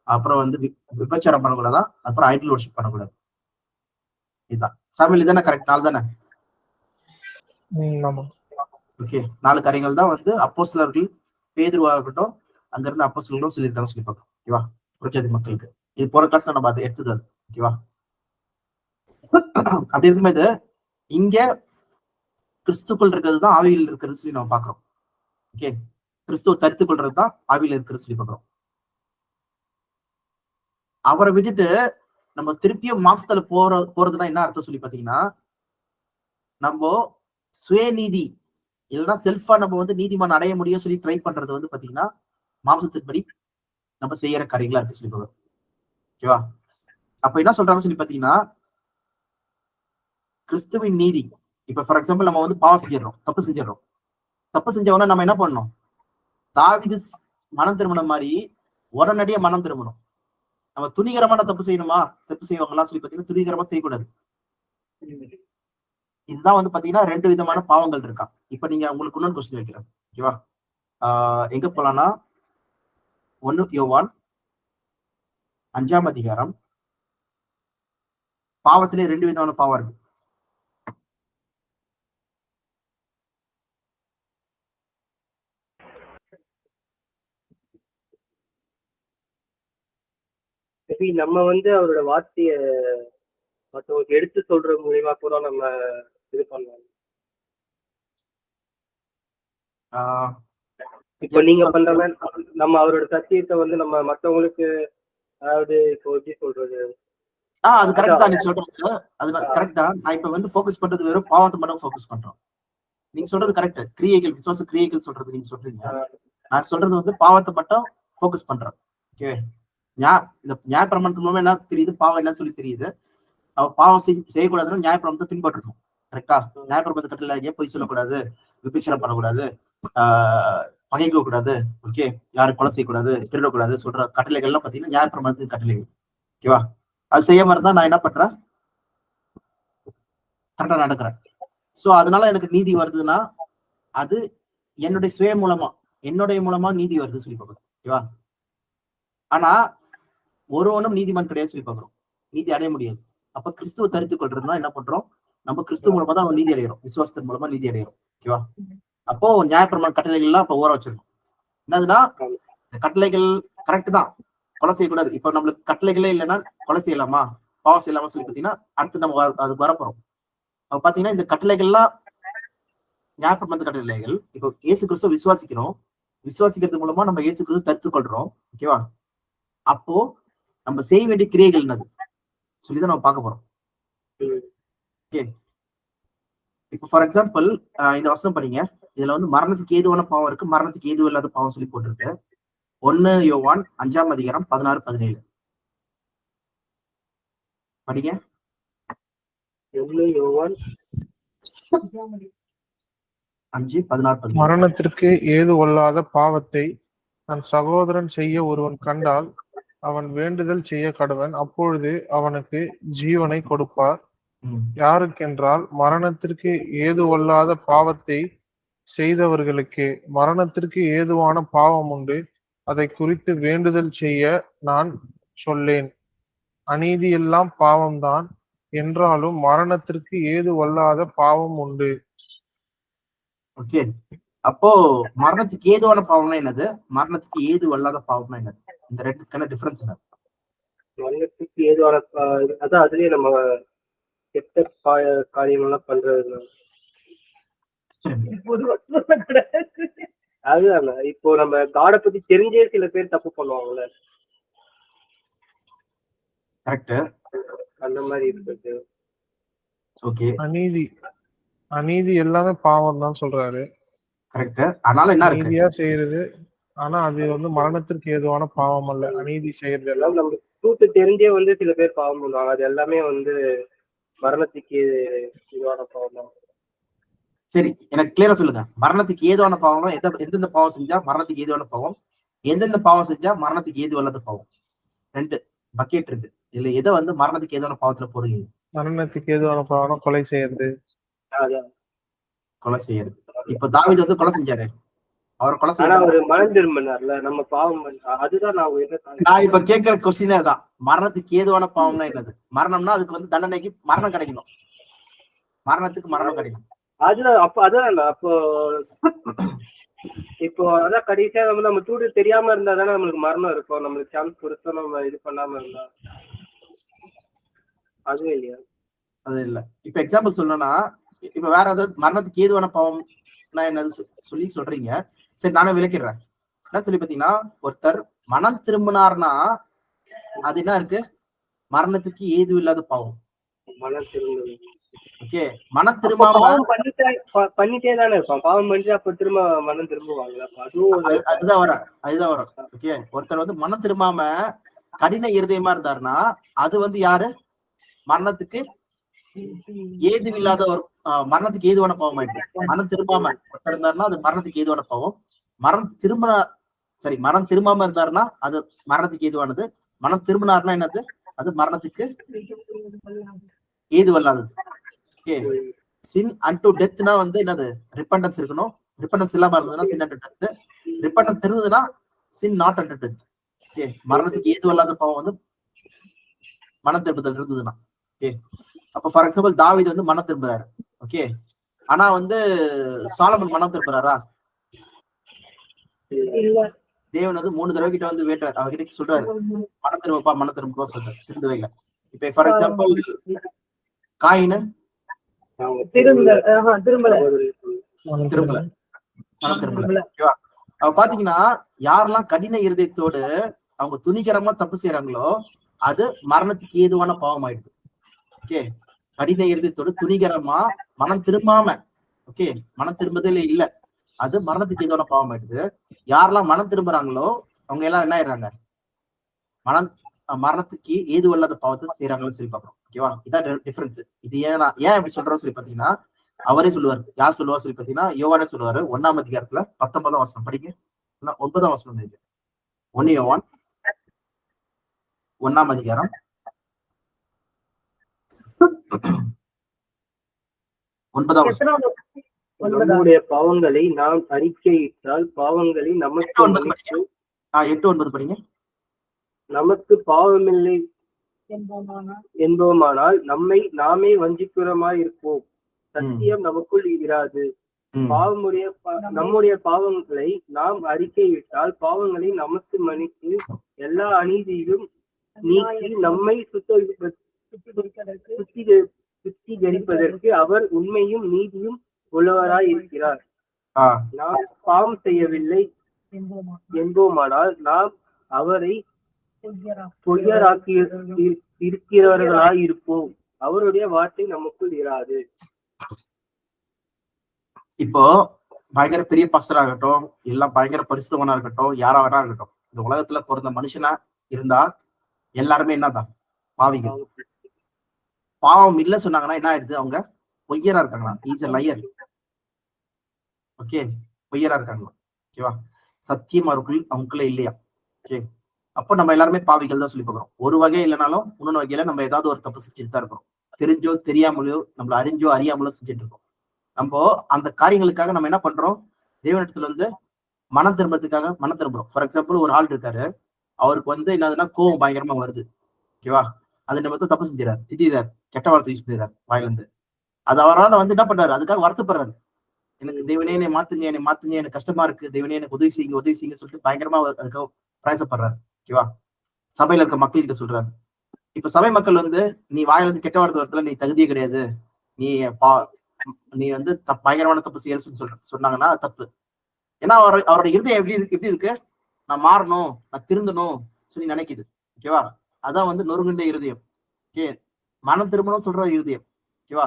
அப்புறம் வந்து விபச்சாரம் பண்ணக்கூடாதான். அப்புறம் ஐடல் வர்ஷிப் பண்ணக்கூடாது. இதுதான் சாமியல். இதானே கரெக்ட்? 4 தானே? ஆமா. ஓகே, 4 காரியங்கள் தான் வந்து அப்போஸ்தலர்கள் பேதுருவா இருக்கட்டும், அங்க இருந்து அப்போஸ்தலர்களும் சொல்லியிருக்காங்க சொல்லி பார்க்கலாம். ஓகேவா? புறஜாதி மக்களுக்கு இது போற கிளாஸ்ல நம்ம அதை எடுத்தது. ஓகேவா? அப்படி இருக்கும்போது இங்க கிறிஸ்துக்குள் இருக்கிறது தான் ஆவியில் இருக்கிறது சொல்லி நம்ம பாக்குறோம். ஓகே, கிறிஸ்துவ தரித்து கொள்றது தான் ஆவியில் இருக்கிறது சொல்லி பாக்குறோம். அவரை விட்டுட்டு நம்ம திருப்பியும் மாம்சத்துல போறதுன்னா என்ன அர்த்தம் சொல்லி பாத்தீங்கன்னா, நம்ம சுயநீதி இல்லைன்னா செல்ஃபா நம்ம வந்து நீதிமான் அடைய முடியும் சொல்லி ட்ரை பண்றது வந்து பாத்தீங்கன்னா மாம்சத்தின்படி நம்ம செய்யற காரியங்களா இருக்கு சொல்லி பாக்குறோம். ஓகேவா? அப்ப என்ன சொல்றாங்கன்னு சொல்லி பாத்தீங்கன்னா, கிறிஸ்துவின் நீதி. இப்ப ஃபார் எக்ஸாம்பிள் நம்ம வந்து பாவம் செஞ்சிடறோம், தப்பு செஞ்சிடறோம். தப்பு செஞ்சவொடனே நம்ம என்ன பண்ணணும்? தாவீது மனம் திருமணம் மாதிரி உடனடியா மனம் திரும்பணும். நம்ம துணிகரமான தப்பு செய்யணுமா? தப்பு செய்வாங்களா சொல்லி பாத்தீங்கன்னா துணிகரமா செய்யக்கூடாது. இதுதான் வந்து பாத்தீங்கன்னா 2 விதமான பாவங்கள் இருக்கா. இப்ப நீங்க உங்களுக்கு இன்னொரு கொஸ்டின் வைக்கிறேன். ஓகேவா? எங்க போலாம்னா 1 யோவான் 5ஆம் அதிகாரம். பாவத்திலே 2 விதமான பாவம் இருக்கு. நம்ம வந்து அவரோட வார்த்தைய மற்றவங்களுக்கு எடுத்து சொல்ற மூலியமா கூட நம்ம இது பண்ணலாம். இப்ப நீங்க பண்ற மாதிரி நம்ம அவரோட சத்தியத்தை வந்து நம்ம மற்றவங்களுக்கு, அதாவது இப்போ எப்படி சொல்றது, அது கரெக்ட் தான் நீங்க சொல்றது. அது கரெக்ட் தான். நான் இப்ப வந்து ஃபோக்கஸ் பண்றது வெறும் பாவத்தை மட்டும் ஃபோக்கஸ் பண்றோம். நீங்க சொல்றது கரெக்ட். கிரியைகள், விசுவாச கிரியைகள் சொல்றது நீங்க சொல்றீங்க. நான் சொல்றது வந்து பாவத்தை மட்டும் ஃபோக்கஸ் பண்றேன். ஓகே, இந்த நியாயப்பிரமாணத்து மூலமா என்ன தெரியுது? பாவம் என்ன சொல்லி தெரியுது? பாவம் செய்யக்கூடாதுன்னு நியாயப்பிரமாணத்தை பின்பற்றணும். கரெக்டா? நியாயப்பிரமாணத்தை கட்டளை பொய் சொல்லக்கூடாது, விபச்சாரம் பண்ணக்கூடாது, பகைக்க கூடாது, ஓகே, யாரும் கொலை செய்யக்கூடாது, திருடக்கூடாது சொல்ற கட்டளைகள்லாம் பாத்தீங்கன்னா நியாயப்பிரமாணத்தின் கட்டளைகள். ஓகேவா? அது செய்யாம இருந்தா நான் என்ன பண்றேன்? கரெக்டா நடக்கிறேன். சோ அதனால எனக்கு நீதி வருதுன்னா அது என்னுடைய மூலமா நீதி வருது சொல்லி பார்க்கணும். ஓகேவா? ஆனா ஒருவனும் நீதிமான் கிடையாது சொல்லி பார்க்கிறோம். நீதி அடைய முடியாது. அப்ப கிறிஸ்துவ தரித்துக் கொள்றதுன்னா என்ன பண்றோம்? நம்ம கிறிஸ்துவ மூலமா தான் நம்ம நீதி அடைகிறோம். விசுவாசத்தின் மூலமா நீதி அடைகிறோம். ஓகேவா? அப்போ நியாயப்பிரமாண கட்டளைகள் எல்லாம் இப்ப ஓர வச்சிருக்கோம். என்னதுன்னா கட்டளைகள் கரெக்ட் தான், கொலை செய்யக்கூடாது. இப்ப நம்மளுக்கு கட்டளைகளே இல்லைன்னா கொலை செய்யலாமா, பாவம் செய்யலாமா சொல்லி பாத்தீங்கன்னா அடுத்து நம்ம அதுக்கு வரப்போறோம். அப்ப பாத்தீங்கன்னா இந்த கட்டளைகள்லாம் நியாயப்பிரமாண கட்டளைகள். இப்போ இயேசு கிறிஸ்துவ விசுவாசிக்கிறது மூலமா நம்ம இயேசு கிறிஸ்துவ தரித்துக் கொள்றோம். ஓகேவா? அப்போ நம்ம செய்ய வேண்டிய கிரியைகள் என்னது சொல்லிதான் நம்ம பார்க்க போறோம். ஓகே, இப்போ ஃபார் எக்ஸாம்பிள் இந்த வசனம் படிங்க. இதுல வந்து மரணத்துக்கு ஏதுவான பாவம் இருக்கு, மரணத்துக்கு ஏதுவும் இல்லாத பாவம் சொல்லி போட்டிருக்கு. 1 யோவான் 5ஆம் அதிகாரம் 16-17 படிங்க. 1 யோவான் 5:16. மரணத்திற்கு ஏதுவல்லாத பாவத்தை தன் சகோதரன் செய்ய ஒருவன் கண்டால் அவன் வேண்டுதல் செய்ய கடவன், அப்பொழுது அவனுக்கு ஜீவனை கொடுப்பார். யாருக்கென்றால் மரணத்திற்கு ஏதுவல்லாத பாவத்தை செய்தவர்களுக்கு. மரணத்திற்கு ஏதுவான பாவம் உண்டு, அதை குறித்து வேண்டுதல் செய்ய நான் சொல்லேன். அநீதி எல்லாம் பாவம்தான், என்றாலும் மரணத்திற்கு ஏதுவல்லாத பாவம் உண்டு. ஓகே, அப்போ மரணத்துக்கு ஏதுவான பாவம்னா என்னது, மரணத்துக்கு ஏது அல்லாத பாவம்னா என்னது, இந்த ரெண்டுக்கான டிஃபரன்ஸ் என்ன? மரணத்துக்கு ஏதுவான அதான் அதுலயே நம்ம கெட்ட காரியங்கள்லாம் பண்றது. அதுதான் இப்போ நம்ம காடை பத்தி தெரிஞ்சே சில பேர் தப்பு பண்ணுவாங்கல்ல, கரெக்ட். அந்த மாதிரி இருக்கு. ஓகே, அநீதி எல்லாமே பாவம் தான் சொல்றாரு. கரெக்ட். அதனால என்ன இருக்கு, அநீதியா செய்யறது, ஆனா அது வந்து மரணத்திற்கு ஏதுவான பாவம் அல்ல. அநீதி செய்யறது எல்லாம் நம்ம ட்ரூத் தெரிஞ்சே வந்து சில பேர் பாவம் பண்ணுவாங்க, அது எல்லாமே வந்து மரணத்துக்கு இதுவான பாவம் தான். சரி எனக்கு கிளியரா சொல்லுங்க, மரணத்துக்கு ஏதுவான பாவம் எந்தெந்த பாவம் செஞ்சா மரணத்துக்கு ஏதுவான பாவம், எந்தெந்த பாவம் செஞ்சா மரணத்துக்கு ஏது அல்லாத பாவம்? ரெண்டு பக்கெட் இருக்கு, இதுல எதை வந்து மரணத்துக்கு ஏதுவான பாவத்துல போடுங்க? மரணத்துக்கு ஏதுவான பாவம் கொலை செய்யறது. அதான் கொலை செய்யறது. இப்ப தாவீது வந்து கொலை செஞ்சாரு, அவர் கொலை ஆனா செய்ய, அவரு மனம் திரும்பினார்ல, நம்ம பாவம் அதுதான் நான் இப்ப கேட்கிற கொஸ்டினே தான், மரணத்துக்கு ஏதுவான பாவம்னா என்னது? மரணம்னா அதுக்கு வந்து தண்டனைக்கு மரணம் கிடைக்கணும், மரணத்துக்கு மரணம் கிடைக்கும். அதுதான் அப்போ இப்போ அதான் கடைசியா நம்ம தூடு தெரியாம இருந்தா தானே நம்மளுக்கு மரணம் இருக்கும், நம்மளுக்கு சான்ஸ் கொடுத்தா நம்ம இது பண்ணாம இருந்தா அதுவும் இல்லையா? அது இல்ல. இப்ப எக்ஸாம்பிள் சொல்லணும்னா, இப்ப வேற ஏதாவது மரணத்துக்கு ஏதுவான பாவம்னா என்னது சொல்லி சொல்றீங்க, சரி நானே விளக்கிடுறேன். என்ன சொல்லி பாத்தீங்கன்னா, ஒருத்தர் மனம் திரும்பினார்னா அது என்ன இருக்கு, மரணத்துக்கு ஏது இல்லாத பாவம். மனம் திரும்ப ஓகே, மனம் திரும்பாம பண்ணிட்டே தானே இருப்பான், பாவம் பண்ணிட்டு அப்ப திரும்ப மனம் திரும்புவாங்க, அதுதான் வரும். ஓகே, ஒருத்தர் வந்து மனம் திரும்பாம கடின இருதயமா இருந்தாருன்னா அது வந்து யாரு, மரணத்துக்கு ஏது இல்லாத ஒரு மரணத்துக்கு ஏதுவான பாவம் ஆயிடுது. மனம் திரும்பாம ஒருத்தர் இருந்தாருன்னா அது மரணத்துக்கு ஏதுவான பாவம். மனம் திரும்பாம இருந்தாருன்னா அது மரணத்துக்கு ஏதுவானது. மனம் திரும்பினாருன்னா என்னது, அது மரணத்துக்கு ஏதுவல்லாதது. ஓகே, சின் அன்டு டெத்னா வந்து என்னது, ரிப்பண்டன்ஸ் இருக்கணும். ரிப்பண்டன்ஸ் இல்லாம இருந்ததுன்னா சின் அன்டு டெத். ரிப்பண்டன்ஸ் இருந்ததுன்னா சின் நாட் அன்டு டெத். ஓகே, மரணத்துக்கு ஏதுவல்லாத பாவம் வந்து மனம் திரும்புதல் இருந்ததுன்னா. ஓகே, அப்ப ஃபார் எக்ஸாம்பிள் தாவீது வந்து மனம் திரும்புறாரு. ஓகே, ஆனா வந்து சாலமன் மனம் திரும்புறாரா? தேவன் வந்து 3 தடவை கிட்ட வந்து வேண்டார், அவர்கிட்ட சொல்றாரு மனம் திரும்பப்பா சொல்றாரு, திரும்பவே இல்லை. இப்ப ஃபார் எக்ஸாம்பிள் காயினு திரும்பல. ஓகேவா? அவ பாத்தீங்கன்னா யாரெல்லாம் கடின இருதயத்தோடு அவங்க துணிகரமா தப்பு செய்யறாங்களோ அது மரணத்துக்கு ஏதுவான பாவம் ஆயிடுது. ஓகே, கடின இருதயத்தோடு துணிகரமா மனம் திரும்பாம, ஓகே, மனம் திரும்புதே இல்ல, அது மரணத்துக்கு ஏதுவான பாவம் ஆயிடுது. யாரெல்லாம் மனம் திரும்புறாங்களோ அவங்க எல்லாம் என்ன ஆயிடுறாங்க, மரணத்துக்கு ஏது இல்லாத பாவத்தை செய்யறாங்கன்னு சொல்லி பாக்குறோம். ஓகேவா? இதான் டிஃபரன்ஸ். இது ஏன் இப்படி சொல்றோம் சொல்லி பாத்தீங்கன்னா, அவரே சொல்லுவார். யார் சொல்லுவா சொல்லி பாத்தீங்கன்னா, யோவானே சொல்லுவாரு. 1ஆம் அதிகாரத்துல 19ஆம் வசனம் படிங்க, 9ஆம் வசனம் இருக்கு. 1 யோவான் 1ஆம் அதிகாரம் 9ஆம் வசனம். நம்முடைய பாவங்களை நாம் அறிக்கையிட்டால் பாவங்களை நமக்கு 8-9 படிங்க. நமக்கு பாவமில்லை என்போமானால் நம்மை நாமே வஞ்சிக்கிறமாய் இருப்போம், சத்தியம் நமக்குள் இராது. நம்முடைய பாவங்களை நாம் அறிக்கையிட்டால் பாவங்களை நமக்கு மன்னித்து எல்லா அநீதியிலும் நீக்கி நம்மை சுத்திகரிப்பதற்கு அவர் உண்மையும் நீதியும் உள்ளவராய் இருக்கிறார். நாம் பாவம் செய்யவில்லை என்போமானால் நாம் அவரை பொய்யராக்கி இருக்கிறவர்களாய் இருப்போம், அவருடைய வார்த்தை நமக்குள் இராது. இப்போ பயங்கர பெரிய பாஸ்டரா இருக்கட்டும், எல்லாம் பயங்கர பரிசுத்தவனா இருக்கட்டும், யாரா வேணா இருக்கட்டும், இந்த உலகத்துல பிறந்த மனுஷனா இருந்தா எல்லாருமே என்னதான் பாவிகள். பாவம் இல்ல சொன்னாங்கன்னா என்ன ஆயிடுது, அவங்க பொய்யரா இருக்காங்களா, இஸ் எ லயர். ஓகே, பொய்யரா இருக்காங்களா. ஓகேவா? சத்தியம் அவங்களுக்குள்ள இல்லையா. ஓகே, அப்போ நம்ம எல்லாருமே பாவிகள் தான் சொல்லி பார்க்கிறோம். ஒரு வகை இல்லைனாலும் இன்னொன்று வகையில நம்ம ஏதாவது ஒரு தப்பு செஞ்சுட்டு தான் இருக்கிறோம். தெரிஞ்சோ தெரியாமலோ, நம்மள அறிஞ்சோ அறியாமலோ செஞ்சுட்டு இருக்கோம். நம்ம அந்த காரியங்களுக்காக நம்ம என்ன பண்றோம், தேவனிடத்துல வந்து மனம் திரும்புறதுக்காக மனம் திரும்புறோம். ஃபார் எக்ஸாம்பிள் ஒரு ஆள் இருக்காரு, அவருக்கு வந்து என்னதுன்னா கோவம் பயங்கரமா வருது. ஓகேவா? அது நம்ம தப்பு செஞ்சிடறாரு, திட்டார், கெட்ட வார்த்தை யூஸ் பண்ணிடுறாரு வாயிலிருந்து. அது அவரால் வந்து என்ன பண்றாரு, அதுக்காக வருத்தப்படுறாரு. எனக்கு தேவனே என்னை மாத்துங்க, எனக்கு கஷ்டமா இருக்கு, தேவனே எனக்கு உதவி செய்யுங்க சொல்லிட்டு பயங்கரமா அதுக்காக பிரயாசப்படுறாரு. ஓகேவா? சபையில இருக்க மக்கள் கிட்ட சொல்றாரு. இப்ப சபை மக்கள் வந்து நீ வாயில இருந்து கெட்ட வார்த்தை வரத்துல நீ தகுதியே கிடையாது, நீ நீ வந்து பயங்கரமான தப்பு செய்யற சொன்னாங்கன்னா தப்பு. ஏன்னா அவரோட இருதயம் எப்படி இருக்கு, நான் மாறணும், நான் திருந்தணும் சொல்லி நினைக்குது. ஓகேவா? அதான் வந்து நொறுங்குண்ட இருதயம். ஓகே, மனம் திரும்பணும் சொல்ற இருதயம். ஓகேவா?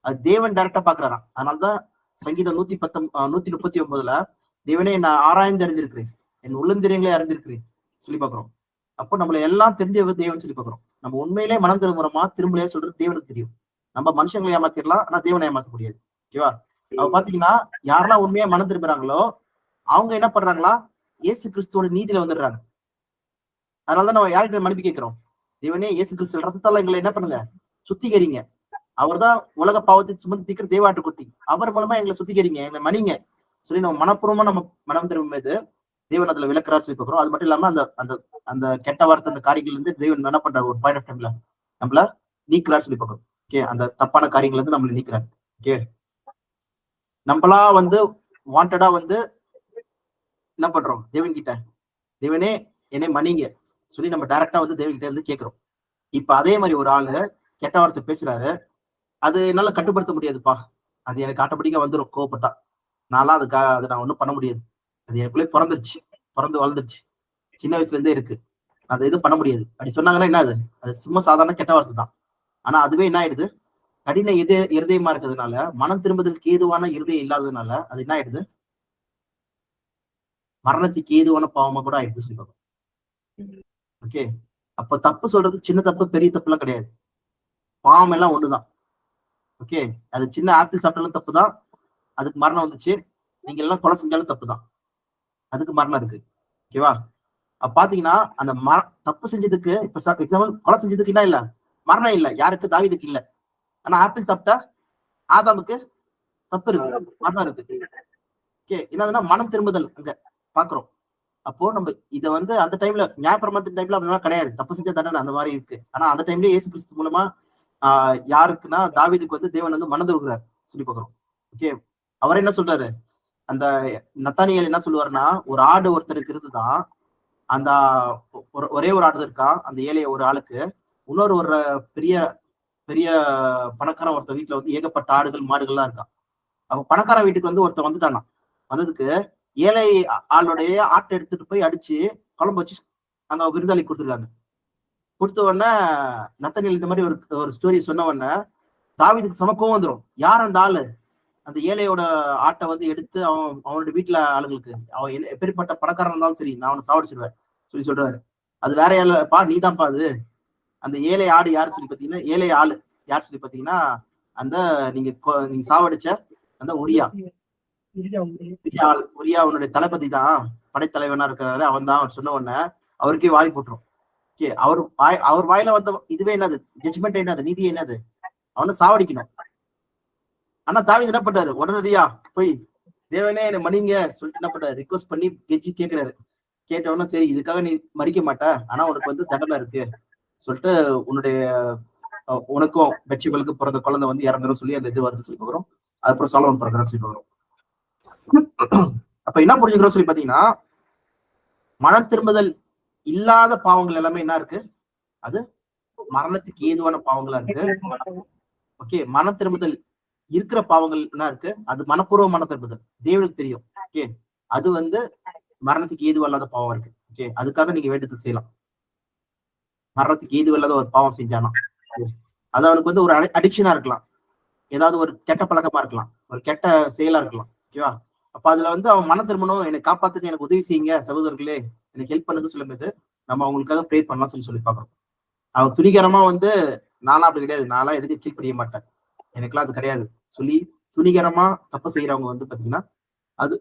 அது தேவன் டைரக்டா பாக்குறாராம். அதனாலதான் சங்கீதம் 139 தேவனே நான் ஆராய்ந்து அறிந்திருக்கிறேன், என் உள்ளந்திரியங்களே அறிந்திருக்கிறேன் சொல்லி பாக்குறோம். அப்போ நம்மள எல்லாம் தெரிஞ்ச தேவன் சொல்லி பாக்குறோம். நம்ம உண்மையிலே மனம் திரும்புறோமா திரும்பலையா சொல்றது தேவனுக்கு தெரியும். நம்ம மனுஷங்களை ஏமாத்திடலாம், ஆனா தேவனை ஏமாத்த முடியாது. ஓகேவா? அவ பாத்தீங்கன்னா யாரெல்லாம் உண்மையா மனம் திரும்புறாங்களோ அவங்க என்ன பண்றாங்களா, இயேசு கிறிஸ்துவோட நீதியில வந்துடுறாங்க. அதனாலதான் நம்ம யார்கிட்ட மன்னிப்பு கேட்கிறோம், தேவனே இயேசு கிறிஸ்து ரத்தத்தால எங்களை என்ன பண்ணுங்க, சுத்திகரிங்க. அவர்தான் உலக பாவத்தை சுமந்து தீக்கிற தேவாட்டுக்குட்டி, அவர் மூலமா எங்களை சுத்திகரிங்க, எங்களை மணிங்க சொல்லி நம்ம மனப்பூர்வமா நம்ம மனம் திரும்பும் போது தேவன் அதுல விளக்குறாரு சொல்லி பார்க்கிறோம். அது மட்டும் இல்லாம அந்த அந்த அந்த கெட்ட வார்த்தை அந்த காரியங்கள் இருந்து தேவன் என்ன பண்றாரு, ஒரு பாயிண்ட் ஆஃப் டைம்ல நம்மள நீக்கிறார் சொல்லி பார்க்கிறோம். ஓகே, அந்த தப்பான காரியங்கள் இருந்து நம்மள நீக்கிறார். ஓகே, நம்மளா வந்து வாண்டடா வந்து என்ன பண்றோம், தேவன் கிட்ட தேவனே என்னை மன்னிங்க சொல்லி நம்ம டைரக்டா வந்து தேவன் கிட்ட வந்து கேட்கிறோம். இப்ப அதே மாதிரி ஒரு ஆளு கெட்ட வார்த்தை பேசுறாரு, அது என்னால கட்டுப்படுத்த முடியாதுப்பா, அது எனக்கு ஆட்டோமேட்டிக்கா வந்துடும் கோவப்பட்டா, நான்லாம் அதை நான் ஒன்றும் பண்ண முடியாது, அது எனக்குள்ளே பிறந்து வளர்ந்துருச்சு, சின்ன வயசுல இருந்தே இருக்கு, அது எதுவும் பண்ண முடியாது அப்படி சொன்னாங்கன்னா என்ன, அது சும்மா சாதாரண கெட்ட வார்த்தை தான். ஆனா அதுவே என்ன ஆயிடுது, கடின இருதயமா இருக்கிறதுனால, மனம் திரும்புதலுக்கு ஏதுவான இருதயம் இல்லாததுனால அது என்ன ஆயிடுது, மரணத்துக்கு ஏதுவான பாவமா கூட ஆயிடுது சொல்லி பார்க்கணும். ஓகே, அப்ப தப்பு சொல்றது சின்ன தப்பு பெரிய தப்பு எல்லாம் கிடையாது, பாவம் எல்லாம் ஒண்ணுதான். ஓகே, அது சின்ன ஆப்பிள் சாப்பிட்டாலும் தப்பு தான், அதுக்கு மரணம் வந்துச்சு, நீங்க எல்லாம் கொலை செஞ்சாலும் தப்பு தான், அதுக்கு மரணம் இருக்கு. ஓகேவா? அப்ப பாத்தீங்கன்னா அந்த தப்பு செஞ்சதுக்கு, இப்ப எக்ஸாம்பிள் கொலை செஞ்சதுக்கு என்ன இல்ல, மரணம் இல்ல, யாருக்கு, தாவீதுக்கு இல்ல. ஆனா ஆப்பிள் சாப்பிட்டா ஆதாமுக்கு தப்பு இருக்கு, மரணம் இருக்கு. ஓகே, என்னதுன்னா மனம் திரும்புதல் அங்க பாக்குறோம். அப்போ நம்ம இதை வந்து அந்த டைம்ல ஞாயிற்றுக்கிழமை டைம்ல அப்படிலாம் கிடையாது, தப்பு செஞ்ச தண்டனை அந்த மாதிரி இருக்கு. ஆனா அந்த டைம்ல இயேசு கிறிஸ்து மூலமா யாருக்குன்னா தாவீதுக்கு வந்து தேவன் வந்து மனம் திரும்புகிறார் சொல்லி பாக்குறோம். ஓகே, அவர் என்ன சொல்றாரு, அந்த நத்தானியேல் என்ன சொல்லுவாருன்னா, ஒரு ஆடு ஒருத்தருக்கு இருந்துதான், அந்த ஒரே ஒரு ஆடு இருக்கான் அந்த ஏழைய ஒரு ஆளுக்கு, இன்னொரு ஒரு பெரிய பெரிய பணக்காரன் ஒருத்தர் வீட்டுல வந்து ஏகப்பட்ட ஆடுகள் மாடுகள்லாம் இருக்கான். அப்ப பணக்காரன் வீட்டுக்கு வந்து ஒருத்தர் வந்துட்டானா, வந்ததுக்கு ஏழை ஆளுடைய ஆட்டை எடுத்துட்டு போய் அடிச்சு குழம்பு வச்சு அங்க விருந்தாளி கொடுத்துருக்காங்க. கொடுத்த உடனே நத்தனியேல் இந்த மாதிரி ஒரு ஸ்டோரி சொன்ன உடனே தாவீதுக்கு சமக்கவும் வந்துடும், யார் அந்த ஆளு, அந்த ஏழையோட ஆட்டை வந்து எடுத்து அவனோட வீட்டுல ஆளுங்களுக்கு, அவன் எப்பேற்பட்ட பணக்காரன் இருந்தாலும் சரி நான் அவனை சாவடிச்சிருவேன் சொல்லி சொல்றாரு. அது வேற யாருப்பா, நீதான்ப்பா அது, அந்த ஏழை ஆடு யாரு சொல்லி பாத்தீங்கன்னா, ஏழை ஆளு யார் சொல்லி பாத்தீங்கன்னா, அந்த நீங்க சாவடிச்ச அந்த உரியா அவனுடைய தளபதி தான், படைத்தலைவனா இருக்கிறாரு, அவன் தான். அவர் சொன்ன உடனே அவருக்கே வாய் போட்டுரும். ஓகே, அவர் வாயில வந்த இதுவே என்னது, ஜட்ஜ்மெண்ட் என்னது, நீதி என்னது, அவனை சாவடிக்கணும். ஆனா தாவீது என்ன பண்றாரு, உடனடியா போய் தேவனே என்னை மன்னிங்க சொல்லிட்டு என்ன பண்றாரு, ரிக்வஸ்ட் பண்ணி கெஞ்சி கேட்கிறாரு. கேட்டவொடனே சரி இதுக்காக நீ மறிக்க மாட்ட, ஆனா உனக்கு வந்து தண்டனை இருக்கு சொல்லிட்டு உனக்கும் பெட்சிகளுக்கு பிறந்த குழந்தை வந்து இறந்துரும் சொல்லி அந்த இது வருது சொல்லி போகிறோம். அதுக்கப்புறம் சாலமோன் பிறகுற சொல்லி போகிறோம். அப்ப என்ன புரிஞ்சுக்கிறோம் சொல்லி பாத்தீங்கன்னா, மனம் திரும்புதல் இல்லாத பாவங்கள் எல்லாமே என்ன இருக்கு, அது மரணத்துக்கு ஏதுவான பாவங்களா இருக்கு. ஓகே, மனம் திரும்புதல் இருக்கிற பாவங்கள் என்ன இருக்கு, அது மனப்பூர்வ மன திரும்புதல், தேவனுக்கு தெரியும். ஓகே, அது வந்து மரணத்துக்கு ஏதுவா இல்லாத பாவம் இருக்கு. ஓகே, அதுக்காக நீங்க வேண்டுதல் செய்யலாம். மரணத்துக்கு ஏதுவா இல்லாத ஒரு பாவம் செஞ்சானா அது அவனுக்கு வந்து ஒரு அடிக்ஷனா இருக்கலாம், ஏதாவது ஒரு கெட்ட பழக்கமா இருக்கலாம், ஒரு கெட்ட செயலா இருக்கலாம். ஓகேவா? அப்ப அதுல வந்து அவன் மனம் திரும்பணும், என்னை காப்பாத்துக்கு எனக்கு உதவி செய்யுங்க சகோதரர்களே, எனக்கு ஹெல்ப் பண்ணுன்னு சொல்லும் போது நம்ம அவங்களுக்காக ப்ரே பண்ணலாம் சொல்லி பாக்குறோம். அவன் துணிகரமா வந்து நான்லாம் அப்படி கிடையாது, நான்லாம் எதுக்கு கீழ் படிய மாட்டேன், எனக்குலாம் அது கிடையாது சொல்லி துணிகரமா தப்பு செய்யறவங்க வந்து பாத்தீங்கன்னா அது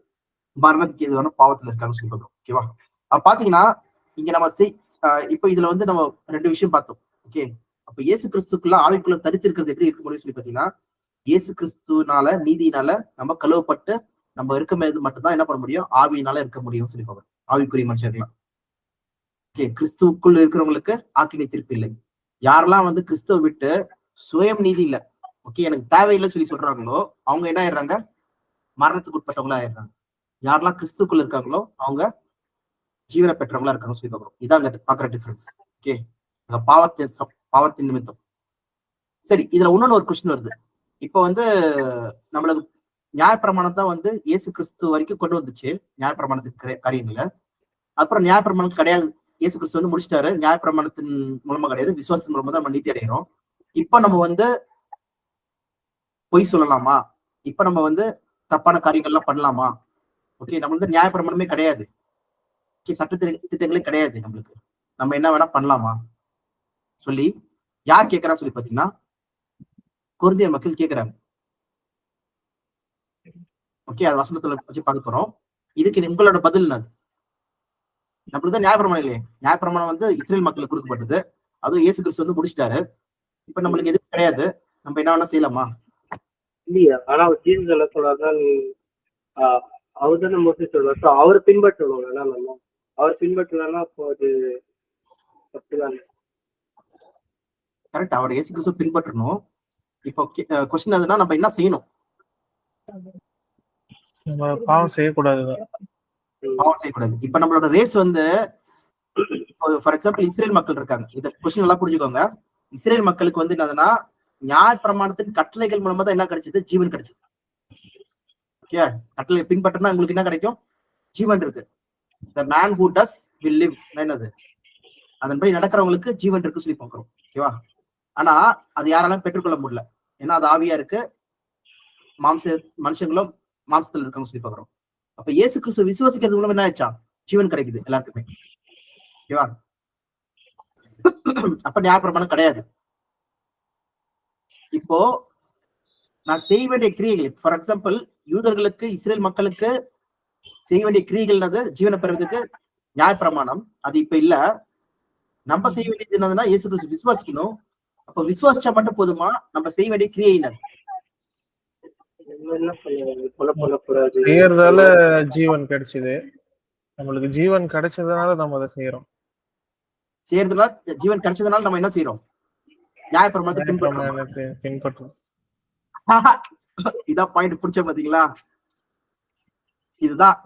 மரணத்துக்கு எதுவான பாவத்துல இருக்காங்கன்னு சொல்லி பாக்குறோம். ஓகேவா? அப்ப பாத்தீங்கன்னா இங்க நம்ம இப்ப இதுல வந்து நம்ம ரெண்டு விஷயம் பார்த்தோம். ஓகே, அப்ப இயேசு கிறிஸ்துக்குள்ள ஆவிக்குள்ள தரித்திருக்கிறது எப்படி இருக்க முடியும் சொல்லி பாத்தீங்கன்னா, இயேசு கிறிஸ்துனால நீதியினால நம்ம கழுவப்பட்டு நம்ம இருக்கும்போது மட்டும்தான் என்ன பண்ண முடியும், ஆவியினால இருக்க முடியும் சொல்லி பார்க்கணும். ஆவிக்குரிய மனுஷர்கள்லாம் ஓகே, கிறிஸ்துவுக்குள்ள இருக்கிறவங்களுக்கு ஆக்கினை தீர்ப்பு இல்லை. யாரெல்லாம் வந்து கிறிஸ்துவ விட்டு சுயம் நீதி இல்ல, ஓகே எனக்கு தேவையில்லை சொல்லி சொல்றாங்களோ அவங்க என்ன ஆயிடுறாங்க, மரணத்துக்கு உட்பட்டவங்களா ஆயிடுறாங்க. யாரெல்லாம் கிறிஸ்துக்குள்ள இருக்காங்களோ அவங்க ஜீவனை பெற்றவங்களா இருக்காங்க சொல்லி பார்க்கிறோம். இதான் அங்க பாக்குற டிஃபரன்ஸ். ஓகே, பாவத்தின் நிமித்தம். சரி, இதுல இன்னொன்னு ஒரு கொஸ்டின் வருது. இப்போ வந்து நம்மளுக்கு நியாயப்பிரமாணம் தான் வந்து இயேசு கிறிஸ்து வரைக்கும் கொண்டு வந்துச்சு, நியாயப்பிரமாணத்துக்கு காரியங்களை. அப்புறம் நியாயப்பிரமாணம் கிடையாது, இயேசு கிறிஸ்து வந்து முடிச்சிட்டாரு. நியாயப்பிரமாணத்தின் மூலமா கிடையாது, விசுவாசத்தின் மூலமா தான் நம்ம நீதி அடைகிறோம். இப்ப நம்ம வந்து பொய் சொல்லலாமா? இப்ப நம்ம வந்து தப்பான காரியங்கள்லாம் பண்ணலாமா? ஓகே, நம்மளுக்கு நியாயப்பிரமாணமே கிடையாது. ஓகே, சட்ட திட்டங்களே கிடையாது நம்மளுக்கு. நம்ம என்ன வேணா பண்ணலாமா சொல்லி யார் கேட்கறா சொல்லி பாத்தீங்கன்னா கொரிந்தியர் மக்கள் கேட்கிறாங்க. ஓகே, அது வசனத்துல வச்சு பார்க்க போறோம். இதுக்கு உங்களோட பதில் என்னது? நம்மளுக்கு தான் நியாயப்பிரமாணம் இல்லையே. நியாயப்பிரமாணம் வந்து இஸ்ரேல் மக்களுக்கு கொடுக்கப்பட்டது, அதுவும் இயேசு கிறிஸ்து வந்து முடிச்சிட்டாரு. இப்ப நம்மளுக்கு எதுவும் கிடையாது, நம்ம என்ன வேணா செய்யலாமா? இல்லையா? ஆனா ஜீசஸ் என்ன சொல்றாருன்னா, நீ அவர் தானே மோஸ்ட்லி சொல்றாரு, அவரை பின்பற்றணும். வேணா நம்ம அவர் பின்பற்றலன்னா அப்போ அது தப்புதான். கரெக்ட், அவர் இயேசு கிறிஸ்து பின்பற்றணும். இப்போ கொஸ்டின் அதுனா நம்ம என்ன செய்யணும்? நம்ம பாவம் செய்யக்கூடாது. பாவம் செய்யக்கூடாது. இப்ப நம்மளோட ரேஸ் வந்து ஃபார் எக்ஸாம்பிள் இஸ்ரேல் மக்கள் இருக்காங்க. இந்த கொஸ்டின் எல்லாம் புரிஞ்சுக்கோங்க. இஸ்ரேல் மக்களுக்கு வந்து என்னதுன்னா நியாய பிரமாணத்தின் கட்டளைகள் மூலமா தான் என்ன கிடைச்சது? ஜீவன் கிடைச்சது. ஓகே, கட்டளை பின்பற்றினா உங்களுக்கு என்ன கிடைக்கும்? ஜீவன் இருக்கு. The man who does will live. என்னது? அதன்படி நடக்கிறவங்களுக்கு ஜீவன் இருக்கு சொல்லி பார்க்கிறோம். ஓகேவா? ஆனா அது யாராலும் பெற்றுக்கொள்ள முடியல, ஏன்னா அது ஆவியா இருக்கு, மனுஷங்களும் மாம்சத்துல இருக்காங்க சொல்லி பார்க்கிறோம். அப்ப இயேசு கிறிஸ்து விசுவாசிக்கிறது மூலம் என்ன ஆச்சா? ஜீவன் கிடைக்குது எல்லாருக்குமே. ஓகேவா? அப்ப நியாயப்பிரமாணம் கிடையாது. இப்போ நான் செய்ய வேண்டிய கிரியைகள், ஃபார் எக்ஸாம்பிள் யூதர்களுக்கு இஸ்ரேல் மக்களுக்கு செய்ய வேண்டிய கிரியைகள் ஜீவனை பெறுவதற்கு நியாயப்பிரமாணம், அது இப்ப இல்ல. நம்ம செய்ய வேண்டியது என்னதுன்னா இயேசு கிறிஸ்து விசுவாசிக்கணும். அப்ப விசுவாசிச்சா மட்டும் போதுமா? நம்ம செய்ய வேண்டிய கிரியை என்ன? செய்யறதால ஜீவன் கிடைச்சது, நம்மளுக்கு ஜீவன் கிடைச்சதுனால நம்ம அதை செய்யறோம். செய்யறதுனால ஜீவன் கிடைச்சதுனால நம்ம என்ன செய்யறோம்? நியாயப்பிரமாணத்தை பின்பற்றோம். இதான் பாயிண்ட். புடிச்ச பாத்தீங்களா? இதுதான்.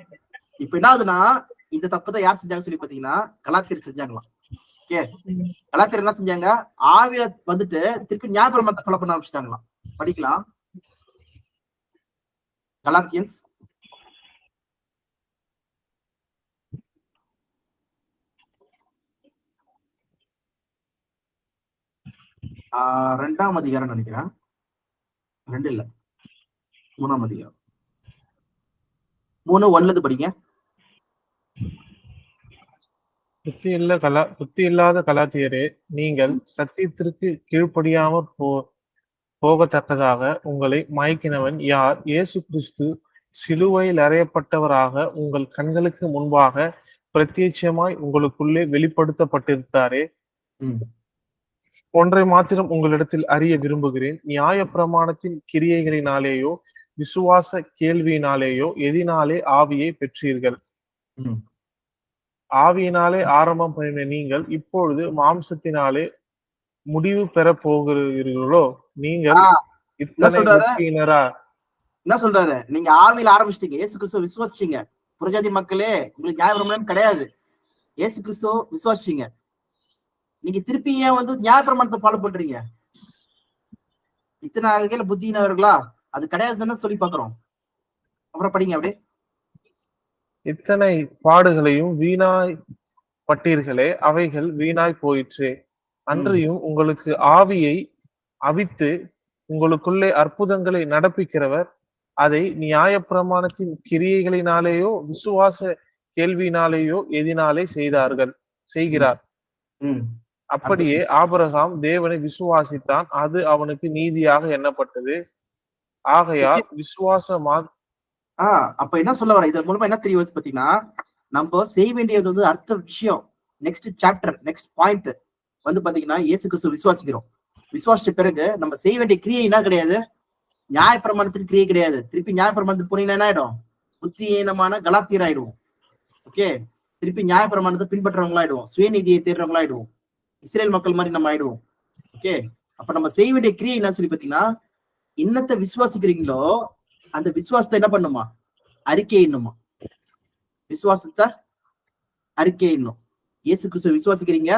இப்ப என்ன ஆகுதுன்னா இந்த தப்பு தான் யார் செஞ்சாங்க சொல்லி பாத்தீங்கன்னா கலாத்தியர் செஞ்சாங்களாம். ஓகே, கலாத்தியர் என்ன செஞ்சாங்க? ஆவியில வந்துட்டு திருப்பி நியாயப்பிரமாணத்தை ஃபாலோ பண்ண ஆரம்பிச்சிட்டாங்களாம். படிக்கலாம், கலாத்தியன்ஸ் 2ஆம் அதிகாரம் நினைக்கிறேன். 2 இல்ல, 3ஆம் அதிகாரம் 3:1 படிங்க. புத்தி இல்லாத கலாத்தியரே, நீங்கள் சத்தியத்திற்கு கீழ்ப்படியாமற் போகத்தக்கதாக உங்களை மயக்கினவன் யார்? இயேசு கிறிஸ்து சிலுவையில் அறையப்பட்டவராக உங்கள் கண்களுக்கு முன்பாக பிரத்யட்சமாய் உங்களுக்குள்ளே வெளிப்படுத்தப்பட்டிருந்தாரே. ஒன்றை மாத்திரம் உங்களிடத்தில் அறிய விரும்புகிறேன். நியாய பிரமாணத்தின் கிரியைகளினாலேயோ விசுவாச கேள்வியினாலேயோ எதினாலே ஆவியை பெற்றீர்கள்? ஆவியினாலே ஆரம்பம் பண்ணின நீங்கள் இப்பொழுது மாம்சத்தினாலே முடிவு பெற போகிறீர்களோ? நீங்கள் என்ன சொல்றாரு? நீங்க ஆவியில ஆரம்பிச்சிட்டீங்க, இயேசு கிறிஸ்துவ விசுவாசிச்சீங்க. புறஜாதி மக்களே, உங்களுக்கு நியாயப்பிரமாணம் கிடையாது, இயேசு கிறிஸ்துவ விசுவாசிச்சீங்க. நீங்க திருப்பி ஏன் வந்து நியாயப்பிரமாணத்தை ஃபாலோ பண்றீங்க? இத்தனை வகையில புத்தியினவர்களா? அது கிடையாதுன்னு சொல்லி பாக்குறோம். அப்புறம் படிங்க அப்படியே. இத்தனை பாடுகளையும் வீணாய் பட்டீர்களே, அவைகள் வீணாய் போயிற்றே. அன்றையும் உங்களுக்கு ஆவியை அவித்து உங்களுக்குள்ளே அற்புதங்களை நடப்பிக்கிறவர் அதை நியாயப்பிரமாணத்தின் கிரியைகளினாலேயோ விசுவாச கேள்வியினாலேயோ எதினாலே செய்கிறார். அப்படியே ஆபிரகாம் தேவனை விசுவாசித்தான், அது அவனுக்கு நீதியாக எண்ணப்பட்டது. ஆகையால் விசுவாசமா அப்ப என்ன சொல்ல வர? இதன் மூலமா என்ன தெரிய வருது பாத்தீங்கன்னா, நம்ம செய்ய வேண்டியது வந்து அடுத்த விஷயம், நெக்ஸ்ட் சாப்டர், நெக்ஸ்ட் பாயிண்ட் வந்து பாத்தீங்கன்னா இயேசு கிறிஸ்து விசுவாசிக்கிறோம். விசுவாசிச்ச பிறகு நம்ம செய்ய வேண்டிய கிரியை என்ன கிடையாது? நியாயப்பிரமாணத்தின் கிரியை கிடையாது. திருப்பி நியாயப்பிரமாணத்துக்கு போனீங்கன்னா என்ன ஆயிடும்? புத்தியீனமான கலாத்தியர் ஆயிடுவோம். ஓகே, திருப்பி நியாயப்பிரமாணத்தை பின்பற்றவங்களா ஆயிடுவோம், சுயநீதியை தேடுறவங்களா ஆயிடுவோம், இஸ்ரேல் மக்கள் மாதிரி நம்ம ஆயிடுவோம். ஓகே, அப்ப நம்ம செய்ய வேண்டிய கிரியை என்ன சொல்லி பாத்தீங்கன்னா, இன்னத்தை விசுவாசிக்கிறீங்களோ அந்த விசுவாசத்தை என்ன பண்ணுமா? அறிக்கையிடணுமா? விசுவாசத்தை அறிக்கையிடணும். இயேசு கிறிஸ்துவை விசுவாசிக்கிறீங்க.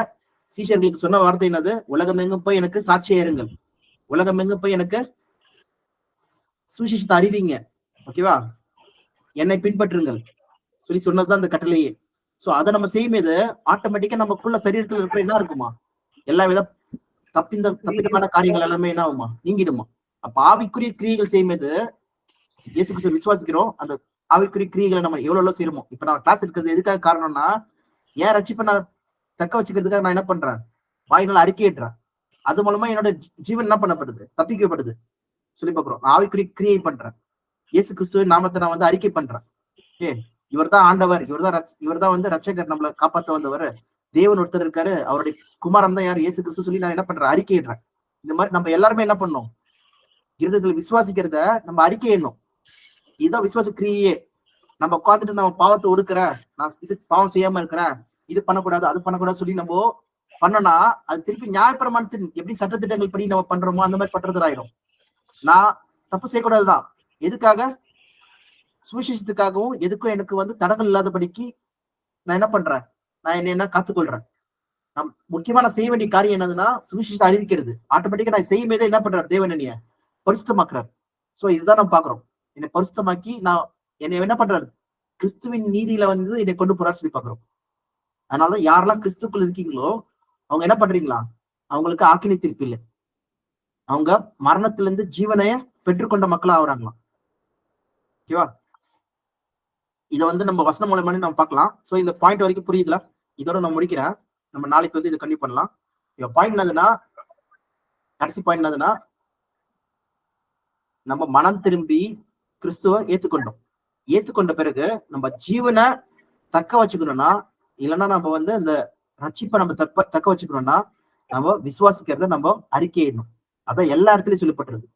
சீஷர்களுக்கு சொன்ன வார்த்தை என்னது? உலகமெங்கும் போய் எனக்கு சாட்சியா இருங்கள், உலகமெங்கும் போய் எனக்கு சுவிசேஷத்தை அறிவிங்க, ஓகேவா, என்னை பின்பற்றுங்கள் சொல்லி சொன்னதுதான் அந்த கட்டளையே. சோ அதை நம்ம செய்யும்போது ஆட்டோமேட்டிக்கா நமக்குள்ள சரீரத்துல இருக்கிற என்ன இருக்குமா? எல்லா வித தப்பிதமான காரியங்கள் எல்லாமே என்ன ஆகுமா? நீங்கிடுமா? அப்ப ஆவிக்குரிய கிரியைகள் செய்யும்போது இயேசு கிறிஸ்துவை விசுவாசிக்கிறோம். அந்த ஆவிக்குரிய கிரியைகளை நம்ம எவ்வளவு செய்யறோமோ. இப்ப நான் கிளாஸ் இருக்கிறது எதுக்காக காரணம்னா, ஏன் ரட்சிப்பை நான் தக்க வச்சுக்கிறதுக்காக நான் என்ன பண்றேன்? வாய்களை அறிக்கையிடுறேன். அது மூலமா என்னோட ஜீவன் என்ன பண்ணப்படுது? தப்பிக்கப்படுது சொல்லி பாக்குறோம். நான் ஆவிக்குரிய கிரியை பண்றேன். இயேசு கிறிஸ்துவின் நாமத்தை நான் வந்து அறிக்கை பண்றேன். இவர் தான் ஆண்டவர், இவர் தான் வந்து ரட்சகர், நம்மளை காப்பாத்த வந்தவர். தேவன் ஒருத்தர் இருக்காரு, அவருடைய குமாரன் தான் யார்? இயேசு கிறிஸ்து சொல்லி நான் என்ன பண்றேன்? அறிக்கையிடுறேன். இந்த மாதிரி நம்ம எல்லாருமே என்ன பண்ணோம்? இருதயத்துல விசுவாசிக்கிறத நம்ம அறிக்கையிடணும். இதுதான் விசுவாச கிரியே. நம்ம உட்காந்துட்டு நம்ம பாவத்தை ஒடுக்குற, நான் இது பாவம் செய்யாம இருக்கிறேன், இது பண்ணக்கூடாது அது பண்ணக்கூடாது சொல்லி நம்ம பண்ணனா அது திருப்பி நியாயப்பிரமாணத்தின் எப்படி சட்டத்திட்டங்கள் படி நம்ம பண்றோமோ அந்த மாதிரி பண்றது ஆயிடும். நான் தப்பு செய்யக்கூடாதுதான். எதுக்காக? சுவிசேஷத்துக்காகவும் எதுக்கும் எனக்கு வந்து தடங்கள் இல்லாதபடிக்கு நான் என்ன பண்றேன்? நான் என்ன காத்துக்கொள்றேன். நான் முக்கியமா நான் செய்ய வேண்டிய காரியம் என்னதுன்னா சுவிசேஷத்தை அறிவிக்கிறது. ஆட்டோமேட்டிக்கா நான் செய்யும் போதே என்ன பண்றாரு? தேவன் என்னைய பரிசுத்தமாக்குறாரு. சோ இதுதான் நம்ம பாக்குறோம். என்னை பரிசுத்தமாக்கி நான் என்னை என்ன பண்றாரு? கிறிஸ்துவின் நீதியில வந்து என்னை கொண்டு போறாரு சொல்லி பாக்குறோம். அதனாலதான் யாரெல்லாம் கிறிஸ்துக்குள் இருக்கீங்களோ அவங்க என்ன பண்றீங்களா? அவங்களுக்கு ஆக்கினை தீர்ப்பு இல்லை. அவங்க மரணத்திலிருந்து ஜீவனைய பெற்றுக்கொண்ட மக்களா ஆகுறாங்களாம். ஓகேவா? இதை வந்து நம்ம வசனம் மூலமா நம்ம பார்க்கலாம். சோ இந்த பாயிண்ட் வரைக்கும் புரியுதுல? இதோட நான் முடிக்கிறேன். நம்ம நாளைக்கு வந்து இதை கண்டிப்பா பண்ணலாம். பாயிண்ட் என்னதுன்னா, கடைசி பாயிண்ட் என்னதுன்னா, நம்ம மனம் திரும்பி கிறிஸ்துவ ஏத்துக்கொண்ட பிறகு நம்ம ஜீவனை தக்க வச்சுக்கணும்னா, இல்லைன்னா நம்ம வந்து அந்த ரட்சிப்பை நம்ம தக்க வச்சுக்கணும்னா நம்ம விசுவாசிக்கிறத நம்ம அறிக்கையிடணும். அதான் எல்லா இடத்துலயும் சொல்லப்பட்டிருக்கு.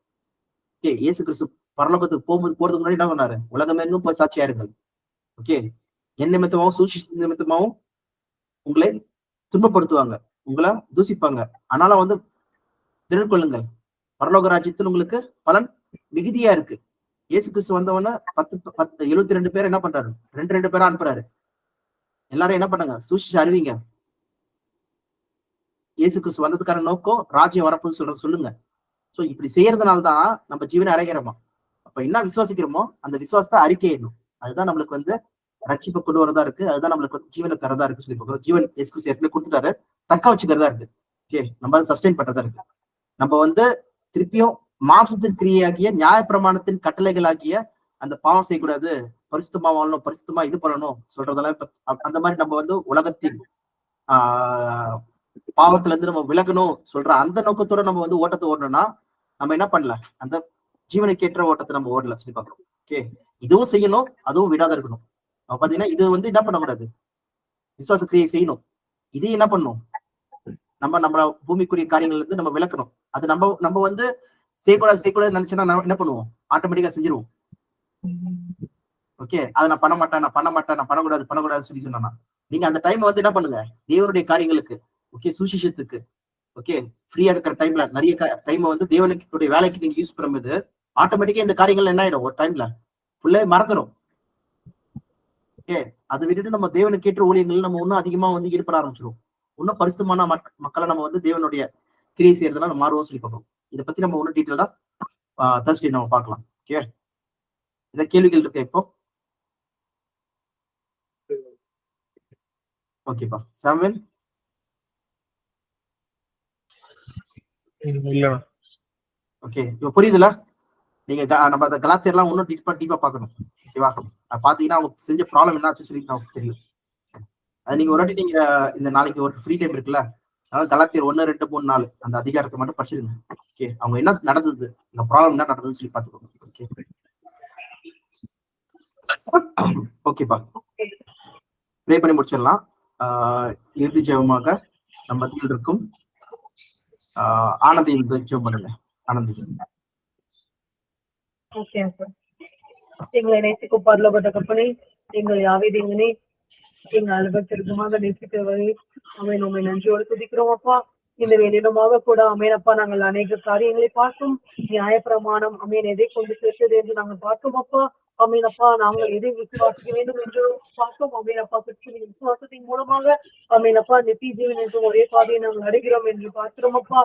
ஓகே, இயேசு கிறிஸ்து பரலோகத்துக்கு போறதுக்கு முன்னாடி என்ன பண்ணாரு? உலகமெங்கும் போய் சாட்சியா இருங்கள். ஓகே, என் நிமித்தமாவும் சுவிசேஷ நிமித்தமாவும் உங்களை துன்பப்படுத்துவாங்க, உங்களை தூசிப்பாங்க, ஆனால வந்து திடன் கொள்ளுங்கள், பரலோக ராஜ்யத்தில் உங்களுக்கு பலன் மிகுதியா இருக்கு. இயேசு கிறிஸ்து வந்தவன 72 பேர் என்ன பண்றாரு? 2 பேரா அனுப்புறாரு. எல்லாரும் என்ன பண்ணுங்க? சுவிசேஷ அறிவிங்க. இயேசு கிறிஸ்து வந்ததுக்கான நோக்கம் ராஜ்யம் வரப்போது சொல்லுங்க. சோ இப்படி செய்யறதுனால்தான் நம்ம ஜீவனை அடைகிறோமா. அப்ப என்ன விசுவாசிக்கிறோமோ அந்த விசுவாசத்தை அறிக்கையிடணும். அதுதான் நம்மளுக்கு வந்து ரட்சிப்பை கொண்டு வரதா இருக்கு. அதுதான் நம்மளுக்கு வந்து ஜீவனை தரதா இருக்கு சொல்லி பார்க்கிறோம். ஜீவன் இயேசு கிறிஸ்து ஏற்கனவே கொடுத்துட்டாரு, தக்க வச்சுக்கிறதா இருக்கு. ஓகே, நம்ம சஸ்டெயின் பண்றதா இருக்கு. நம்ம வந்து திருப்பியும் மாம்சத்தின் கிரியையாகிய நியாயப்பிரமாணத்தின் கட்டளைகளாகிய அந்த பாவம் செய்யக்கூடாது, பரிசுத்தமா வாழணும், பரிசுத்தமா இது பண்ணணும் சொல்றதெல்லாம் அந்த மாதிரி நம்ம வந்து உலகத்தின் பாவத்துல இருந்து நம்ம விலகணும் சொல்ற அந்த நோக்கத்தோட நம்ம வந்து ஓட்டத்தை ஓடணும்னா நம்ம என்ன பண்ணல? அந்த ஜீவனுக்கேற்ற ஓட்டத்தை நம்ம ஓடல சொல்லி பார்க்கிறோம். ஓகே, இதுவும் செய்யணும், அதுவும் விடாத இருக்கணும். பாத்தீங்கன்னா இது வந்து என்ன பண்ணக்கூடாது? விசுவாச கிரியை செய்யணும். இதையும் என்ன பண்ணும்? நம்ம பூமிக்குரிய காரியங்கள்ல இருந்து நம்ம விளக்கணும். அது நம்ம வந்து செய்யக்கூடாது நினைச்சோன்னா என்ன பண்ணுவோம்? ஆட்டோமேட்டிக்கா செஞ்சிருவோம். ஓகே, அதை நான் பண்ண மாட்டேன் பண்ணக்கூடாது சொல்லி சொன்னா நீங்க அந்த டைம் வந்து என்ன பண்ணுங்க? தேவனுடைய காரியங்களுக்கு, ஓகே, சுவிசேஷத்துக்கு, ஓகே, ஃப்ரீயா இருக்கிற டைம்ல நிறைய டைம் வந்து தேவனுடைய வேலைக்கு நீங்க யூஸ் பண்ணும்போது ஆட்டோமேட்டிக்கா இந்த காரியங்கள் என்ன ஆயிடும்? ஒரு டைம்ல ஃபுல்லா மறந்துடும். ஓகே, அதை விட்டுட்டு நம்ம தேவனுக்கு ஏற்ற ஊழியங்கள் நம்ம இன்னும் அதிகமா வந்து ஈடுபட ஆரம்பிச்சிடும். இன்னும் பரிசுத்தமான மக்களை நம்ம வந்து தேவனுடைய கிரியை செய்யறதுனால மாறுவோம் சொல்லி பார்க்கணும். இதை பத்தி நம்ம இன்னும் டீட்டெயிலா தர்ஸ்டே நம்ம பார்க்கலாம். ஓகே, இந்த கேள்விகள் இருக்கு இப்போ? ஓகேப்பா. சாமுவேல் இல்ல. ஓகே, இப்போ புரியுதுல? நீங்க நம்ம அந்த கலாத்தியர்லாம் இன்னும் டீப்பா பார்க்கணும். ஓகேவா? பாத்தீங்கன்னா அவங்க செஞ்ச ப்ராப்ளம் என்னாச்சு சொல்லி நமக்கு தெரியும். அது நீங்க ஒரு வாட்டி நீங்க இந்த நாளைக்கு ஒரு ஃப்ரீ டைம் இருக்குல்ல, அதனால கலாத்தியர் 1, 2, 3, 4 அந்த அதிகாரத்தை மட்டும் படிச்சிருங்க. ஓகே, அவங்க என்ன நடந்தது, இந்த ப்ராப்ளம் என்ன நடந்தது சொல்லி பாத்துக்கோங்க. ஓகே, ஓகேப்பா, ப்ரே பண்ணி முடிச்சிடலாம். இறுதி ஜெபமாக நம்ம மத்தியில் இருக்கும் ஆனந்தி ஜெபம் பண்ணுங்க. ஆனந்தி. Okay sir. எங்களை நேசிக்கும் பரலோக தகப்பனே, எங்கள் யாவே தேவனே, எங்க அலுவலகத்திற்குமாக நேசிக்கிறவரே, அவை நம்ம நன்றியோடு துதிக்கிறோம் அப்பா. இந்த வேலையிலுமாக கூட அமேனப்பா நாங்கள் அநேக காரியங்களை பார்த்தும் நியாயப்பிரமாணம் எதை கொண்டு சேர்த்தது என்று நாங்கள் பார்த்தோம் அப்பா. அமீனப்பா நாங்கள் எதை விசுவாசிக்க வேண்டும் என்று பார்த்தோம். அமீனப்பா கிறிஸ்துவின் விசுவாசத்தின் மூலமாக அமீனப்பா நித்திய ஜீவன் என்று ஒரே பாதையை நாங்கள் அடைகிறோம் என்று பார்க்கிறோம் அப்பா.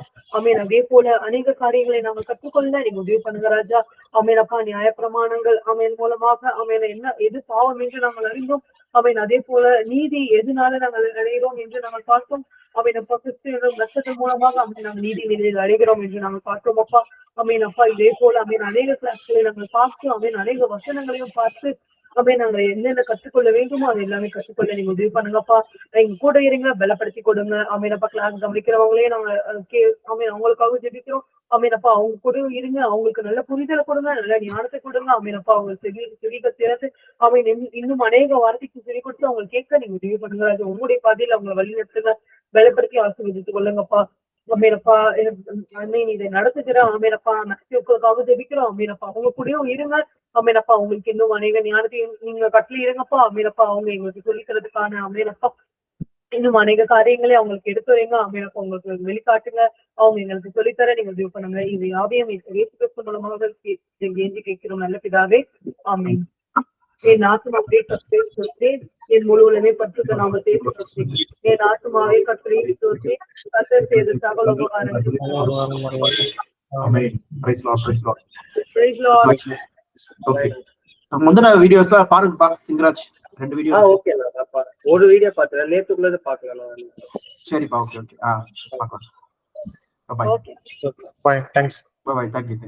அதே போல அநேக காரியங்களை நாங்கள் கற்றுக்கொள்ள நீங்க உதவி பண்ணுங்க ராஜா. அமீனப்பா நியாயப்பிரமாணங்கள் மூலமாக என்ன எது பாவம் என்று நாங்கள் அறிந்தோம். அதே போல நீதி எதுனால நாங்கள் அடைகிறோம் என்று நாங்கள் பார்த்தோம். அப்பா கிறிஸ்துவின் ரத்தத்தின் மூலமாக நாங்கள் நீதி நிலையில் அடைகிறோம் என்று நாங்கள் பார்த்தோம் அப்பா. அப்பா இதே போல அநேக கிளாஸ்களை நாங்கள் பார்த்து அநேக வசனங்களையும் பார்த்து நாங்க என்னென்ன கற்றுக்கொள்ள வேண்டுமோ அது எல்லாமே கற்றுக்கொள்ள நீங்க உதவி பண்ணுங்கப்பா. எங்க கூட இருங்க, பலப்படுத்தி கொடுங்க. அப்பா கிளாஸ் கவனிக்கிறவங்களே நாங்க அவங்களுக்காக ஜெபிக்கிறோம். அப்பா அவங்க கூட இருங்க, அவங்களுக்கு நல்ல புரிதலை கொடுங்க, நல்ல ஞானத்தை கொடுங்க. அப்பா அவங்க செவிகள் திறந்து இன்னும் அநேக வார்த்தைக்கு செவி கொடுத்து அவங்க கேட்க நீங்க உதவி பண்ணுங்க. அது உங்களுடைய பாதையில் அவங்களை வழி நடத்துங்க, பலப்படுத்தி ஆசீர்வதித்துக் கொள்ளுங்கப்பா. அமீனப்பா இதை நடத்துகிற அமீனப்பா நக்திக்காக ஜெபிக்கிறோம். அமீனப்பா அவங்க கூடயும் இருங்க. அமீனப்பா அவங்களுக்கு இன்னும் அநேக ஞானத்தையும் நீங்க கட்டளை இருங்கப்பா. அமீனப்பா அவங்க எங்களுக்கு சொல்லிக்கிறதுக்கான அமீனப்பா இன்னும் அநேக காரியங்களே அவங்களுக்கு எடுத்து வைங்க. அமீனப்பா உங்களுக்கு வெளிக்காட்டுங்க, அவங்க எங்களுக்கு சொல்லித்தர நீங்க உதவி பண்ணுங்க. இது யாவையும் மூலமாக கெஞ்சி கேட்கிறோம் நல்ல பிதாவே, ஆமீன். என் ஆத்மாவே கர்த்தரை ஸ்தோத்திரி, என் முழு உலகமே பரிசுத்த நாமத்தை ஸ்தோத்திரி. என் ஆத்மாவே கர்த்தரை ஸ்தோத்திரி, கர்த்தர் செய்த சகல உபகாரங்களுக்கும் amen. Praise Lord, praise Lord. Praise Lord. Okay, முந்தின வீடியோஸ்ல பாருங்கப்பா சிங்கராஜ், 2 வீடியோ. ஓகே, நான் ஒரு வீடியோ பார்த்தேன், நேத்துக்குள்ளது பார்க்கல நான். சரிப்பா, ஓகே ஓகே. பார்க்கலாம். Bye Okay. Bye. Thanks. Bye. Thank you.